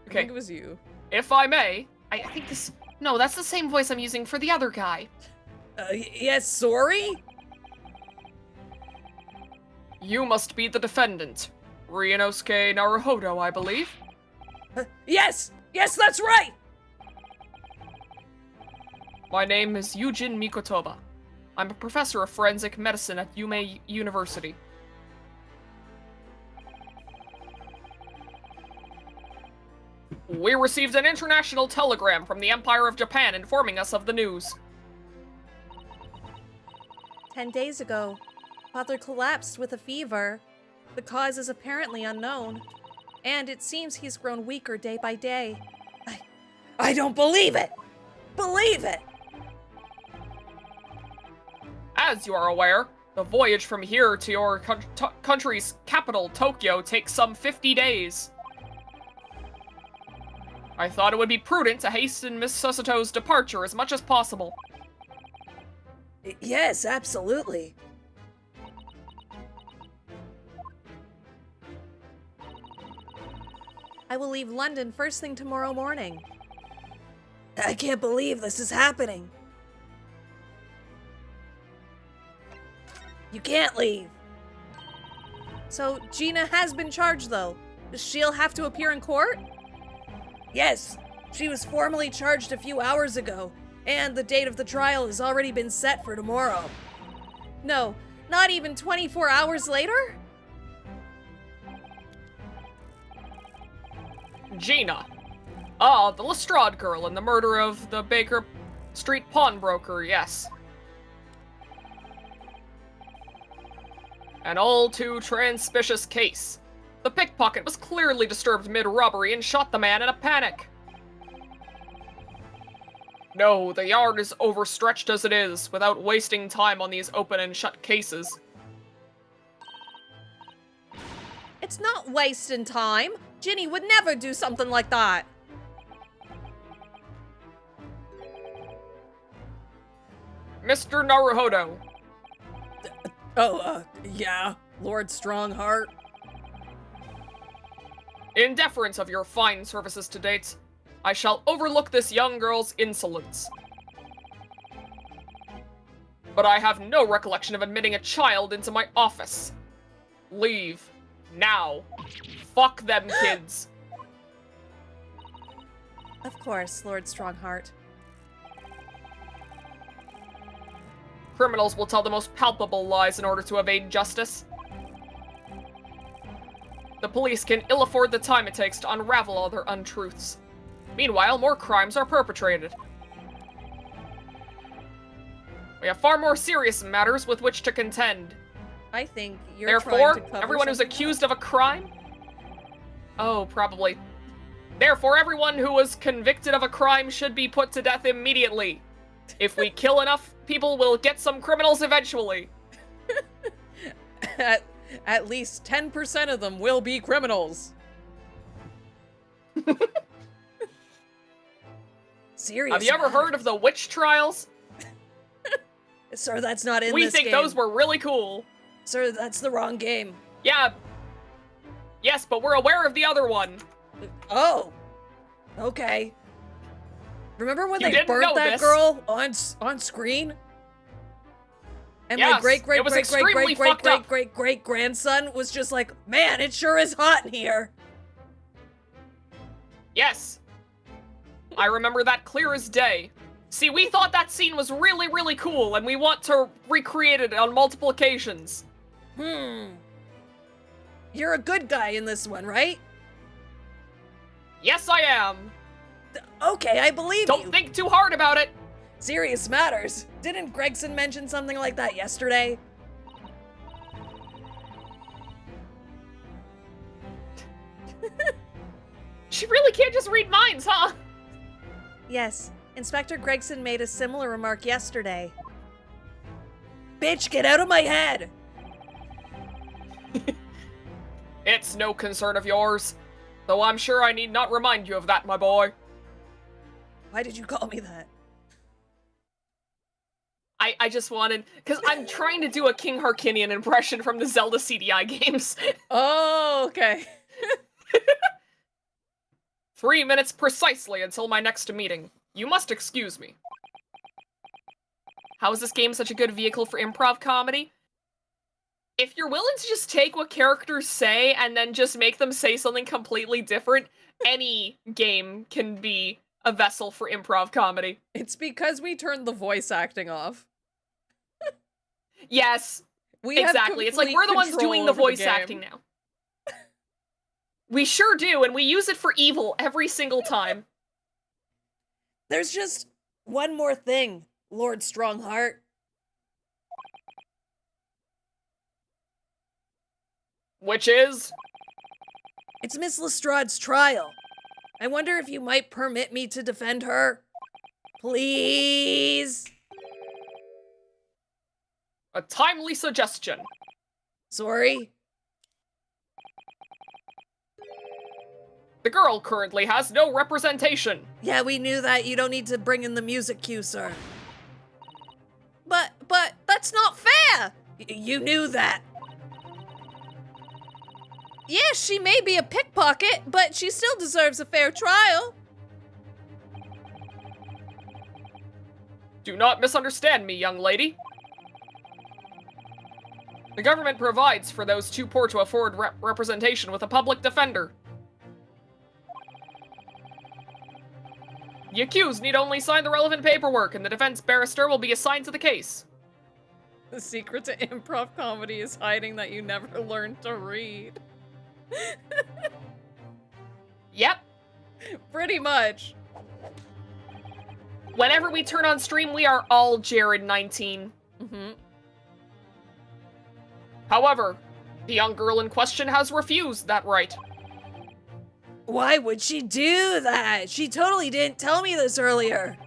I think Okay, it was you. if I may, I think this... No, that's the same voice I'm using for the other guy. Yes, sorry? You must be the defendant. Ryunosuke Naruhodo, I believe. Yes! Yes, that's right! My name is Yujin Mikotoba. I'm a professor of forensic medicine at Yume University. We received an international telegram from the Empire of Japan informing us of the news. 10 days ago, Father collapsed with a fever. The cause is apparently unknown, and it seems he's grown weaker day by day. I don't believe it! Believe it! As you are aware, the voyage from here to your country's capital, Tokyo, takes some 50 days. I thought it would be prudent to hasten Miss Susato's departure as much as possible. Yes, absolutely. I will leave London first thing tomorrow morning. I can't believe this is happening. You can't leave. So, Gina has been charged, though. Does she'll have to appear in court? Yes, she was formally charged a few hours ago, and the date of the trial has already been set for tomorrow. No, not even 24 hours later? Gina. Ah, the Lestrade girl and the murder of the Baker Street pawnbroker, yes. An all too transpicious case. The pickpocket was clearly disturbed mid-robbery and shot the man in a panic. No, the yard is overstretched as it is, without wasting time on these open and shut cases. It's not wasting time. Ginny would never do something like that. Mr. Naruhodo. Yeah, Lord Strongheart. In deference of your fine services to date, I shall overlook this young girl's insolence. But I have no recollection of admitting a child into my office. Leave. Now. Fuck them kids. Of course, Lord Strongheart. Criminals will tell the most palpable lies in order to evade justice. The police can ill afford the time it takes to unravel all their untruths. Meanwhile, more crimes are perpetrated. We have far more serious matters with which to contend. I think you're Therefore, trying to cover everyone who's something accused of a crime? Oh, probably. Therefore, everyone who was convicted of a crime should be put to death immediately. If we kill enough people, we'll get some criminals eventually. At least 10% of them will be criminals. Serious. Have you ever heard of the witch trials? Sir, that's not in We this think game. those were really cool. Sir, that's the wrong game. Yeah. Yes, but we're aware of the other one. Oh. Okay. Remember when You they didn't burnt know that this. girl on screen? And my Yes, great it was extremely fucked up. great grandson was just like, man, it sure is hot in here. Yes. I remember that clear as day. See, we thought that scene was really, really cool, and we want to recreate it on multiple occasions. You're a good guy in this one, right? Yes, I am. Okay, I believe Don't you. think too hard about it. Serious matters. Didn't Gregson mention something like that yesterday? She really can't just read minds, huh? Yes, Inspector Gregson made a similar remark yesterday. Bitch, get out of my head! It's no concern of yours. Though I'm sure I need not remind you of that, my boy. Why did you call me that? I just wanted... Because I'm trying to do a King Harkinian impression from the Zelda CDI games. Oh, okay. 3 minutes precisely until my next meeting. You must excuse me. How is this game such a good vehicle for improv comedy? If you're willing to just take what characters say and then just make them say something completely different, any game can be a vessel for improv comedy. It's because we turned the voice acting off. Yes, We have exactly. It's like we're the complete ones doing the control over voice game. acting now. We sure do, and we use it for evil every single time. There's just one more thing, Lord Strongheart. Which is? It's Miss Lestrade's trial. I wonder if you might permit me to defend her? Please? A timely suggestion. Sorry? The girl currently has no representation. Yeah, we knew that. You don't need to bring in the music cue, sir. But that's not fair! You knew that. Yes, she may be a pickpocket, but she still deserves a fair trial. Do not misunderstand me, young lady. The government provides for those too poor to afford representation with a public defender. The accused need only sign the relevant paperwork, and the defense barrister will be assigned to the case. The secret to improv comedy is hiding that you never learned to read. Yep. Pretty much. Whenever we turn on stream, we are all Jared 19. Mm-hmm. However, the young girl in question has refused that right. Why would she do that? She totally didn't tell me this earlier.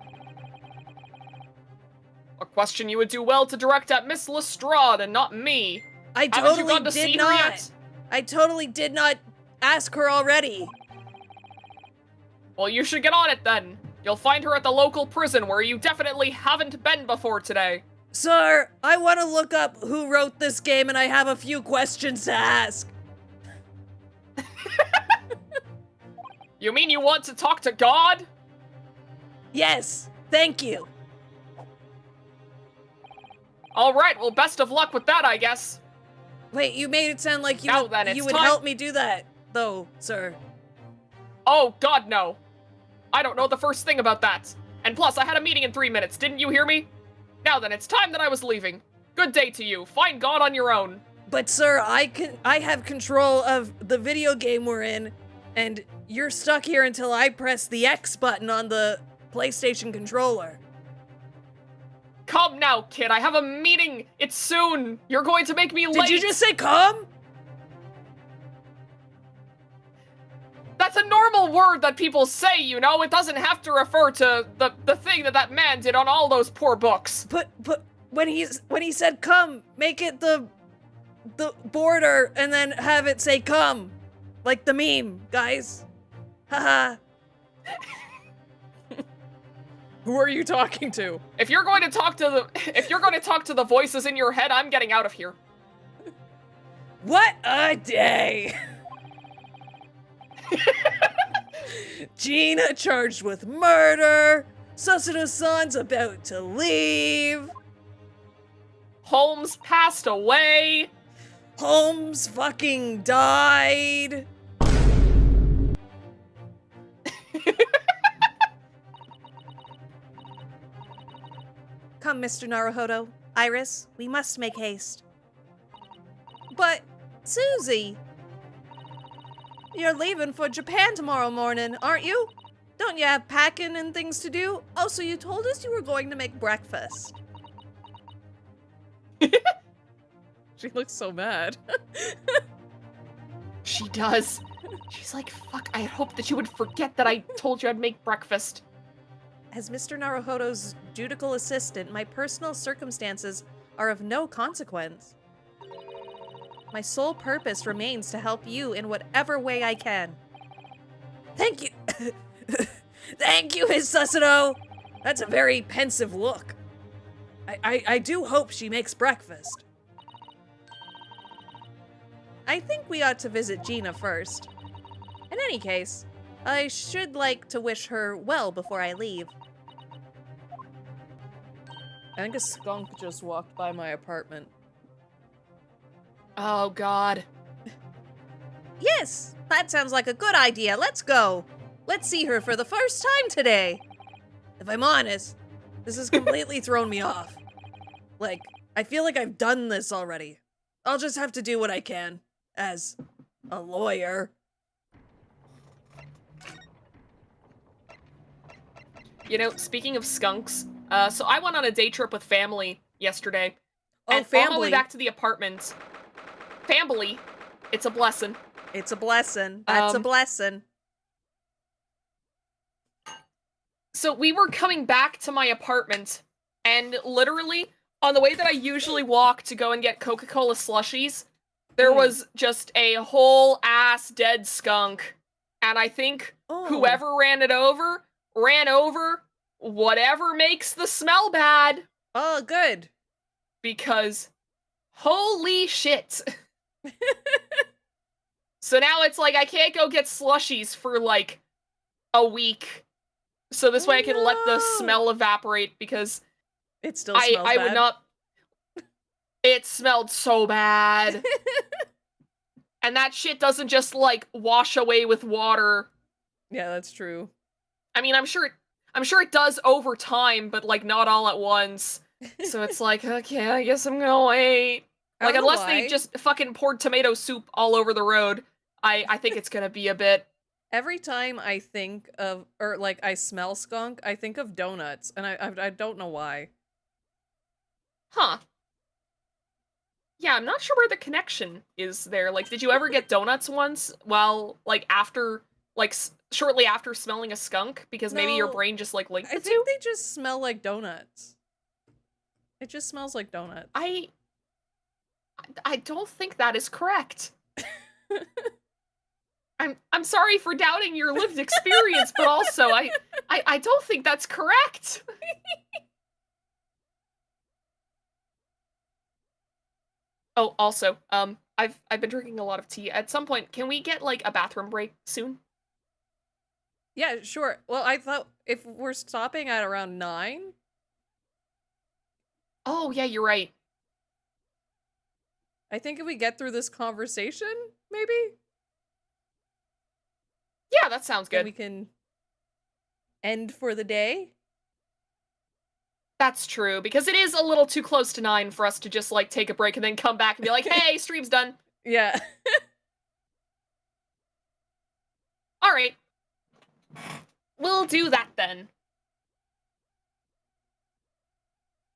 A question you would do well to direct at Miss Lestrade and not me. I Haven't you totally gone to see did her not. yet? I totally did not ask her already. Well, you should get on it then. You'll find her at the local prison where you definitely haven't been before today. Sir, I want to look up who wrote this game and I have a few questions to ask. You mean you want to talk to God? Yes, thank you. Alright, well, best of luck with that, I guess. Wait, you made it sound like Now then, it's you would time- help me do that, though, sir. Oh, God, no. I don't know the first thing about that. And plus, I had a meeting in 3 minutes, didn't you hear me? Now then, it's time that I was leaving. Good day to you. Find God on your own. But sir, I have control of the video game we're in, and you're stuck here until I press the X button on the PlayStation controller. Come now, kid. I have a meeting. It's soon. You're going to make me late. Did you just say come? That's a normal word that people say, you know? It doesn't have to refer to the thing that man did on all those poor books. But when he said come, make it the border and then have it say come. Like the meme, guys. Haha. Who are you talking to? If you're going to talk to the voices in your head, I'm getting out of here. What a day! Gina charged with murder. Susuno-san's about to leave. Holmes passed away. Holmes fucking died. Come, Mr. Naruhodo. Iris, we must make haste. But, Susie, you're leaving for Japan tomorrow morning, aren't you? Don't you have packing and things to do? Oh, so you told us you were going to make breakfast. She looks so mad. She does. She's like, fuck, I hope that you would forget that I told you I'd make breakfast. As Mr. Naruhodo's judicial assistant, my personal circumstances are of no consequence. My sole purpose remains to help you in whatever way I can. Thank you. Thank you, Miss Susuno. That's a very pensive look. I do hope she makes breakfast. I think we ought to visit Gina first. In any case, I should like to wish her well before I leave. I think a skunk just walked by my apartment. Oh, God. Yes, that sounds like a good idea. Let's go. Let's see her for the first time today. If I'm honest, this has completely thrown me off. Like, I feel like I've done this already. I'll just have to do what I can as a lawyer. You know, speaking of skunks, so I went on a day trip with family yesterday. Oh, and on my way family. back to the apartment. Family. It's a blessing. It's a blessing. That's a Um, blessing. So we were coming back to my apartment, and literally, on the way that I usually walk to go and get Coca-Cola slushies, there was just a whole ass dead skunk. And I think Oh. whoever ran over whatever makes the smell bad. Oh, good. Because holy shit. So now it's like I can't go get slushies for like a week. So this way I can let the no. smell evaporate because It still smells I bad. would not. It smelled so bad. And that shit doesn't just like wash away with water. Yeah, that's true. I mean, I'm sure it does over time, but like not all at once. So it's like, okay, I guess I'm gonna wait. I Like don't know unless they why. just fucking poured tomato soup all over the road, I think it's gonna be a bit. Every time I think of, or like I smell skunk, I think of donuts, and I don't know why. Huh. Yeah, I'm not sure where the connection is there. Like, did you ever get donuts once while, like, after, like, shortly after smelling a skunk? Because maybe your No, brain just, like, linked I the two? think they just smell like donuts. It just smells like donuts. I don't think that is correct. I'm sorry for doubting your lived experience, but also I don't think that's correct. Oh, also, I've been drinking a lot of tea. At some point, can we get like a bathroom break soon? Yeah, sure. Well, I thought if we're stopping at around 9, Oh, yeah, you're right. I think if we get through this conversation, maybe Yeah, that sounds then good. we can end for the day. That's true, because it is a little too close to 9 for us to just like take a break and then come back and be like, hey, stream's done. Yeah. All right. We'll do that then.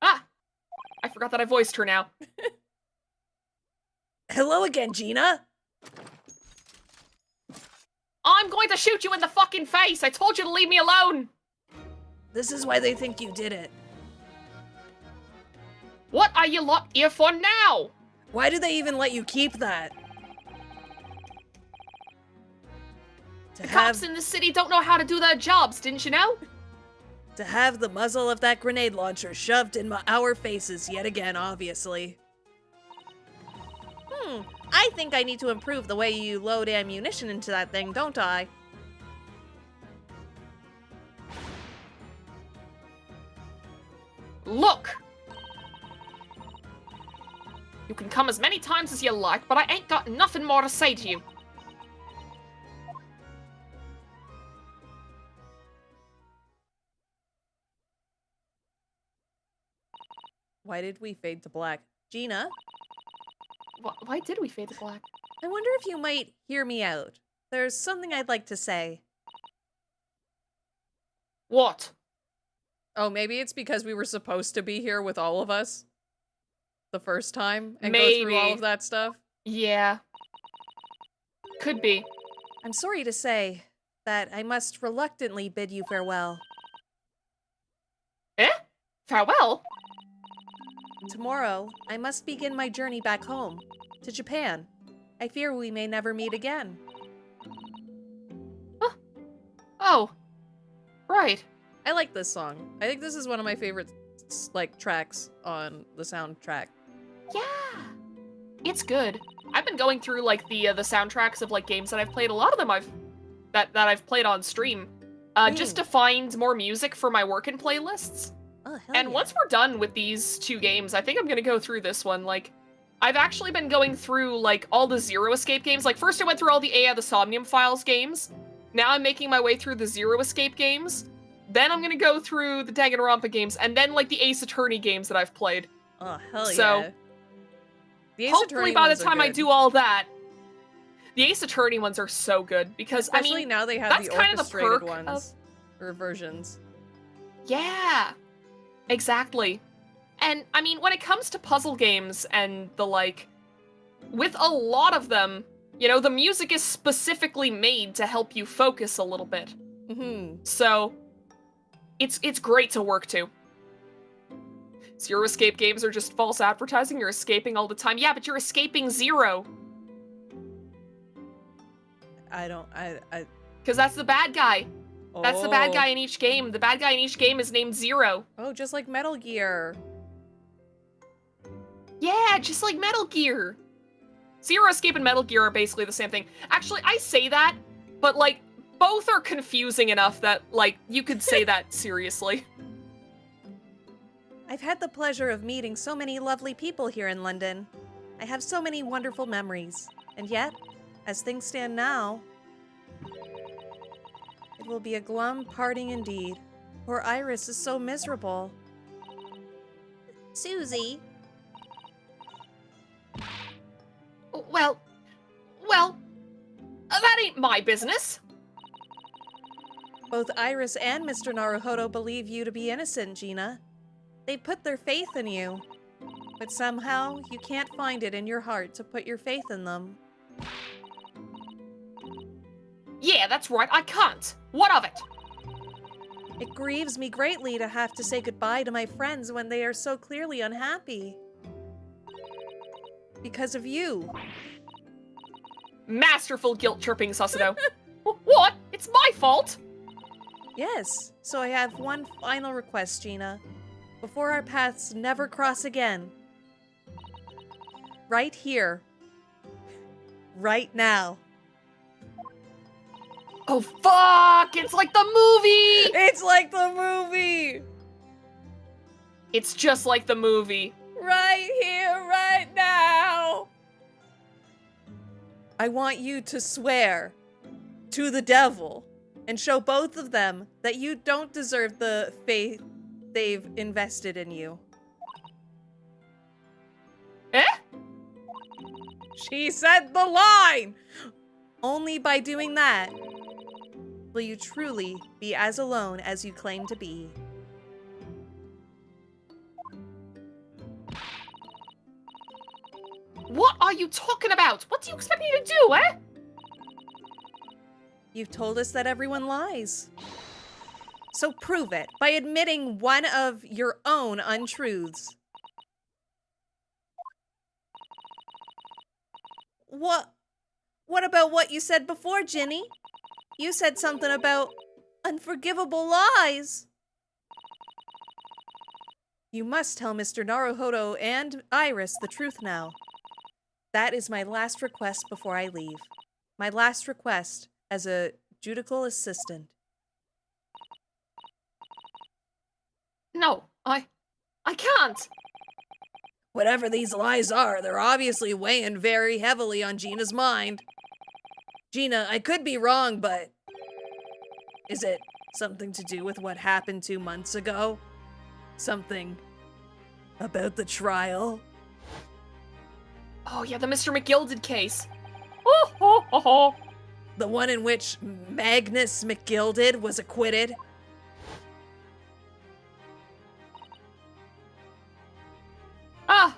Ah, I forgot that I voiced her now. Hello again, Gina. I'm going to shoot you in the fucking face. I told you to leave me alone. This is why they think you did it. What are you lot here for now? Why do they even let you keep that? The cops in the city don't know how to do their jobs, didn't you know? To have the muzzle of that grenade launcher shoved in our faces yet again, obviously. I think I need to improve the way you load ammunition into that thing, don't I? Look! You can come as many times as you like, but I ain't got nothing more to say to you. Why did we fade to black? Gina, Why did we fade to black? I wonder if you might hear me out. There's something I'd like to say. What? Oh, maybe it's because we were supposed to be here with all of us the first time and go through all Maybe. of that stuff. Yeah. Could be. I'm sorry to say that I must reluctantly bid you farewell. Eh? Farewell? Tomorrow, I must begin my journey back home, to Japan. I fear we may never meet again. Oh. Right. I like this song. I think this is one of my favorite like tracks on the soundtrack. Yeah. It's good. I've been going through like the soundtracks of like games that I've played. A lot of them that I've played on stream. Just to find more music for my working playlists. Oh, hell And yeah. once we're done with these 2 games, I think I'm gonna go through this one. Like, I've actually been going through, like, all the Zero Escape games. Like, first I went through all the the Somnium Files games. Now I'm making my way through the Zero Escape games. Then I'm gonna go through the Danganronpa games, and then, like, the Ace Attorney games that I've played. Oh, hell So, yeah. The Ace hopefully Attorney by the ones are time I good. do all that, the Ace Attorney ones are so good because Especially I mean, now they have that's the kind of the orchestrated perk of- ones. Or versions. yeah, exactly. And I mean, when it comes to puzzle games and the like, with a lot of them, you know, the music is specifically made to help you focus a little bit. Mm-hmm. So, it's great to work to. Zero escape games are just false advertising. You're escaping all the time. Yeah, but you're escaping Zero. Because that's the bad guy. That's the bad guy in each game. The bad guy in each game is named Zero. Oh, just like Metal Gear. Yeah, just like Metal Gear. Zero Escape and Metal Gear are basically the same thing. Actually, I say that, but like, both are confusing enough that, like, you could say that seriously. I've had the pleasure of meeting so many lovely people here in London. I have so many wonderful memories. And yet, as things stand now, it will be a glum parting indeed. Poor Iris is so miserable. Susie. Well, that ain't my business. Both Iris and Mr. Naruhodo believe you to be innocent, Gina. They put their faith in you. But somehow, you can't find it in your heart to put your faith in them. Yeah, that's right, I can't. What of it? It grieves me greatly to have to say goodbye to my friends when they are so clearly unhappy. Because of you. Masterful guilt tripping, Sussado. What? It's my fault? Yes, so I have one final request, Gina. Before our paths never cross again. Right here. Right now. Oh, fuck! It's like the movie! It's like the movie! It's just like the movie. Right here, right now! I want you to swear to the devil and show both of them that you don't deserve the faith they've invested in you. Eh? She said the line! Only by doing that will you truly be as alone as you claim to be. What are you talking about? What do you expect me to do, eh? You've told us that everyone lies. So prove it by admitting one of your own untruths. What about what you said before, Ginny? You said something about unforgivable lies. You must tell Mr. Naruhodo and Iris the truth now. That is my last request before I leave. My last request as a judicial assistant. No, I can't. Whatever these lies are, they're obviously weighing very heavily on Gina's mind. Gina, I could be wrong, but is it something to do with what happened 2 months ago? Something about the trial? Oh yeah, the Mr. McGilded case. Oh, ho, ho, ho. The one in which Magnus McGilded was acquitted? Ah,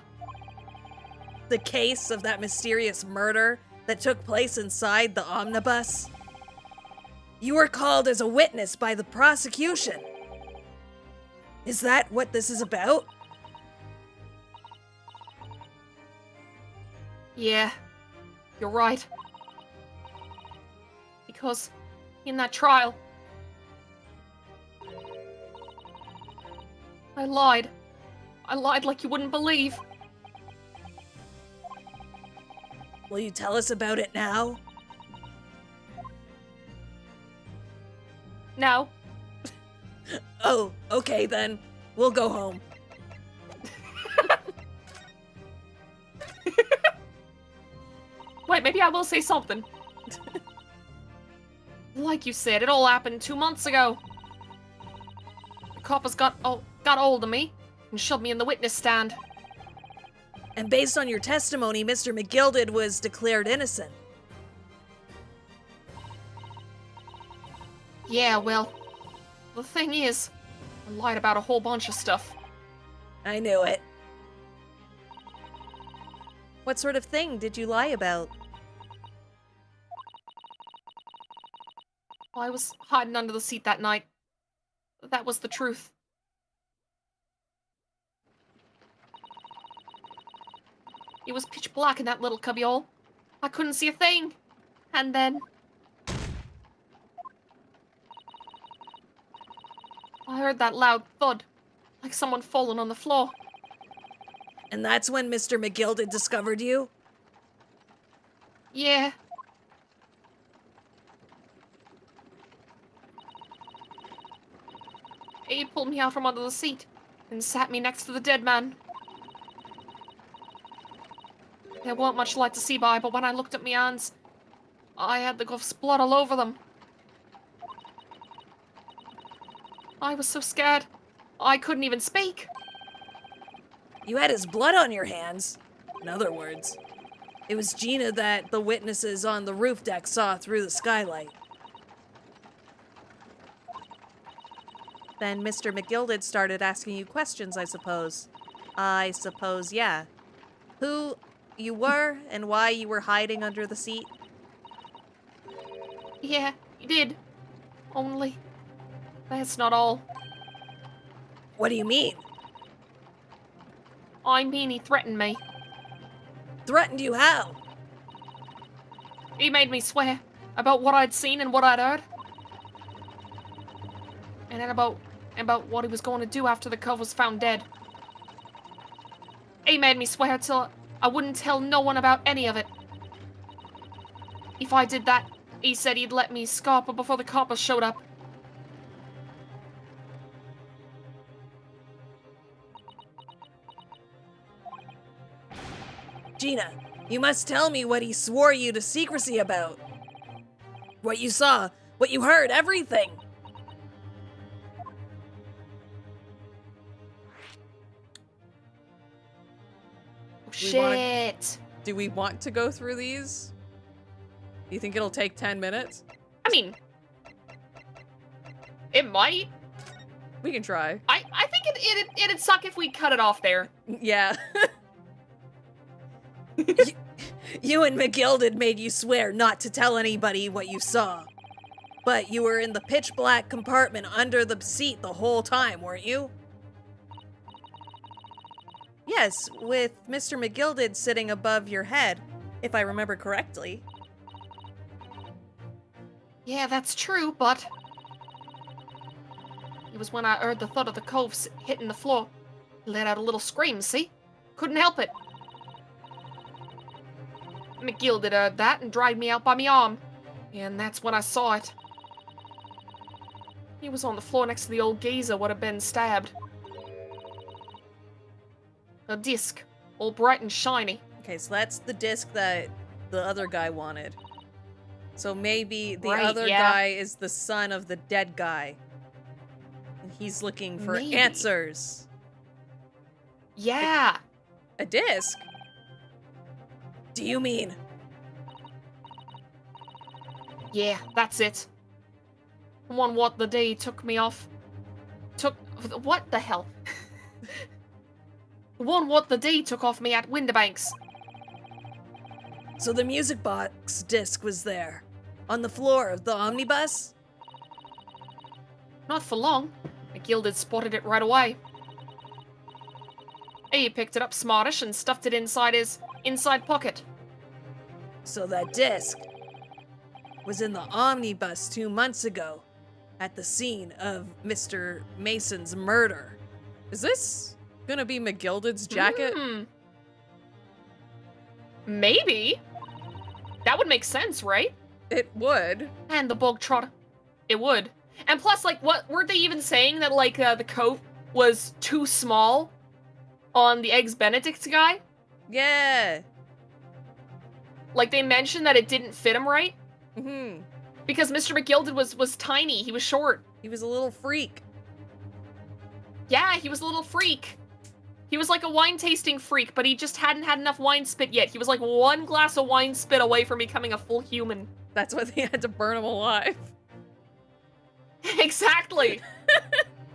The case of that mysterious murder that took place inside the omnibus? You were called as a witness by the prosecution. Is that what this is about? yeah, you're right. Because in that trial, I lied. I lied like you wouldn't believe. Will you tell us about it now? No. Oh, okay then. We'll go home. Wait, maybe I will say something. Like you said, it all happened 2 months ago. The coppers got hold of me and shoved me in the witness stand. And based on your testimony, Mr. McGilded was declared innocent. Yeah, well, the thing is, I lied about a whole bunch of stuff. I knew it. What sort of thing did you lie about? I was hiding under the seat that night. That was the truth. It was pitch black in that little cubbyhole. I couldn't see a thing. And then... I heard that loud thud, like someone falling on the floor. And that's when Mr. McGilded discovered you? Yeah. He pulled me out from under the seat and sat me next to the dead man. There weren't much light to see by, but when I looked at my hands, I had the Guff's blood all over them. I was so scared, I couldn't even speak. You had his blood on your hands. In other words, it was Gina that the witnesses on the roof deck saw through the skylight. Then Mr. McGilded started asking you questions, I suppose. I suppose, yeah. Who you were and why you were hiding under the seat? Yeah, he did. Only, that's not all. What do you mean? I mean, he threatened me. Threatened you how? He made me swear about what I'd seen and what I'd heard. And then about what he was going to do after the cove was found dead. He made me swear till I wouldn't tell no one about any of it. If I did that, he said he'd let me scarper before the coppers showed up. Gina, you must tell me what he swore you to secrecy about. What you saw, what you heard, everything. Shit. Do we want to go through these? Do you think it'll take 10 minutes? I mean, it might. We can try. I think it'd suck if we cut it off there. Yeah. You and McGilded made you swear not to tell anybody what you saw. But you were in the pitch black compartment under the seat the whole time, weren't you? Yes, with Mr. McGilded sitting above your head, if I remember correctly. Yeah, that's true, but... It was when I heard the thud of the cove hitting the floor. Let out a little scream, see? Couldn't help it. McGilded heard that and dragged me out by my arm. And that's when I saw it. He was on the floor next to the old geezer what had been stabbed. A disc, all bright and shiny. Okay, so that's the disc that the other guy wanted. So maybe the Right, other yeah. guy is the son of the dead guy. And he's looking for Maybe. answers. Yeah. A disc? Do you mean? Yeah, that's it. The one what the day took me off. What the hell? The one what the day took off me at Winterbanks. So the music box disc was there? On the floor of the omnibus? Not for long. McGilded spotted it right away. He picked it up smartish and stuffed it inside his inside pocket. So that disc was in the omnibus 2 months ago at the scene of Mr. Mason's murder. Is this gonna be McGilded's jacket? Maybe. That would make sense, right? It would. And the bog trotter. It would. And plus, like, what weren't they even saying that, like, the coat was too small on the Eggs Benedict guy? Yeah. Like, they mentioned that it didn't fit him right? Mm-hmm. Because Mr. McGilded was tiny. He was short. He was a little freak. Yeah, he was a little freak. He was like a wine tasting freak, but he just hadn't had enough wine spit yet. He was like one glass of wine spit away from becoming a full human. That's why they had to burn him alive. Exactly.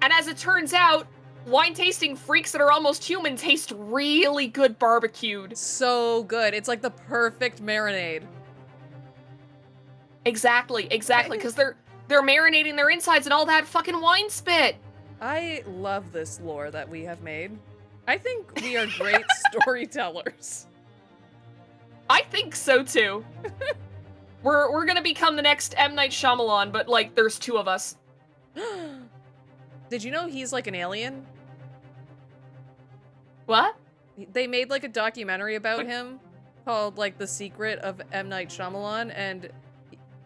And as it turns out, wine tasting freaks that are almost human taste really good barbecued. So good. It's like the perfect marinade. Exactly, because they're marinating their insides in all that fucking wine spit. I love this lore that we have made. I think we are great storytellers. I think so too. We're gonna become the next M. Night Shyamalan, but like there's two of us. Did you know he's like an alien? What? They made like a documentary about him called like The Secret of M. Night Shyamalan, and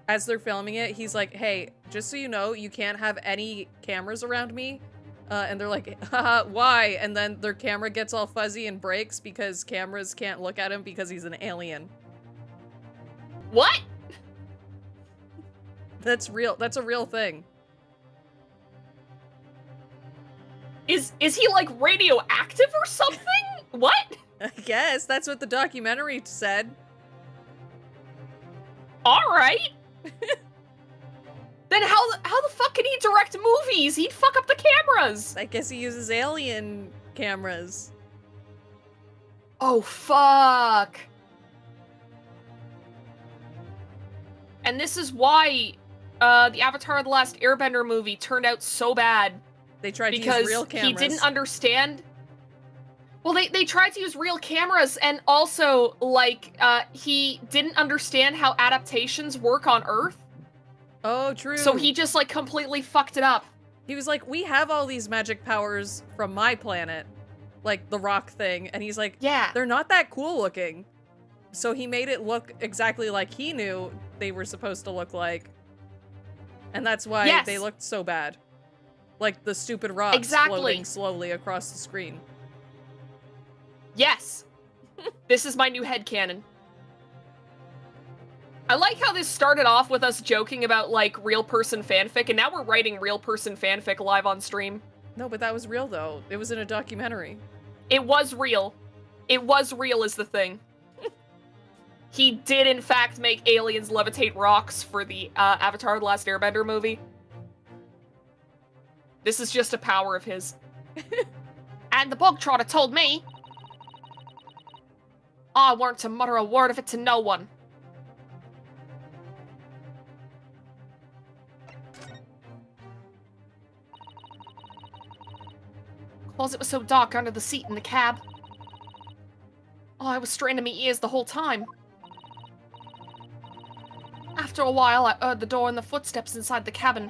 as they're filming it, he's like, hey, just so you know, you can't have any cameras around me. And they're like, haha, why? And then their camera gets all fuzzy and breaks because cameras can't look at him because he's an alien. What? That's real. That's a real thing. Is he like radioactive or something? What? I guess that's what the documentary said. All right. Then how the fuck can he direct movies? He'd fuck up the cameras. I guess he uses alien cameras. Oh fuck. And this is why the Avatar: The Last Airbender movie turned out so bad. They tried to Because use real cameras. he didn't understand. Well, they tried to use real cameras, and also, like, he didn't understand how adaptations work on Earth. Oh, true. So he just, like, completely fucked it up. He was like, we have all these magic powers from my planet. Like, the rock thing. And he's like, Yeah. they're not that cool looking. So he made it look exactly like he knew they were supposed to look like. And that's why Yes. they looked so bad. Like the stupid rocks Exactly. floating slowly across the screen. Yes. This is my new headcanon. I like how this started off with us joking about, like, real person fanfic, and now we're writing real person fanfic live on stream. No, but that was real, though. It was in a documentary. It was real. It was real is the thing. He did, in fact, make aliens levitate rocks for the Avatar: The Last Airbender movie. This is just a power of his. And the bog trotter told me I weren't to mutter a word of it to no one. Closet was so dark under the seat in the cab. Oh, I was straining my ears the whole time. After a while, I heard the door and the footsteps inside the cabin.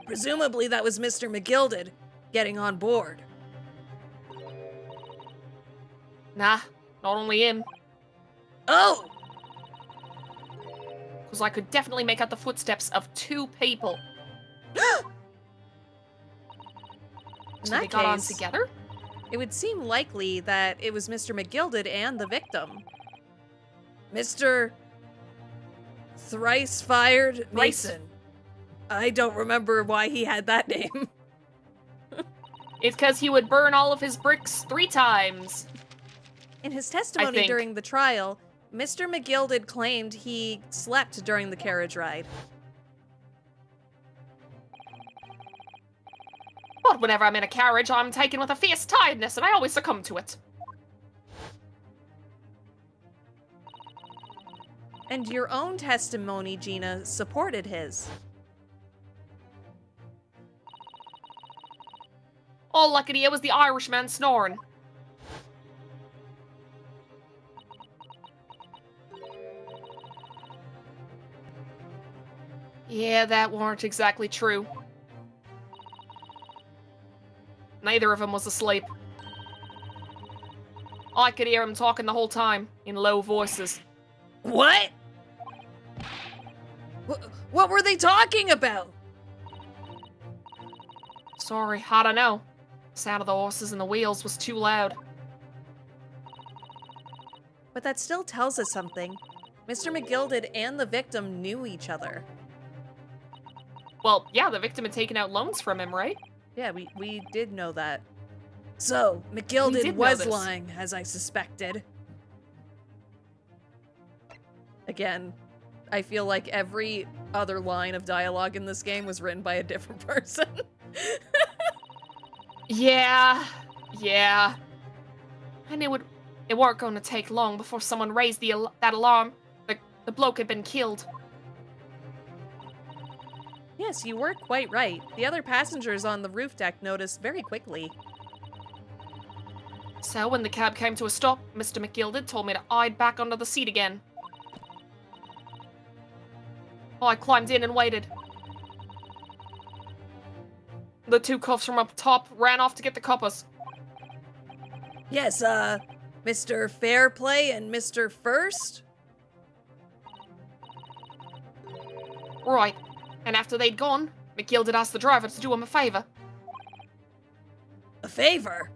Presumably that was Mr. McGilded getting on board. Nah, not only him. Oh! Because I could definitely make out the footsteps of two people. In So that they got on case, together? it would seem likely that it was Mr. McGilded and the victim. Mr. Thrice Fired Mason. I don't remember why he had that name. It's because he would burn all of his bricks 3 times. In his testimony think. during the trial, Mr. McGilded claimed he slept during the carriage ride. But whenever I'm in a carriage, I'm taken with a fierce tiredness, and I always succumb to it. And your own testimony, Gina, supported his. All I could hear was the Irishman snoring. Yeah, that weren't exactly true. Neither of them was asleep. I could hear him talking the whole time, in low voices. What? What were they talking about? Sorry, I don't know. The sound of the horses and the wheels was too loud. But that still tells us something. Mr. McGilded and the victim knew each other. Well, yeah, the victim had taken out loans from him, right? Yeah, we did know that. So, We McGilded did know was this. lying, as I suspected. Again, I feel like every other line of dialogue in this game was written by a different person. Yeah. I knew it weren't going to take long before someone raised that alarm. The bloke had been killed. Yes, you were quite right. The other passengers on the roof deck noticed very quickly. So when the cab came to a stop, Mr. McGilded told me to hide back under the seat again. I climbed in and waited. The two cuffs from up top ran off to get the coppers. Yes, Mr. Fairplay and Mr. First? Right. And after they'd gone, McGilded asked the driver to do him a favor. A favor?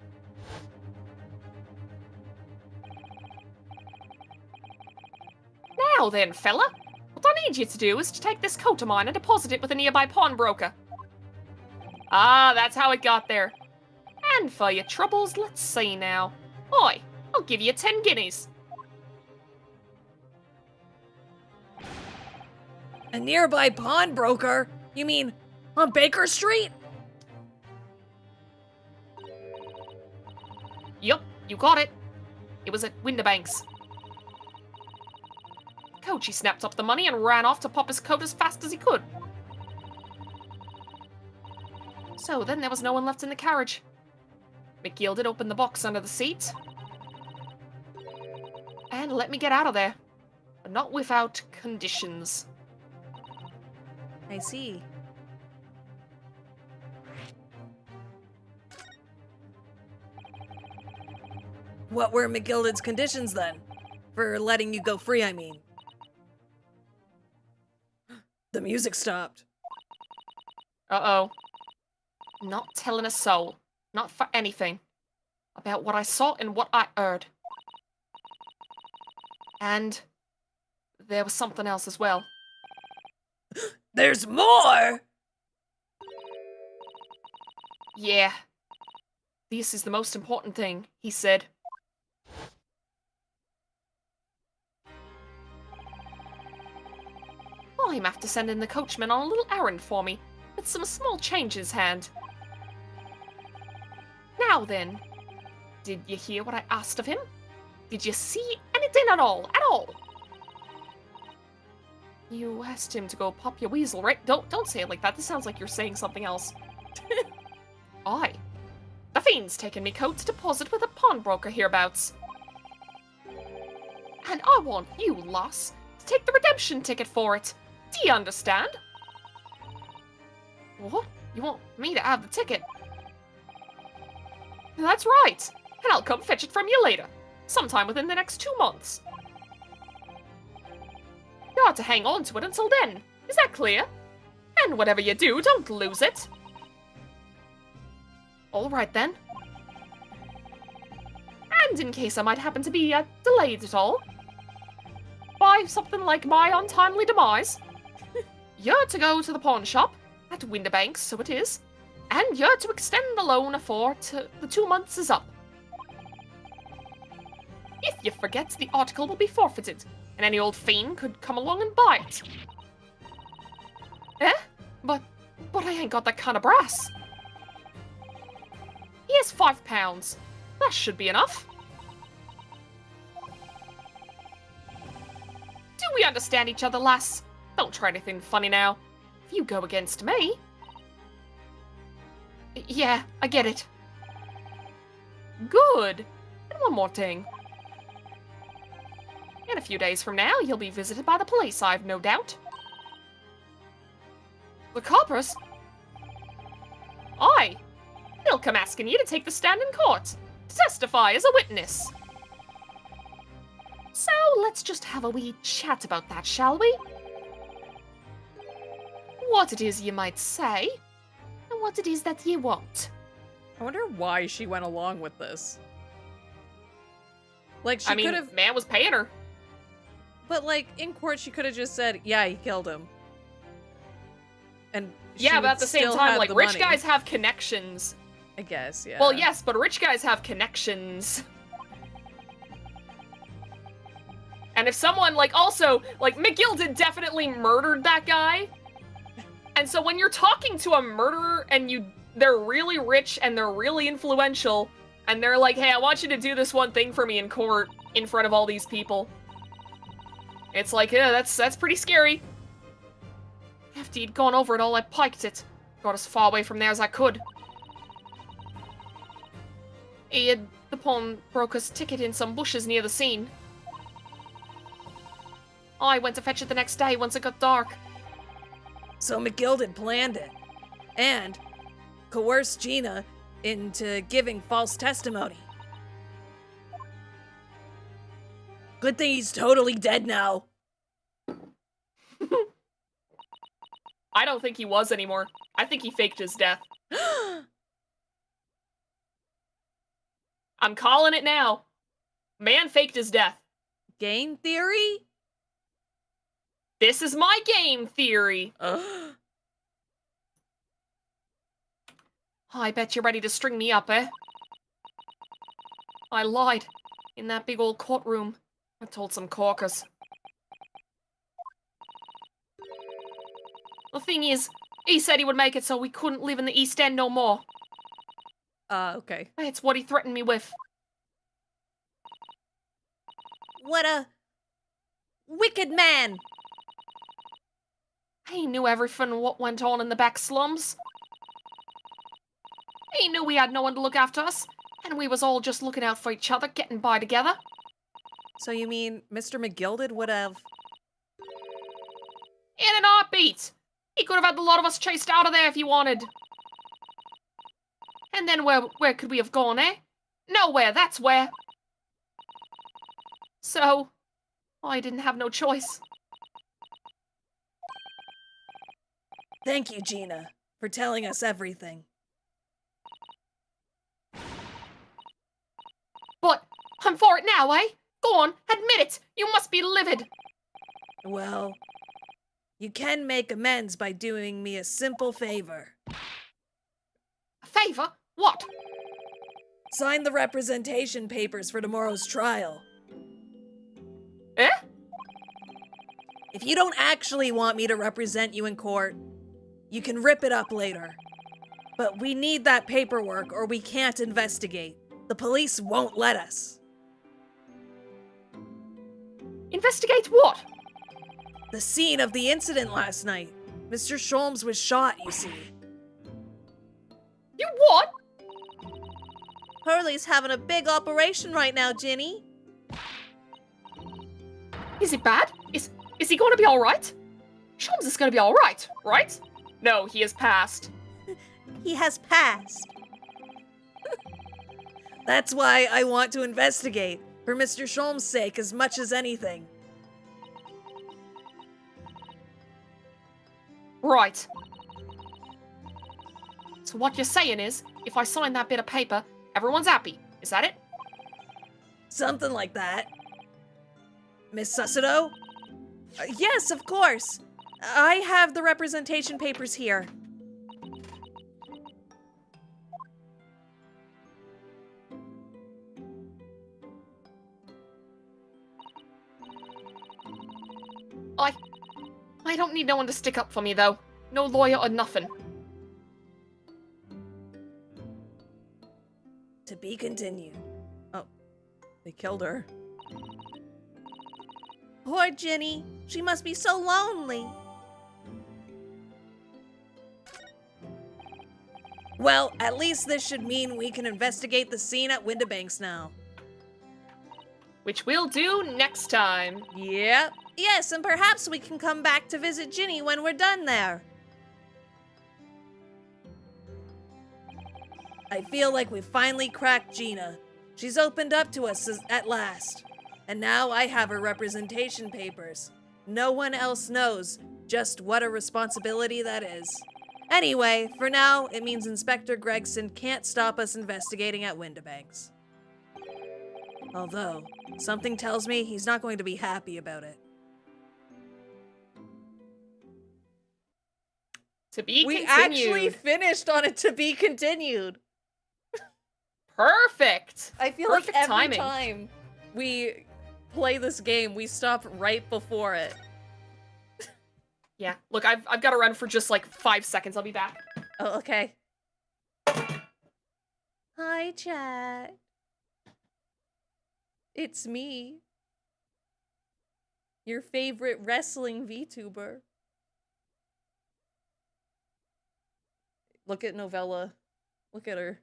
Now then, fella. What I need you to do is to take this coat of mine and deposit it with a nearby pawnbroker. Ah, that's how it got there. And for your troubles, let's see now. Oi, I'll give you 10 guineas. A nearby pawnbroker? You mean on Baker Street? Yup, you got it. It was at Windibank's. Coachy snapped up the money and ran off to pop his coat as fast as he could. So then there was no one left in the carriage. McGilded opened the box under the seat and let me get out of there, but not without conditions. I see. What were McGilded's conditions then? For letting you go free, I mean. The music stopped. Uh-oh. Not telling a soul. Not for anything. About what I saw and what I heard. And there was something else as well. There's more! Yeah. This is the most important thing, he said. I'm after sending the coachman on a little errand for me, with some small change in his hand. Now then, did you hear what I asked of him? Did you see anything at all? At all? You asked him to go pop your weasel, right? Don't say it like that. This sounds like you're saying something else. Aye. The fiend's taken me coat to deposit with a pawnbroker hereabouts. And I want you, lass, to take the redemption ticket for it. Do you understand? What? You want me to have the ticket? That's right. And I'll come fetch it from you later. Sometime within the next 2 months. You ought to hang on to it until then. Is that clear? And whatever you do, don't lose it. All right then. And in case I might happen to be delayed at all by something like my untimely demise, you're to go to the pawn shop at Windibanks, so it is, and you're to extend the loan afore the 2 months is up. If you forget, the article will be forfeited, and any old fiend could come along and buy it. Eh? But I ain't got that kind of brass. Here's £5. That should be enough. Do we understand each other, lass? Don't try anything funny now. If you go against me... Yeah, I get it. Good. And one more thing. In a few days from now, you'll be visited by the police, I've no doubt. The coppers? Aye. They'll come asking you to take the stand in court, to testify as a witness. So let's just have a wee chat about that, shall we? What it is you might say, and what it is that you won't. I wonder why she went along with this. Like, she I mean, could have... man was paying her. But, like, in court, she could have just said, yeah, he killed him. And she Yeah, would but at the same still time, have like, the rich money. guys have connections. I guess, yeah. Well, yes, but rich guys have connections. And if someone, like, also, like, McGilded definitely murdered that guy. And so when you're talking to a murderer and they're really rich and they're really influential, and they're like, hey, I want you to do this one thing for me in court in front of all these people. It's like, yeah, that's pretty scary. After he'd gone over it all, I piked it. Got as far away from there as I could. The pawn broker's ticket in some bushes near the scene. I went to fetch it the next day once it got dark. So McGilded planned it. And coerced Gina into giving false testimony. Good thing he's totally dead now. I don't think he was anymore. I think he faked his death. I'm calling it now. Man faked his death. Game theory? This is my game theory. I bet you're ready to string me up, eh? I lied. In that big old courtroom. I told some corkers. The thing is, he said he would make it so we couldn't live in the East End no more. Okay. It's what he threatened me with. What a wicked man. He knew everything what went on in the back slums. He knew we had no one to look after us, and we was all just looking out for each other, getting by together. So you mean Mr. McGilded would have... In an heartbeat! He could have had the lot of us chased out of there if he wanted. And then where could we have gone, eh? Nowhere, that's where. So, I didn't have no choice. Thank you, Gina, for telling us everything. But, I'm for it now, eh? Go on, admit it! You must be livid! Well, you can make amends by doing me a simple favor. A favor? What? Sign the representation papers for tomorrow's trial. Eh? If you don't actually want me to represent you in court, you can rip it up later. But we need that paperwork or we can't investigate. The police won't let us. Investigate what? The scene of the incident last night. Mr. Sholmes was shot, you see. You what? Hurley's having a big operation right now, Ginny. Is it bad? Is he going to be alright? Sholmes is going to be alright, right? No, he has passed. He has passed. That's why I want to investigate, for Mr. Sholmes' sake as much as anything. Right. So what you're saying is, if I sign that bit of paper, everyone's happy. Is that it? Something like that. Miss Sussado? Yes, of course. I have the representation papers here. I don't need no one to stick up for me, though. No lawyer or nothing. To be continued. Oh, they killed her. Poor Ginny. She must be so lonely. Well, at least this should mean we can investigate the scene at Windibanks now. Which we'll do next time. Yep. Yes, and perhaps we can come back to visit Ginny when we're done there. I feel like we finally cracked Gina. She's opened up to us at last. And now I have her representation papers. No one else knows just what a responsibility that is. Anyway, for now, it means Inspector Gregson can't stop us investigating at Windibanks. Although, something tells me he's not going to be happy about it. To be We continued. actually finished on it to be continued. Perfect. I feel Perfect like every timing. time we play this game, we stop right before it. Yeah. Look, I've got to run for just like 5 seconds. I'll be back. Oh, okay. Hi, chat. It's me. Your favorite wrestling VTuber. Look at Novella. Look at her.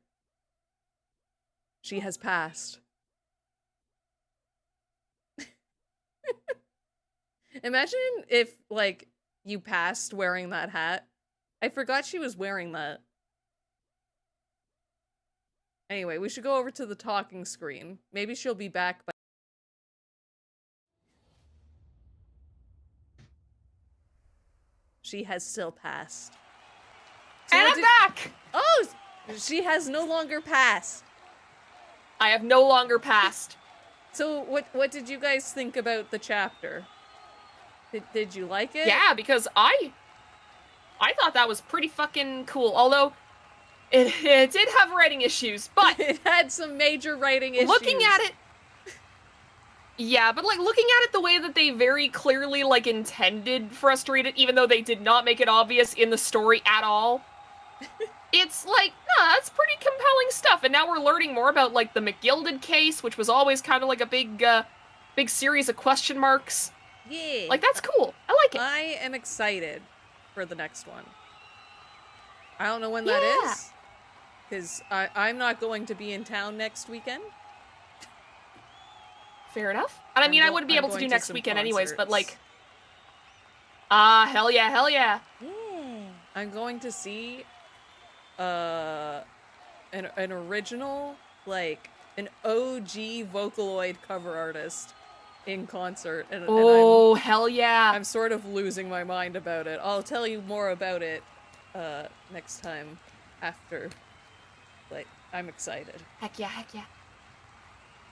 She has passed. Imagine if, like, you passed wearing that hat. I forgot she was wearing that. Anyway, we should go over to the talking screen. Maybe she'll be back by... She has still passed. So And what I'm did- back! Oh! She has no longer passed. I have no longer passed. So what did you guys think about the chapter? Did you like it? Yeah, because I thought that was pretty fucking cool. Although, it did have writing issues, but It had some major writing issues. looking at it... Yeah, but like looking at it the way that they very clearly like intended for us to read it, even though they did not make it obvious in the story at all, it's like, nah, that's pretty compelling stuff. And now we're learning more about like the McGilded case, which was always kind of like a big series of question marks. Yeah. Like, that's cool. I like it. I am excited for the next one. I don't know when that Yeah. is. Because I'm not going to be in town next weekend. Fair enough. And I mean, I wouldn't be I'm able to going do to next some weekend anyways, but concerts. like, hell yeah, hell yeah. I'm going to see an original, like, an OG Vocaloid cover artist in concert. And Oh, hell yeah. I'm sort of losing my mind about it. I'll tell you more about it next time after. Like, I'm excited. Heck yeah, heck yeah.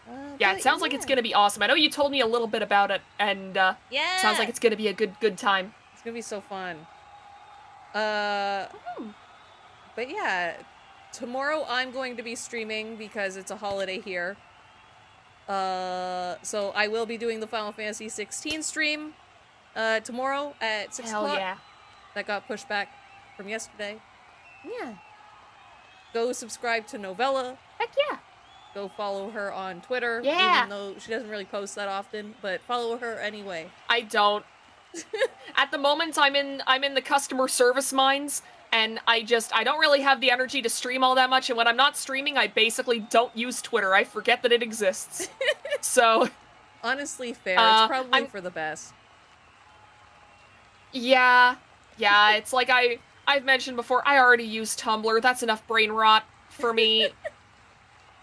Yeah, Yeah, it sounds like it's gonna be awesome. I know you told me a little bit about it, and Yeah. sounds like it's gonna be a good time. It's gonna be so fun. But yeah, tomorrow I'm going to be streaming because it's a holiday here. So I will be doing the Final Fantasy 16 stream tomorrow at 6 Hell o'clock. yeah. That got pushed back from yesterday. Yeah. Go subscribe to Novella. Heck yeah. Go follow her on Twitter. Yeah. Even though she doesn't really post that often, but follow her anyway. I don't. At the moment, I'm in the customer service mines, and I don't really have the energy to stream all that much, and when I'm not streaming, I basically don't use Twitter. I forget that it exists. So, Honestly, fair. It's probably I'm- for the best. yeah, it's like I've mentioned before, I already use Tumblr. That's enough brain rot for me.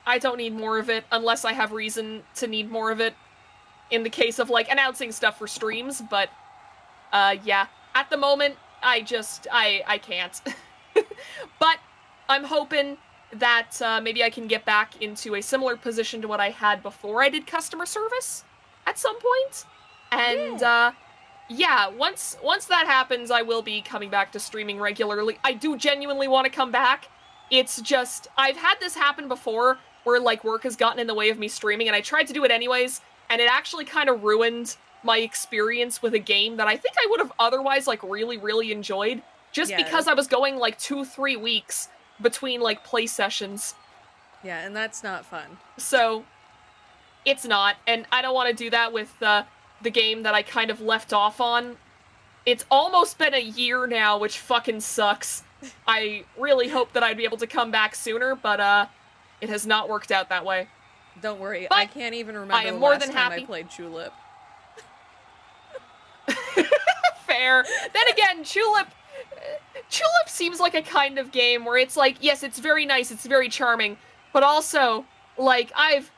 I don't need more of it unless I have reason to need more of it in the case of, like, announcing stuff for streams, but, yeah. At the moment, I can't. But I'm hoping that, maybe I can get back into a similar position to what I had before I did customer service at some point. And, yeah, once that happens, I will be coming back to streaming regularly. I do genuinely want to come back. It's just, I've had this happen before, where, like, work has gotten in the way of me streaming, and I tried to do it anyways, and it actually kind of ruined my experience with a game that I think I would have otherwise, like, really, really enjoyed, just Yeah. because I was going, like, 2-3 weeks between, like, play sessions. Yeah, and that's not fun. So, it's not, and I don't want to do that with, the game that I kind of left off on. It's almost been a year now, which fucking sucks. I really hoped that I'd be able to come back sooner, but, it has not worked out that way. Don't worry, But I can't even remember I am the more last than time happy. I played Tulip. Fair. Then again, Tulip seems like a kind of game where it's like, yes, it's very nice, it's very charming, but also, like, I've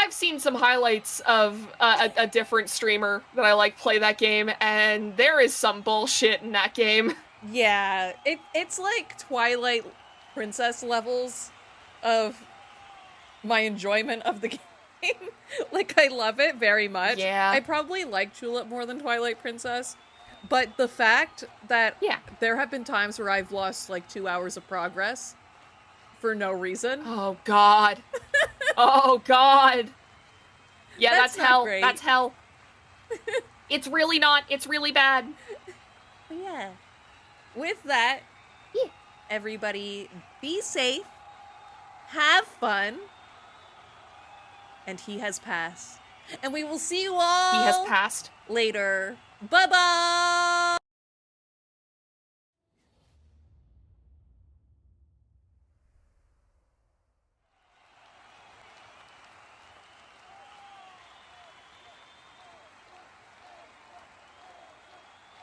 seen some highlights of a different streamer that I like play that game, and there is some bullshit in that game. Yeah, it's like Twilight Princess levels of my enjoyment of the game. Like, I love it very much. Yeah. I probably like Tulip more than Twilight Princess, but the fact that Yeah. there have been times where I've lost like 2 hours of progress for no reason. Oh God. Oh God. Yeah, That's that's not hell. great. That's hell. It's really not. It's really bad. But yeah. With that, Yeah. everybody be safe, have fun, and he has passed. And we will see you all He has passed. later. Bye-bye!